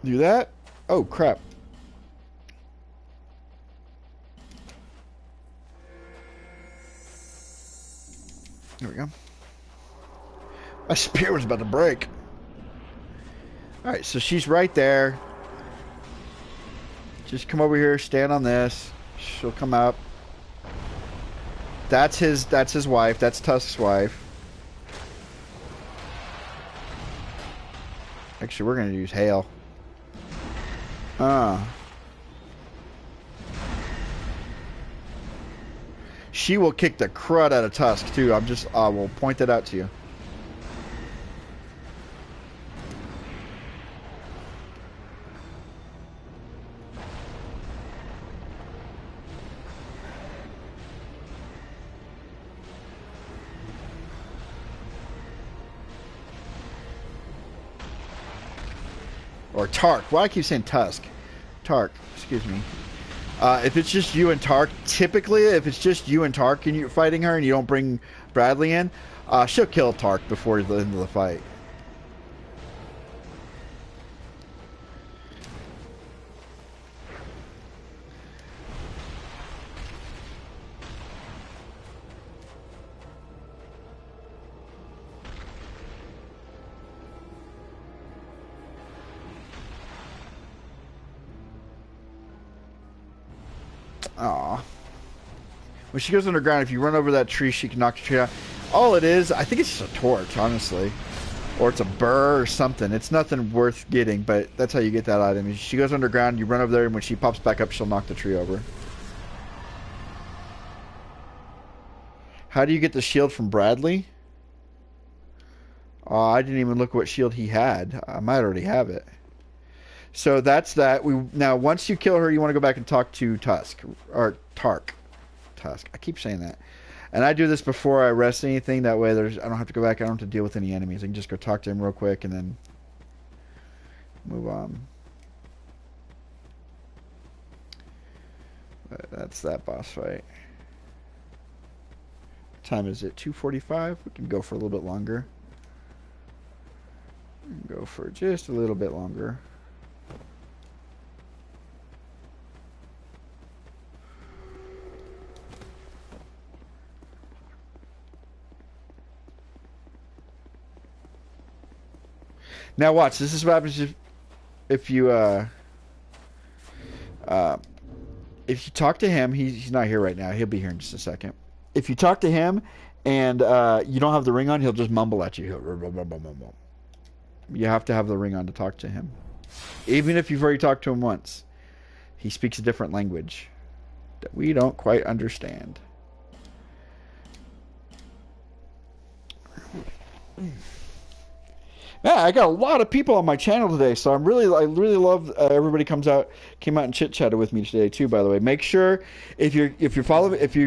A: do that. Oh crap! There we go. My spear was about to break. Alright, so she's right there. Just come over here, stand on this. She'll come up. That's his wife. That's Tusk's wife. Actually, we're going to use hail. She will kick the crud out of Tusk, too. I will point that out to you. Or Tark. Why do I keep saying Tusk? Tark. Excuse me. If it's just you and Tark, typically, if it's just you and Tark and you're fighting her and you don't bring Bradley in, she'll kill Tark before the end of the fight. Aw. When she goes underground, if you run over that tree, she can knock the tree out. All it is, I think it's just a torch, honestly. Or it's a burr or something. It's nothing worth getting, but that's how you get that item. She goes underground, you run over there, and when she pops back up, she'll knock the tree over. How do you get the shield from Bradley? I didn't even look what shield he had. I might already have it. So that's that. Now, once you kill her, you want to go back and talk to Tusk. Or Tark. Tusk. I keep saying that. And I do this before I rest anything. That way I don't have to go back. I don't have to deal with any enemies. I can just go talk to him real quick and then move on. But that's that boss fight. What time is it? 2:45? We can go for a little bit longer. We can go for just a little bit longer. Now watch. This is what happens if you talk to him. He's not here right now. He'll be here in just a second. If you talk to him and you don't have the ring on, he'll just mumble at you. You have to have the ring on to talk to him. Even if you've already talked to him once. He speaks a different language that we don't quite understand. Yeah, I got a lot of people on my channel today, so I really love everybody came out and chit chatted with me today too. By the way, make sure if you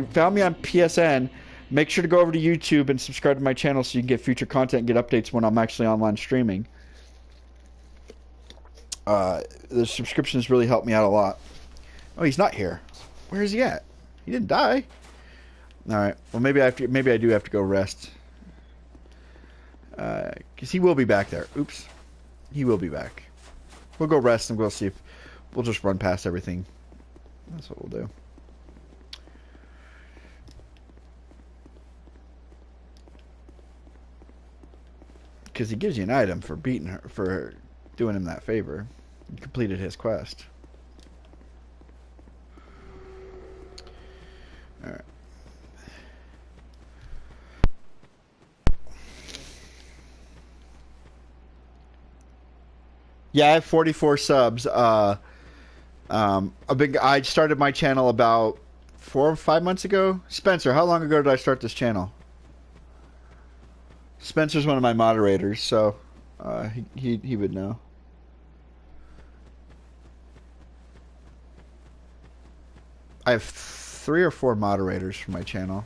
A: found me on PSN, make sure to go over to YouTube and subscribe to my channel so you can get future content and get updates when I'm actually online streaming. The subscriptions really help me out a lot. Oh, he's not here. Where is he at? He didn't die. All right. Well, maybe I do have to go rest. Because he will be back there. Oops. He will be back. We'll go rest and we'll see if we'll just run past everything. That's what we'll do. Because he gives you an item for beating her, for doing him that favor. You completed his quest. Alright. Yeah, I have 44 subs. I started my channel about 4 or 5 months ago. Spencer, how long ago did I start this channel? Spencer's one of my moderators, so he would know. I have 3 or 4 moderators for my channel.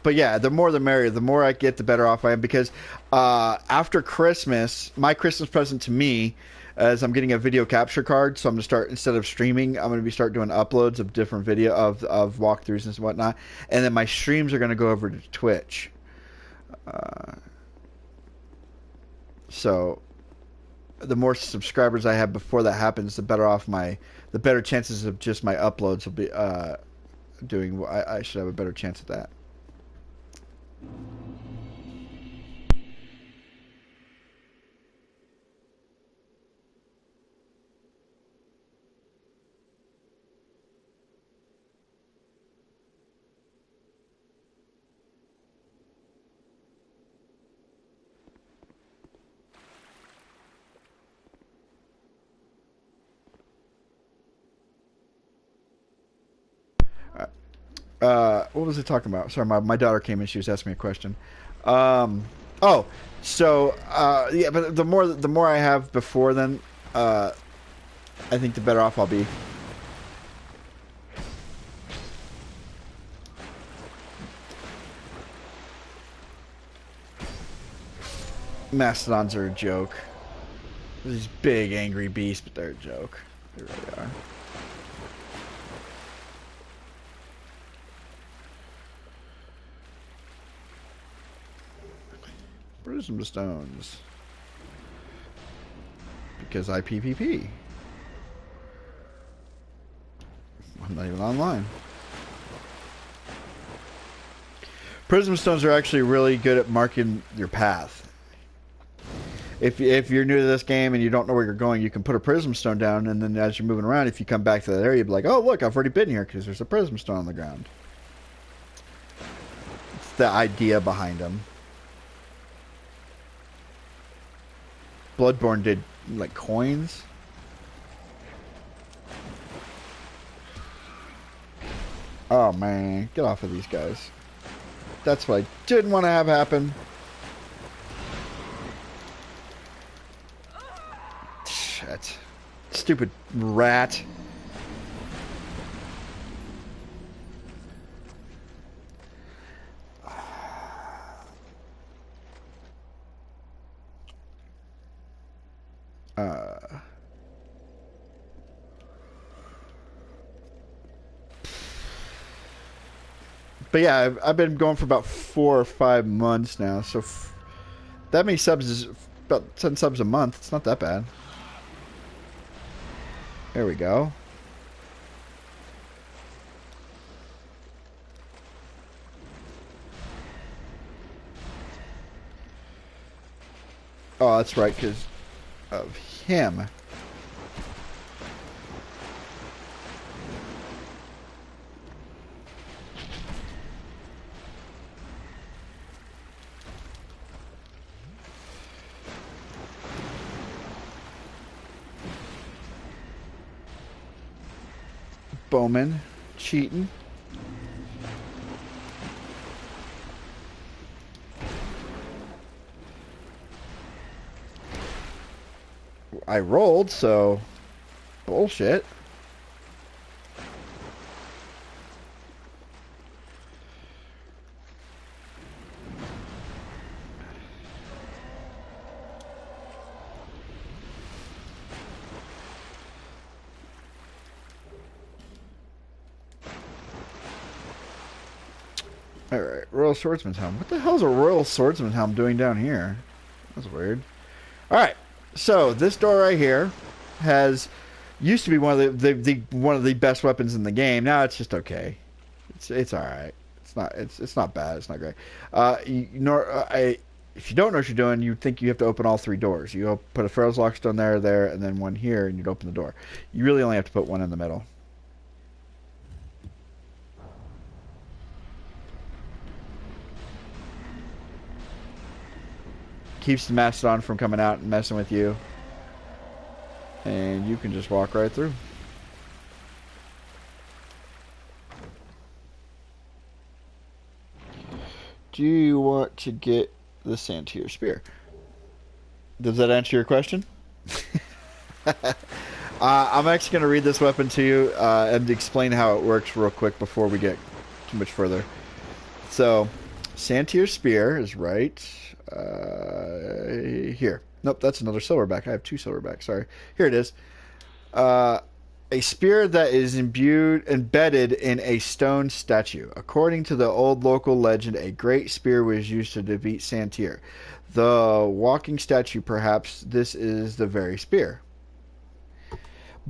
A: But yeah, the more the merrier. The more I get, the better off I am. Because after Christmas, my Christmas present to me is I'm getting a video capture card. So I'm going to start, instead of streaming, I'm going to start doing uploads of different video of walkthroughs and whatnot. And then my streams are going to go over to Twitch. So the more subscribers I have before that happens, the better chances of just my uploads will be doing. I should have a better chance at that. What was I talking about? Sorry, my daughter came in. She was asking me a question. Yeah, but the more I have before then, I think the better off I'll be. Mastodons are a joke. These big angry beasts, but they're a joke. They really are. Prism stones. Because I PvP. I'm not even online. Prism stones are actually really good at marking your path. If you're new to this game and you don't know where you're going, you can put a prism stone down, and then as you're moving around, if you come back to that area, you'll be like, oh, look, I've already been here because there's a prism stone on the ground. It's the idea behind them. Bloodborne did, like, coins. Oh, man. Get off of these guys. That's what I didn't want to have happen. Shit. Stupid rat. But yeah, I've been going for about 4 or 5 months now, so that many subs is about 10 subs a month. It's not that bad. There we go. Oh, that's right, because of him. Bowman cheating. I rolled, so bullshit. Alright, Royal Swordsman's Helm. What the hell is a Royal Swordsman's Helm doing down here? That's weird. Alright, so this door right here has used to be one of the best weapons in the game. Now it's just okay. It's alright. It's not bad. It's not great. If you don't know what you're doing, you'd think you have to open all three doors. You put a Pharaoh's Lockstone there, and then one here, and you'd open the door. You really only have to put one in the middle. Keeps the Mastodon from coming out and messing with you. And you can just walk right through. Do you want to get the Santier Spear? Does that answer your question? I'm actually going to read this weapon to you and explain how it works real quick before we get too much further. So, Santier Spear is right here. Nope, that's another silverback. I have two silverbacks. Sorry. Here it is. A spear that is embedded in a stone statue. According to the old local legend, a great spear was used to defeat Santier. The walking statue, perhaps this is the very spear.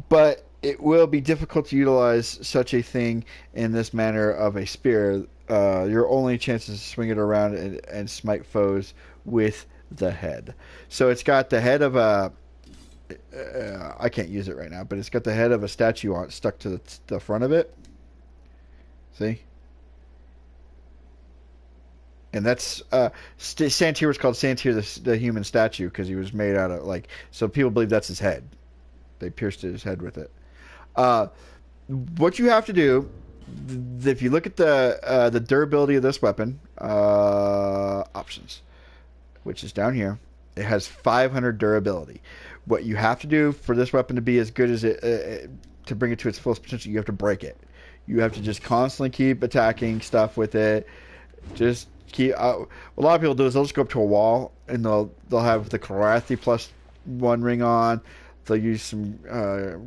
A: But it will be difficult to utilize such a thing in this manner of a spear. Your only chance is to swing it around and smite foes with the head. So it's got the head of a... I can't use it right now, but it's got the head of a statue stuck to the front of it. See? And that's Santier was called Santier the human statue because he was made out of so people believe that's his head. They pierced his head with it. What you have to do, if you look at the durability of this weapon, options, which is down here, it has 500 durability. What you have to do for this weapon to be as good as it, to bring it to its fullest potential, you have to break it. You have to just constantly keep attacking stuff with it. Just keep. What a lot of people do is they'll just go up to a wall and they'll have the Karathi +1 ring on. They'll use some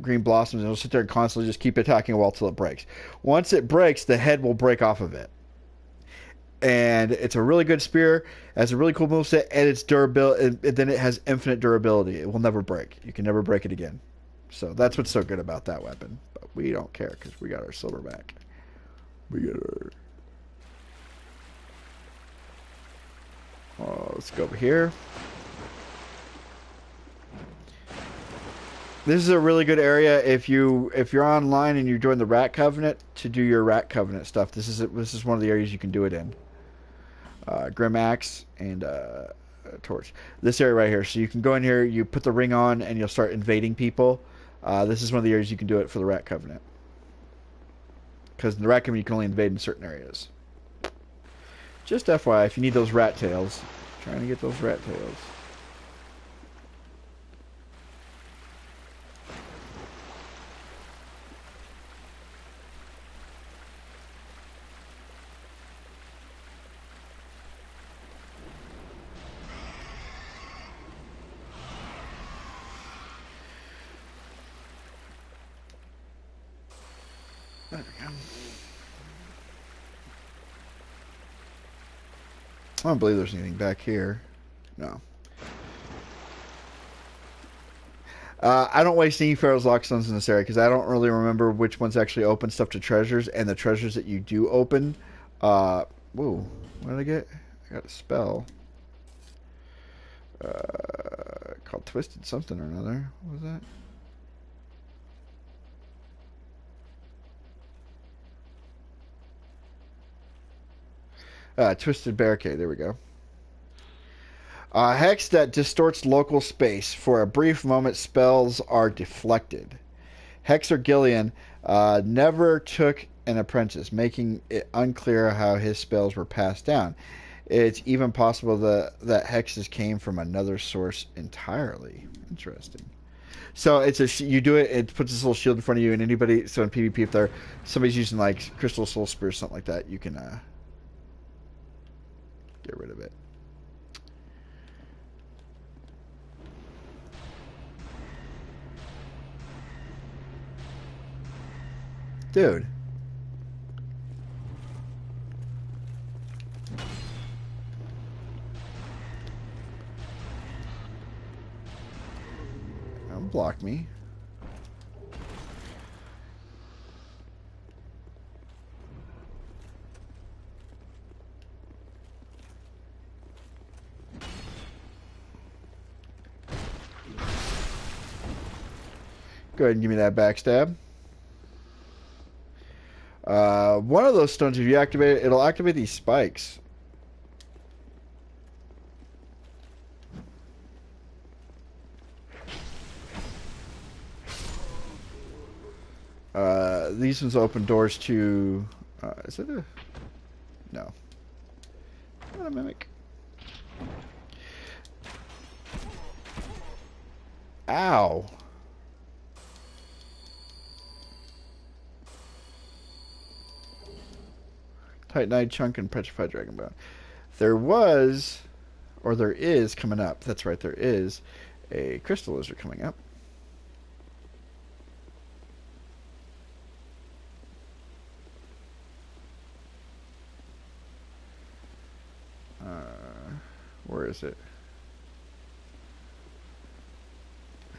A: green blossoms and they'll sit there and constantly just keep attacking a wall till it breaks. Once it breaks, the head will break off of it. And it's a really good spear. It has a really cool moveset, and it's durable. And then it has infinite durability. It will never break. You can never break it again. So that's what's so good about that weapon. But we don't care because we got our silverback. We got our... let's go over here. This is a really good area if you're online and you join the Rat Covenant to do your Rat Covenant stuff. This is one of the areas you can do it in. Grim Axe and Torch. This area right here. So you can go in here, you put the ring on, and you'll start invading people. This is one of the areas you can do it for the Rat Covenant. Because in the Rat Covenant you can only invade in certain areas. Just FYI, if you need those rat tails. Trying to get those rat tails. There we go. I don't believe there's anything back here. No. I don't waste any Pharaoh's Lockstones in this area because I don't really remember which ones actually open stuff to treasures, and the treasures that you do open. Whoa, what did I get? I got a spell. Called Twisted something or another. What was that? Twisted Barricade. There we go. Hex that distorts local space. For a brief moment, spells are deflected. Hex or Gillian never took an apprentice, making it unclear how his spells were passed down. It's even possible that hexes came from another source entirely. Interesting. So it's you do it. It puts this little shield in front of you, and anybody. So in PvP, if somebody's using like Crystal Soul Spear or something like that, you can get rid of it. Dude. Don't block me. Go ahead and give me that backstab. One of those stones, if you activate it, it'll activate these spikes. These ones open doors to... is it a... No. Not a mimic. Ow. Titanite Chunk and Petrified Dragonbone. There was, or there is coming up. That's right, there is a Crystal Lizard coming up. Where is it?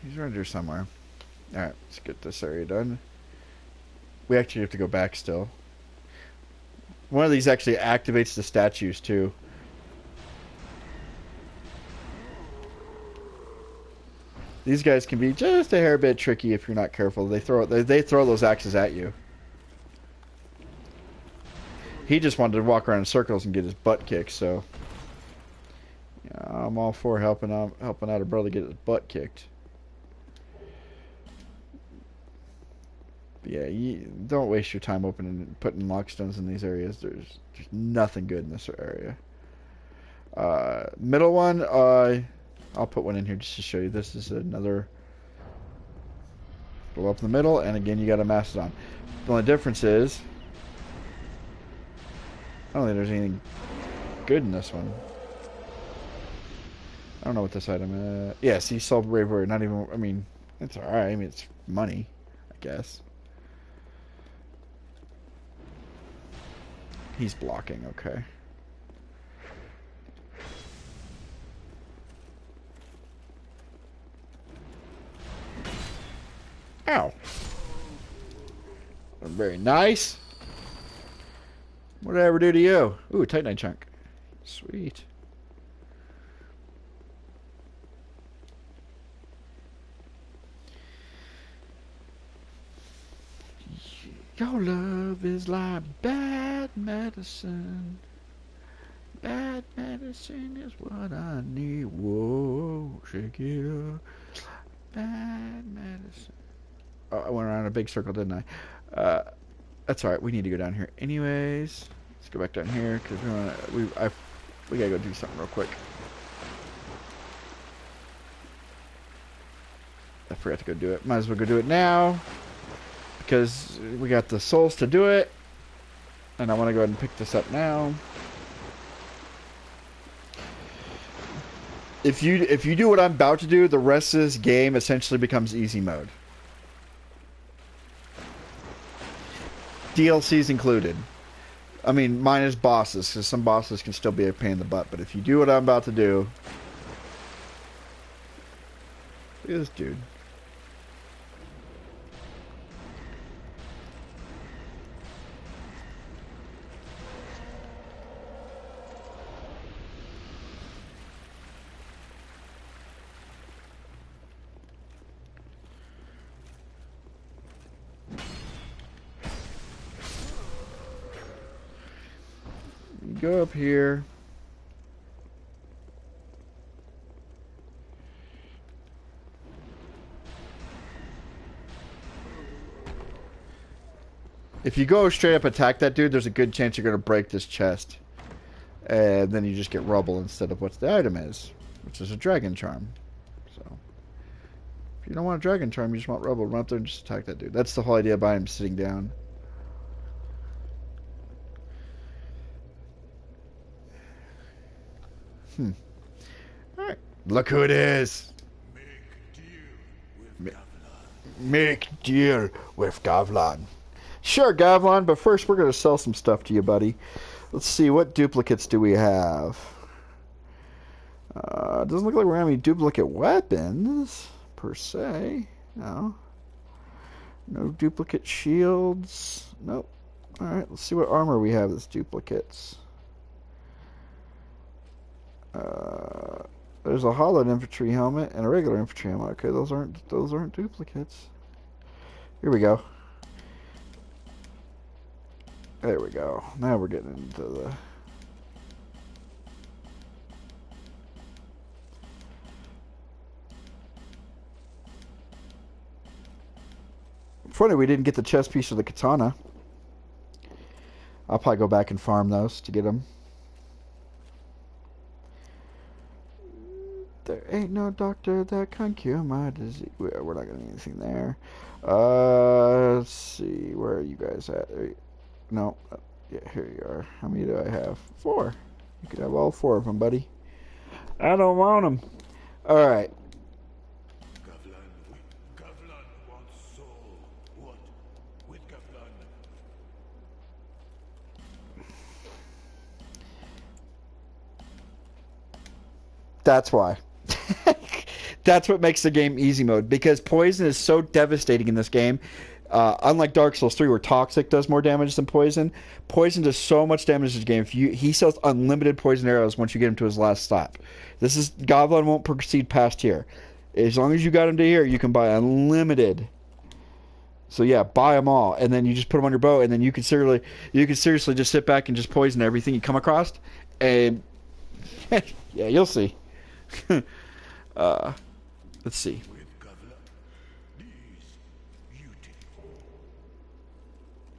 A: He's around here somewhere. Alright, let's get this area done. We actually have to go back still. One of these actually activates the statues too. These guys can be just a hair bit tricky if you're not careful. They throw those axes at you. He just wanted to walk around in circles and get his butt kicked, so yeah, I'm all for helping out a brother get his butt kicked. But yeah, you don't waste your time putting lockstones in these areas. There's nothing good in this area. Middle one, I'll put one in here just to show you. This is another. Go up in the middle, and again you got a Mastodon. The only difference is I don't think there's anything good in this one. I don't know what this item is. Yeah, see, Soul Brave Warrior. Not even. I mean, it's alright. I mean, it's money, I guess. He's blocking, okay. Ow. Very nice. What did I ever do to you? Ooh, Titanite Chunk. Sweet. Your love is like bad medicine. Bad medicine is what I need. Whoa, shake it up. Bad medicine. Oh, I went around a big circle, didn't I? That's alright. We need to go down here anyways. Let's go back down here because we gotta go do something real quick. I forgot to go do it. Might as well go do it now because we got the souls to do it, and I want to go ahead and pick this up now. If you do what I'm about to do, the rest of this game essentially becomes easy mode. DLCs included. I mean, minus bosses, because some bosses can still be a pain in the butt. But if you do what I'm about to do, look at this dude. go up here. If you go straight up attack that dude, there's a good chance you're going to break this chest. And then you just get rubble instead of what the item is, which is a dragon charm. So, if you don't want a dragon charm, you just want rubble, run up there and just attack that dude. That's the whole idea behind him sitting down. Alright. Look who it is! Make deal with Gavlan. Sure, Gavlan, but first we're going to sell some stuff to you, buddy. Let's see, what duplicates do we have? Doesn't look like we're going to have any duplicate weapons, per se. No. No duplicate shields. Nope. Alright, let's see what armor we have that's duplicates. There's a hollowed infantry helmet and a regular infantry helmet. Okay, those aren't duplicates. Here we go. There we go. Now we're getting into the... Funny we didn't get the chest piece of the katana. I'll probably go back and farm those to get them. There ain't no doctor that can cure my disease. We're not getting anything there. Let's see. Where are you guys at? No. Yeah, here you are. How many do I have? 4. You could have all 4 of them, buddy. I don't want them. Alright.
C: Gavlan wants soul. What? With Gavlan?
A: That's why. That's what makes the game easy mode, because poison is so devastating in this game. Unlike Dark Souls 3, where toxic does more damage than poison, poison does so much damage to the game. He sells unlimited poison arrows once you get him to his last stop. Goblin won't proceed past here. As long as you got him to here, you can buy unlimited. So yeah, buy them all, and then you just put them on your bow, and then you can seriously just sit back and just poison everything you come across, and yeah, you'll see. Let's see.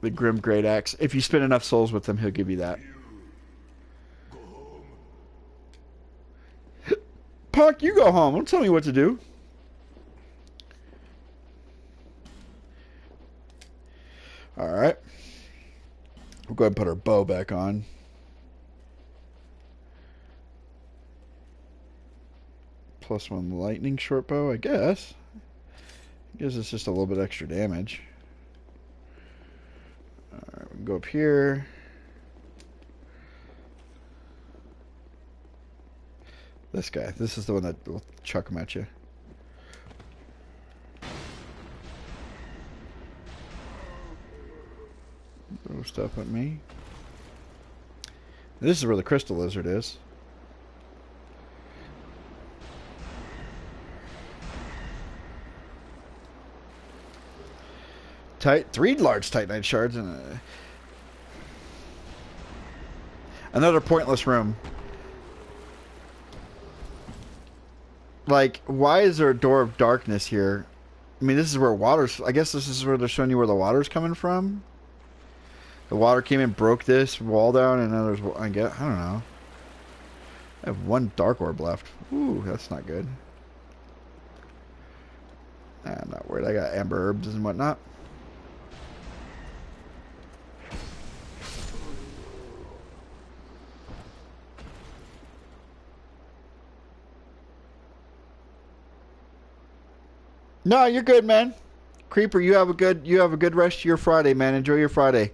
A: The Grim Great Axe. If you spend enough souls with him, he'll give you that. Punk, you go home. Don't tell me what to do. Alright. We'll go ahead and put our bow back on. +1 lightning short bow, I guess. I guess it's just a little bit extra damage. Alright, we can go up here. This guy. This is the one that will chuck him at you. Throw stuff at me. This is where the crystal lizard is. Three large Titanite shards and another pointless room. Like, why is there a door of darkness here? I mean, this is where water's... I guess this is where they're showing you where the water's coming from. The water came in, broke this wall down, and now there's... I don't know. I have 1 dark orb left. Ooh, that's not good. I'm not worried. I got amber herbs and whatnot. No, you're good, man. Creeper, you have a good rest of your Friday, man. Enjoy your Friday.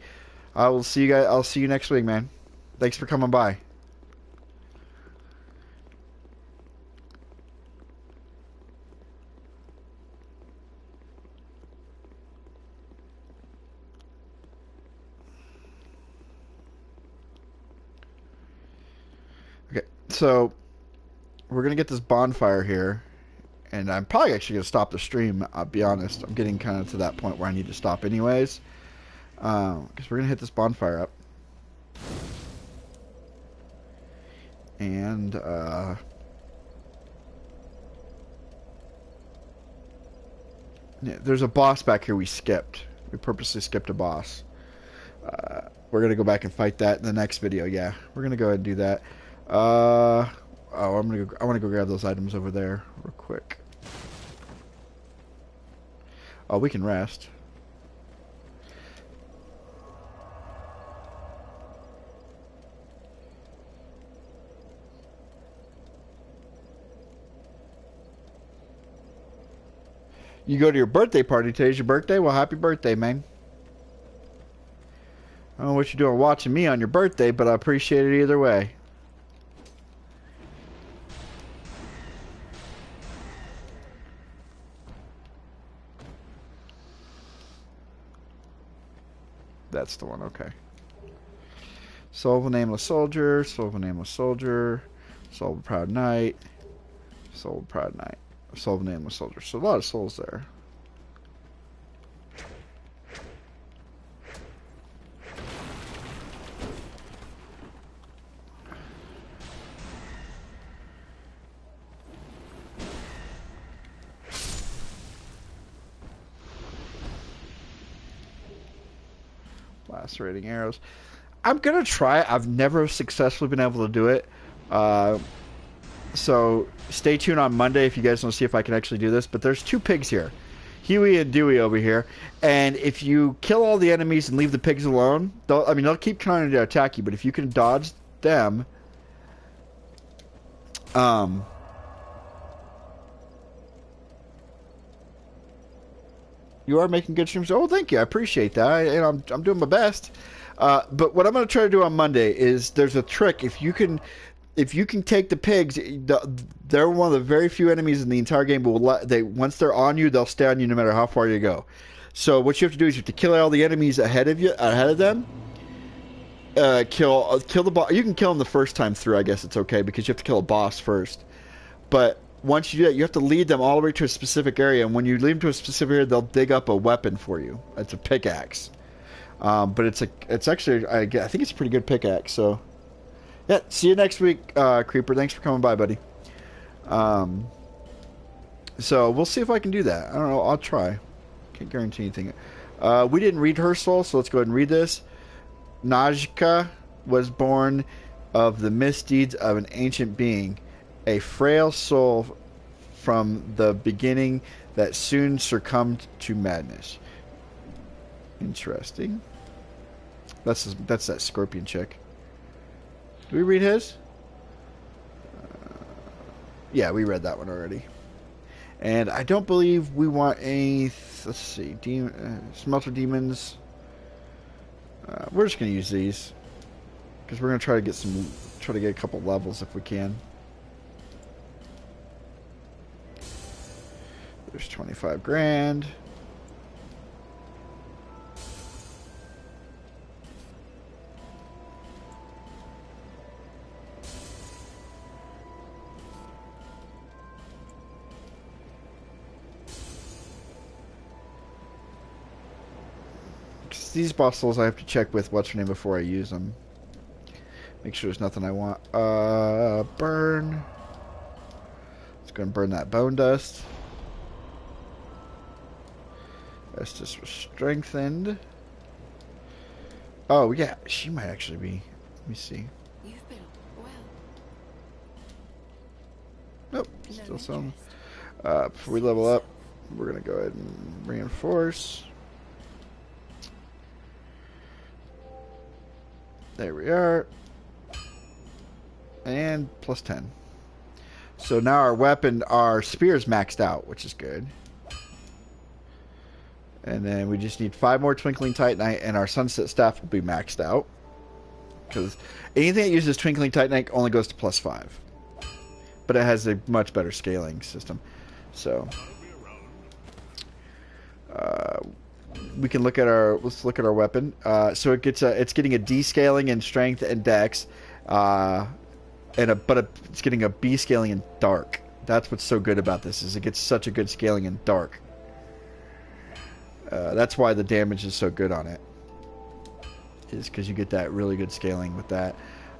A: I will see you guys. I'll see you next week, man. Thanks for coming by. Okay, so we're gonna get this bonfire here. And I'm probably actually going to stop the stream, I'll be honest. I'm getting kind of to that point where I need to stop anyways. Because we're going to hit this bonfire up. And yeah, there's a boss back here we skipped. We purposely skipped a boss. We're gonna go back and fight that in the next video. Yeah, we're gonna go ahead and do that. Oh, I want to go grab those items over there real quick. Oh, we can rest. You go to your birthday party. Today's your birthday? Well, happy birthday, man. I don't know what you're doing watching me on your birthday, but I appreciate it either way. That's the one, okay. Soul of a Nameless Soldier, Soul of a Nameless Soldier, Soul of a Proud Knight, Soul of a Proud Knight, Soul of a Nameless Soldier. So a lot of souls there. Lacerating arrows. I'm gonna try it. I've never successfully been able to do it. So stay tuned on Monday if you guys want to see if I can actually do this. But there's two pigs here, Huey and Dewey over here. And if you kill all the enemies and leave the pigs alone, they'll keep trying to attack you. But if you can dodge them, you are making good streams. Oh, thank you. I appreciate that. I'm doing my best. But what I'm going to try to do on Monday is there's a trick. If you can take the pigs, they're one of the very few enemies in the entire game. But once they're on you, they'll stay on you no matter how far you go. So what you have to do is you have to kill all the enemies ahead of them. Kill the boss. You can kill them the first time through. I guess it's okay because you have to kill a boss first. But once you do that, you have to lead them all the way to a specific area. And when you lead them to a specific area, they'll dig up a weapon for you. It's a pickaxe. But it's actually, I think it's a pretty good pickaxe. So, yeah, see you next week, Creeper. Thanks for coming by, buddy. So we'll see if I can do that. I don't know. I'll try. Can't guarantee anything. We didn't read her soul, so let's go ahead and read this. Najka was born of the misdeeds of an ancient being, a frail soul from the beginning that soon succumbed to madness. Interesting. That's that scorpion chick. Do we read his? Yeah, we read that one already. And I don't believe we want any. Let's see, smelter demons. We're just gonna use these because we're gonna try to get a couple levels if we can. There's 25 grand. These bottles I have to check with what's her name before I use them. Make sure there's nothing I want. Burn. Let's go and burn that bone dust. Estus was strengthened. Oh yeah, she might actually be. Let me see.
F: You've built well.
A: Nope, still some. Before we level up, we're gonna go ahead and reinforce. There we are. And plus 10. So now our spear's maxed out, which is good. And then we just need 5 more Twinkling Titanite, and our Sunset Staff will be maxed out. Because anything that uses Twinkling Titanite only goes to plus 5. But it has a much better scaling system. So we can look at let's look at our weapon. So it's getting a D scaling in strength and dex, but it's getting a B scaling in dark. That's what's so good about this, is it gets such a good scaling in dark. That's why the damage is so good on it, is because you get that really good scaling with that.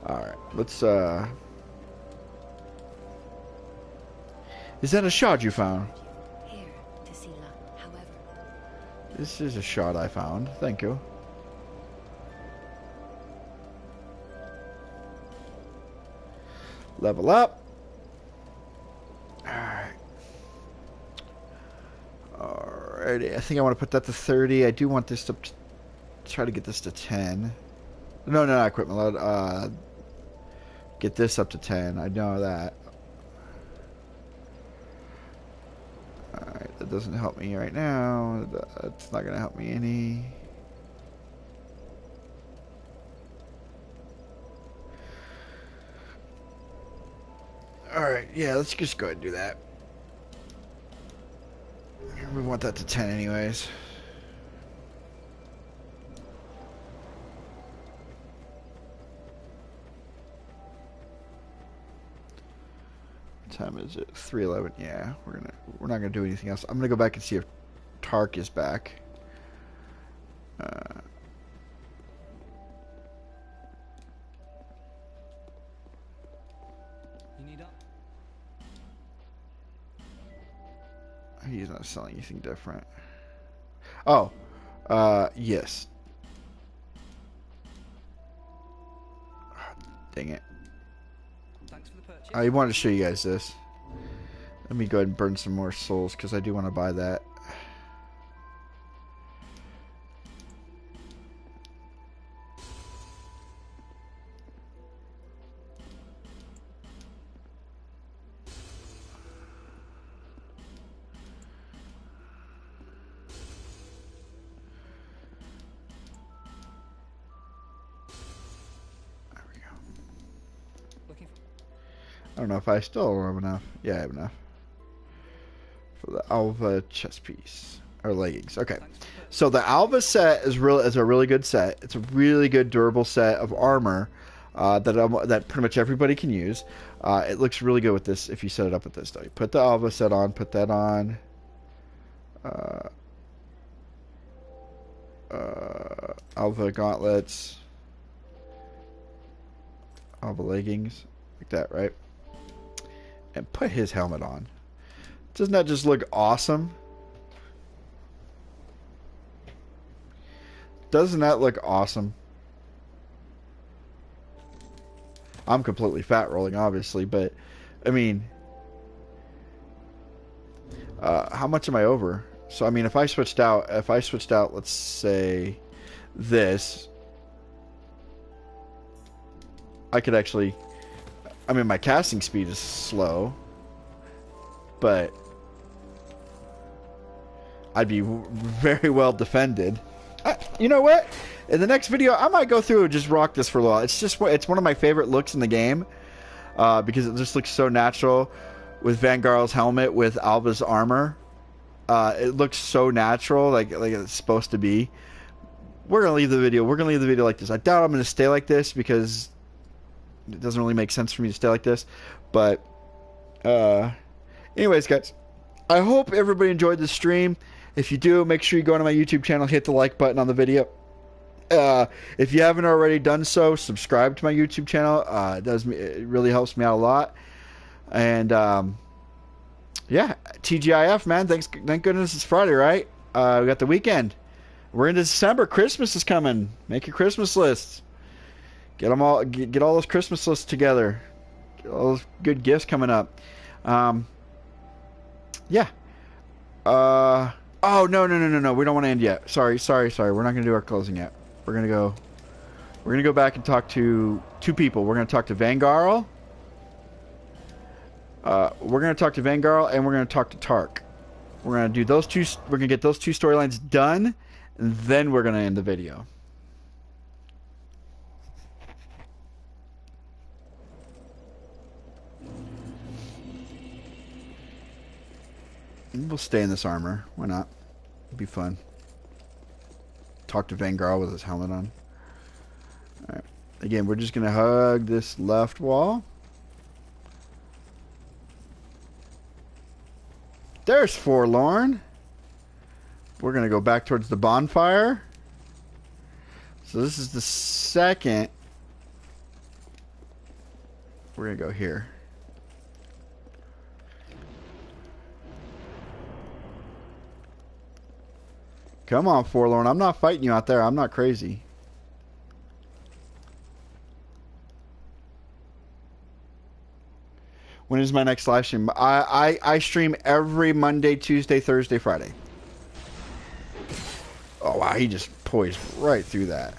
A: Alright, let's Is that a shot you found?
F: Here, Tassila, however.
A: This is a shot I found. Thank you. Level up. Alright. Alrighty. I think I want to put that to 30. I do want this to try to get this to 10. No, not equipment. Get this up to 10. I know that. Alright, that doesn't help me right now. That's not going to help me any. Alright, yeah, let's just go ahead and do that. We want that to 10 anyways. What time is it? 3:11. Yeah, we're not gonna do anything else. I'm gonna go back and see if Tark is back. He's not selling anything different. Oh, yes. Dang it.
G: Thanks for the purchase.
A: I wanted to show you guys this. Let me go ahead and burn some more souls because I do want to buy that. I don't know if I still have enough. Yeah, I have enough. For the Alva chest piece. Or leggings. Okay. So the Alva set is a really good set. It's a really good durable set of armor that pretty much everybody can use. It looks really good with this if you set it up with this though. You put the Alva set on, put that on. Alva gauntlets. Alva leggings. Like that, right? And put his helmet on. Doesn't that just look awesome? Doesn't that look awesome? I'm completely fat rolling, obviously, but I mean, how much am I over? So I mean, if I switched out, let's say this, I could actually. I mean, my casting speed is slow, but I'd be very well defended. You know what? In the next video, I might go through and just rock this for a while. It's one of my favorite looks in the game because it just looks so natural with Vangarl's helmet with Alva's armor. It looks so natural, like it's supposed to be. We're gonna leave the video. We're gonna leave the video like this. I doubt I'm gonna stay like this because it doesn't really make sense for me to stay like this. But anyways, guys, I hope everybody enjoyed the stream. If you do, make sure you go onto my YouTube channel, hit the like button on the video. If you haven't already done so, subscribe to my YouTube channel. It really helps me out a lot. And yeah, TGIF, man. Thank goodness it's Friday, right? We got the weekend. We're into December. Christmas is coming. Make your Christmas lists. Get them all. Get all those Christmas lists together. Get all those good gifts coming up. Yeah. Oh no. We don't want to end yet. Sorry. We're not gonna do our closing yet. We're gonna go back and talk to two people. We're gonna talk to Vangarl. We're gonna talk to Vangarl and we're gonna talk to Tark. We're gonna do those two. We're gonna get those two storylines done, and then we're gonna end the video. We'll stay in this armor. Why not? It'll be fun. Talk to Vangarl with his helmet on. Alright. Again, we're just going to hug this left wall. There's Forlorn. We're going to go back towards the bonfire. So this is the second. We're going to go here. Come on, Forlorn. I'm not fighting you out there. I'm not crazy. When is my next live stream? I stream every Monday, Tuesday, Thursday, Friday. Oh, wow. He just poised right through that.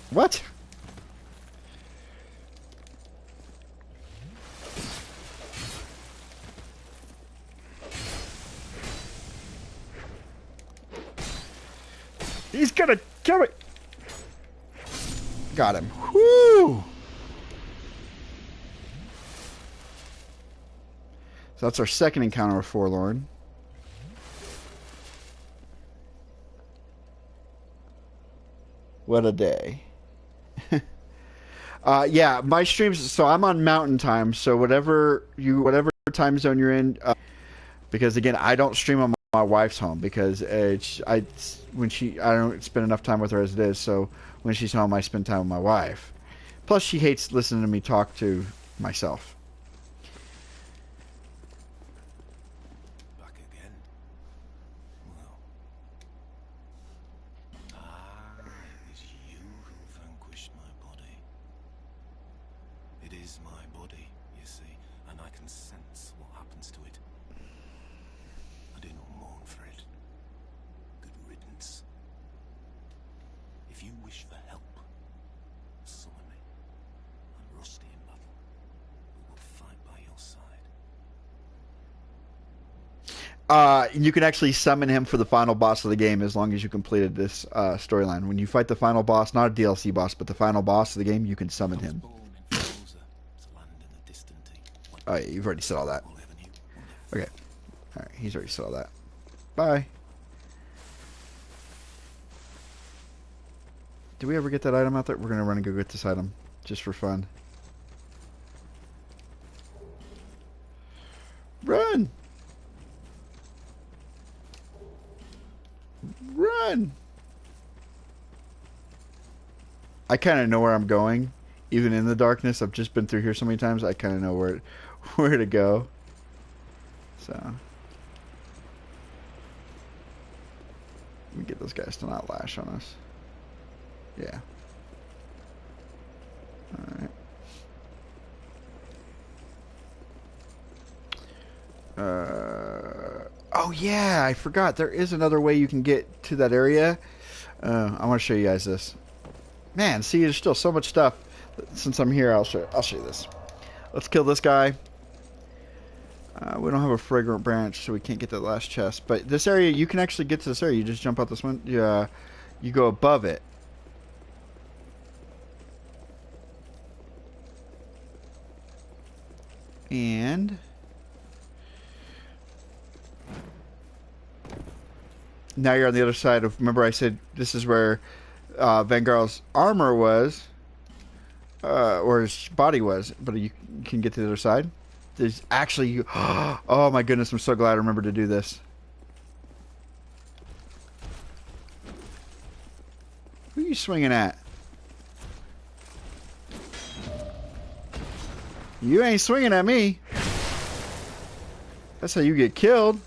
A: What? He's gonna kill me. Got him. Woo! So that's our second encounter with Forlorn. What a day. Yeah, my streams. So I'm on Mountain Time. So whatever time zone you're in, because again, I don't stream on my wife's home because I don't spend enough time with her as it is. So when she's home, I spend time with my wife. Plus, she hates listening to me talk to myself.
C: Back again. Well. It was you who vanquished my body. It is my body, you see, and I can sense what happens to it. I do not mourn for it. Good riddance. If you wish for help, summon me. I'm rusty in battle. We will fight by your side.
A: You can actually summon him for the final boss of the game as long as you completed this storyline. When you fight the final boss, not a DLC boss, but the final boss of the game, you can summon him. Oh, yeah, you've already said all that. Okay. Alright, he's already said all that. Bye. Did we ever get that item out there? We're going to run and go get this item, just for fun. Run! Run! I kind of know where I'm going. Even in the darkness, I've just been through here so many times, I kind of know where to go. So, let me get those guys to not lash on us. Yeah. Alright. Oh yeah, I forgot. There is another way you can get to that area. I want to show you guys this. Man, see, there's still so much stuff. Since I'm here, I'll show you this. Let's kill this guy. We don't have a fragrant branch, so we can't get to the last chest. But this area, you can actually get to this area. You just jump out this one. Yeah, you go above it. And now you're on the other side of. Remember, I said this is where Vangarl's armor was, or his body was. But you can get to the other side. There's actually. Oh my goodness! I'm so glad I remembered to do this. Who are you swinging at? You ain't swinging at me. That's how you get killed.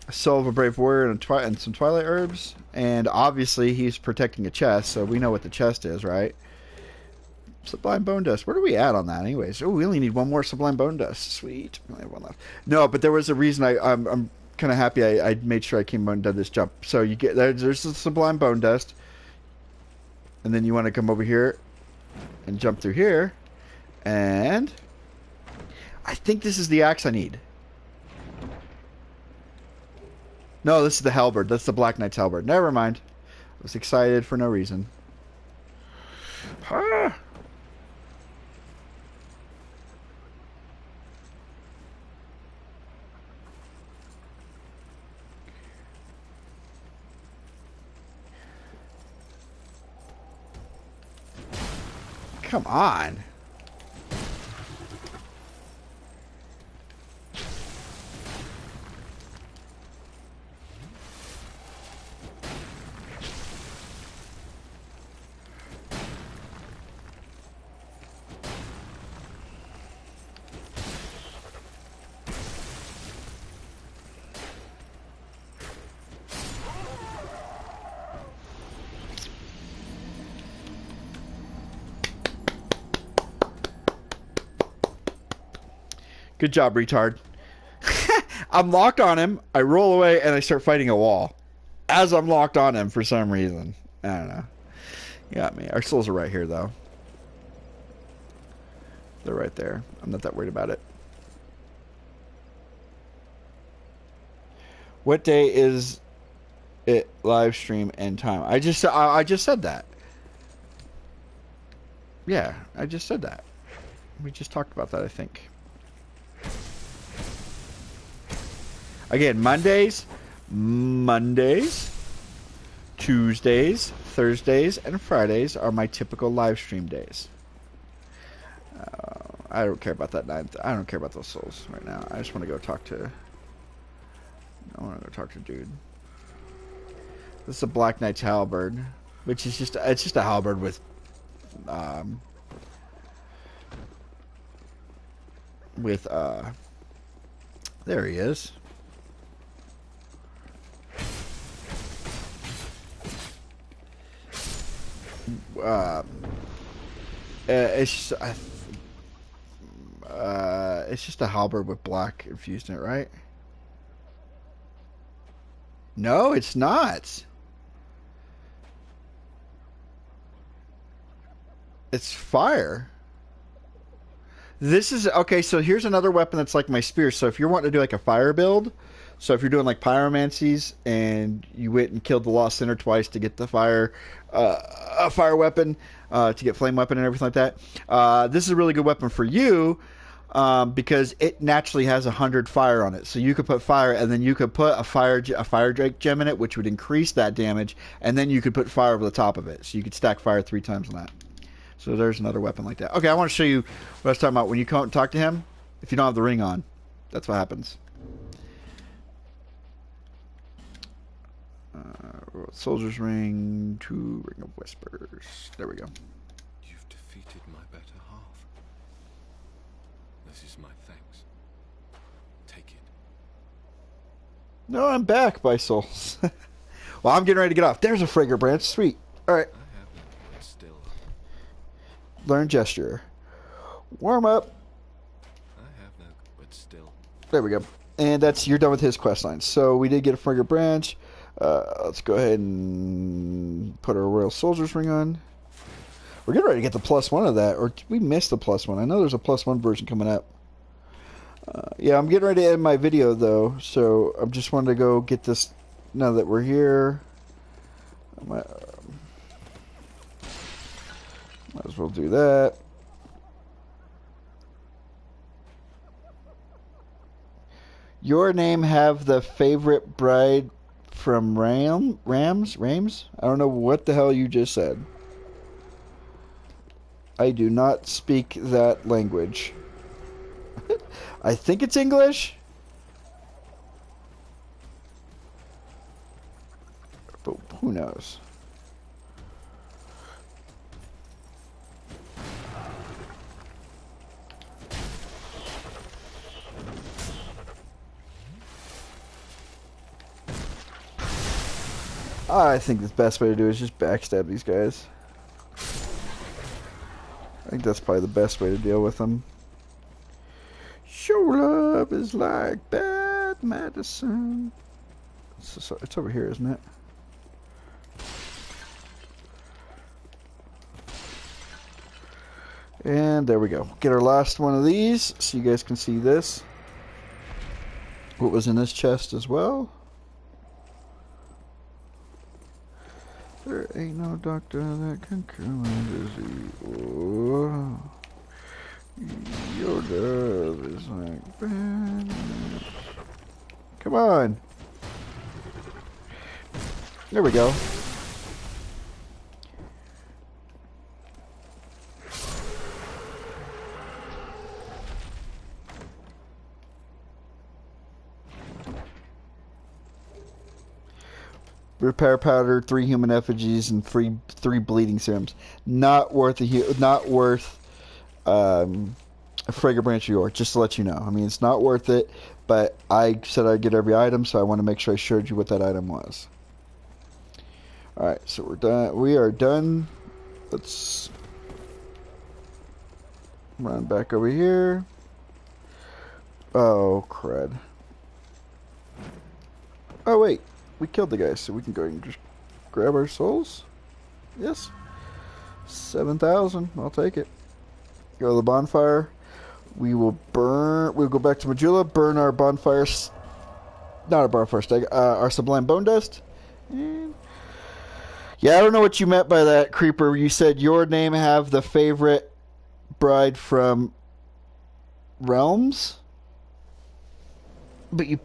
A: A soul of a brave warrior and some twilight herbs. And obviously he's protecting a chest, so we know what the chest is, right? Sublime bone dust. Where are we at on that anyways? Oh, we only need one more sublime bone dust. Sweet. We only have one left. No, but there was a reason I'm kind of happy I made sure I came and did this jump. So you get there's the sublime bone dust. And then you want to come over here and jump through here. And I think this is the axe I need. No, this is the halberd. That's the Black Knight's halberd. Never mind. I was excited for no reason. Ah! Come on. Good job, retard. I'm locked on him. I roll away and I start fighting a wall. As I'm locked on him for some reason. I don't know. You got me. Our souls are right here, though. They're right there. I'm not that worried about it. What day is it live stream and time? I just said that. Yeah, I just said that. We just talked about that, I think. Again, Mondays, Tuesdays, Thursdays, and Fridays are my typical live stream days. I don't care about that ninth. I don't care about those souls right now. I just want to go talk to. I want to go talk to dude. This is a Black Knight's halberd, which is just a halberd with, there he is. It's just a halberd with black infused in it, right? No, it's not. It's fire. This is okay. So here's another weapon that's like my spear. So if you're wanting to do like a fire build, so if you're doing like pyromancies and you went and killed the Lost Sinner twice to get the fire, a fire weapon, to get flame weapon and everything like that, this is a really good weapon for you. Because it naturally has 100 fire on it, so you could put fire, and then you could put a fire drake gem in it, which would increase that damage, and then you could put fire over the top of it, so you could stack fire 3 times on that. So there's another weapon like that. Okay, I want to show you what I was talking about. When you come and talk to him, if you don't have the ring on, that's what happens. Soldier's ring to Ring of Whispers. There we go.
C: You've defeated my better half. This is my thanks. Take it.
A: No, I'm back, by souls. Well, I'm getting ready to get off. There's a Frigger branch. Sweet. All right.
C: I have none, but still.
A: Learn gesture. Warm up.
C: I have no, but still.
A: There we go. And you're done with his quest line. So we did get a Frigger branch. Let's go ahead and put our Royal Soldier's ring on. We're getting ready to get the +1 of that, or did we miss the +1? I know there's a +1 version coming up. Yeah, I'm getting ready to end my video, though, so I'm just wanting to go get this now that we're here. Might as well do that. Your name have the favorite bride from Rams? I don't know what the hell you just said. I do not speak that language. I think it's English. But who knows? I think the best way to do it is just backstab these guys. I think that's probably the best way to deal with them. Show love is like bad medicine. It's over here, isn't it? And there we go. Get our last one of these so you guys can see this. What was in this chest as well. There ain't no doctor that can cure my disease. Oh, your love is like bad. Come on. There we go. repair powder, 3 human effigies, and 3 bleeding serums. Not worth a Frigga branch of yore, just to let you know. I mean, it's not worth it, but I said I'd get every item, so I want to make sure I showed you what that item was. Alright, so we're done. We are done. Let's run back over here. Oh, crud. Oh, wait. We killed the guy, so we can go and just grab our souls. Yes. 7,000. I'll take it. Go to the bonfire. We'll go back to Majula, burn our bonfires. Not our bonfire stag, our sublime bone dust. And yeah, I don't know what you meant by that, Creeper. You said your name have the favorite bride from Realms? But you...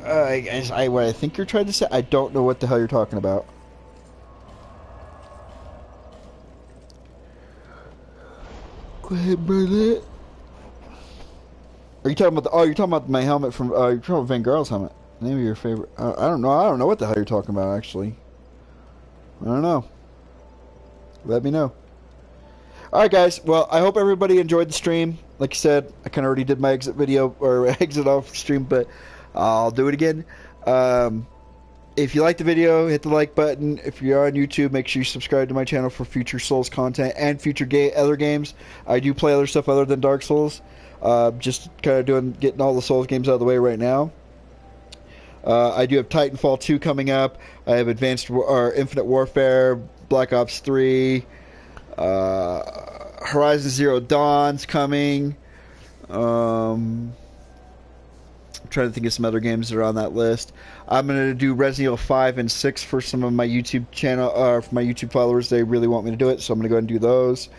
A: what I think you're trying to say, I don't know what the hell you're talking about. Go ahead and burn it. Are you talking about you're talking about my helmet from, you're talking about Van Garl's helmet. Name of your favorite, I don't know what the hell you're talking about, actually. I don't know. Let me know. Alright guys, well, I hope everybody enjoyed the stream. Like I said, I kind of already did my exit video, or exit off stream, but I'll do it again. If you like the video, hit the like button. If you're on YouTube, make sure you subscribe to my channel for future Souls content and future other games. I do play other stuff other than Dark Souls. Just kind of getting all the Souls games out of the way right now. I do have Titanfall 2 coming up. I have Infinite Warfare, Black Ops 3, Horizon Zero Dawn's coming. I'm trying to think of some other games that are on that list. I'm going to do Resident Evil 5 and 6 for some of my YouTube channel, for my YouTube followers. They really want me to do it, so I'm going to go ahead and do those.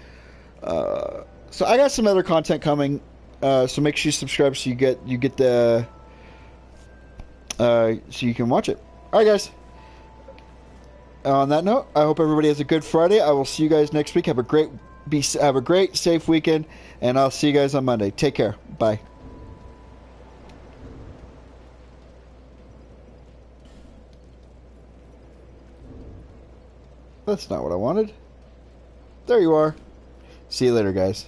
A: So I got some other content coming. So make sure you subscribe so you get the so you can watch it. Alright guys, on that note, I hope everybody has a good Friday. I will see you guys next week. Have a great safe weekend, and I'll see you guys on Monday. Take care. Bye. That's not what I wanted. There you are. See you later, guys.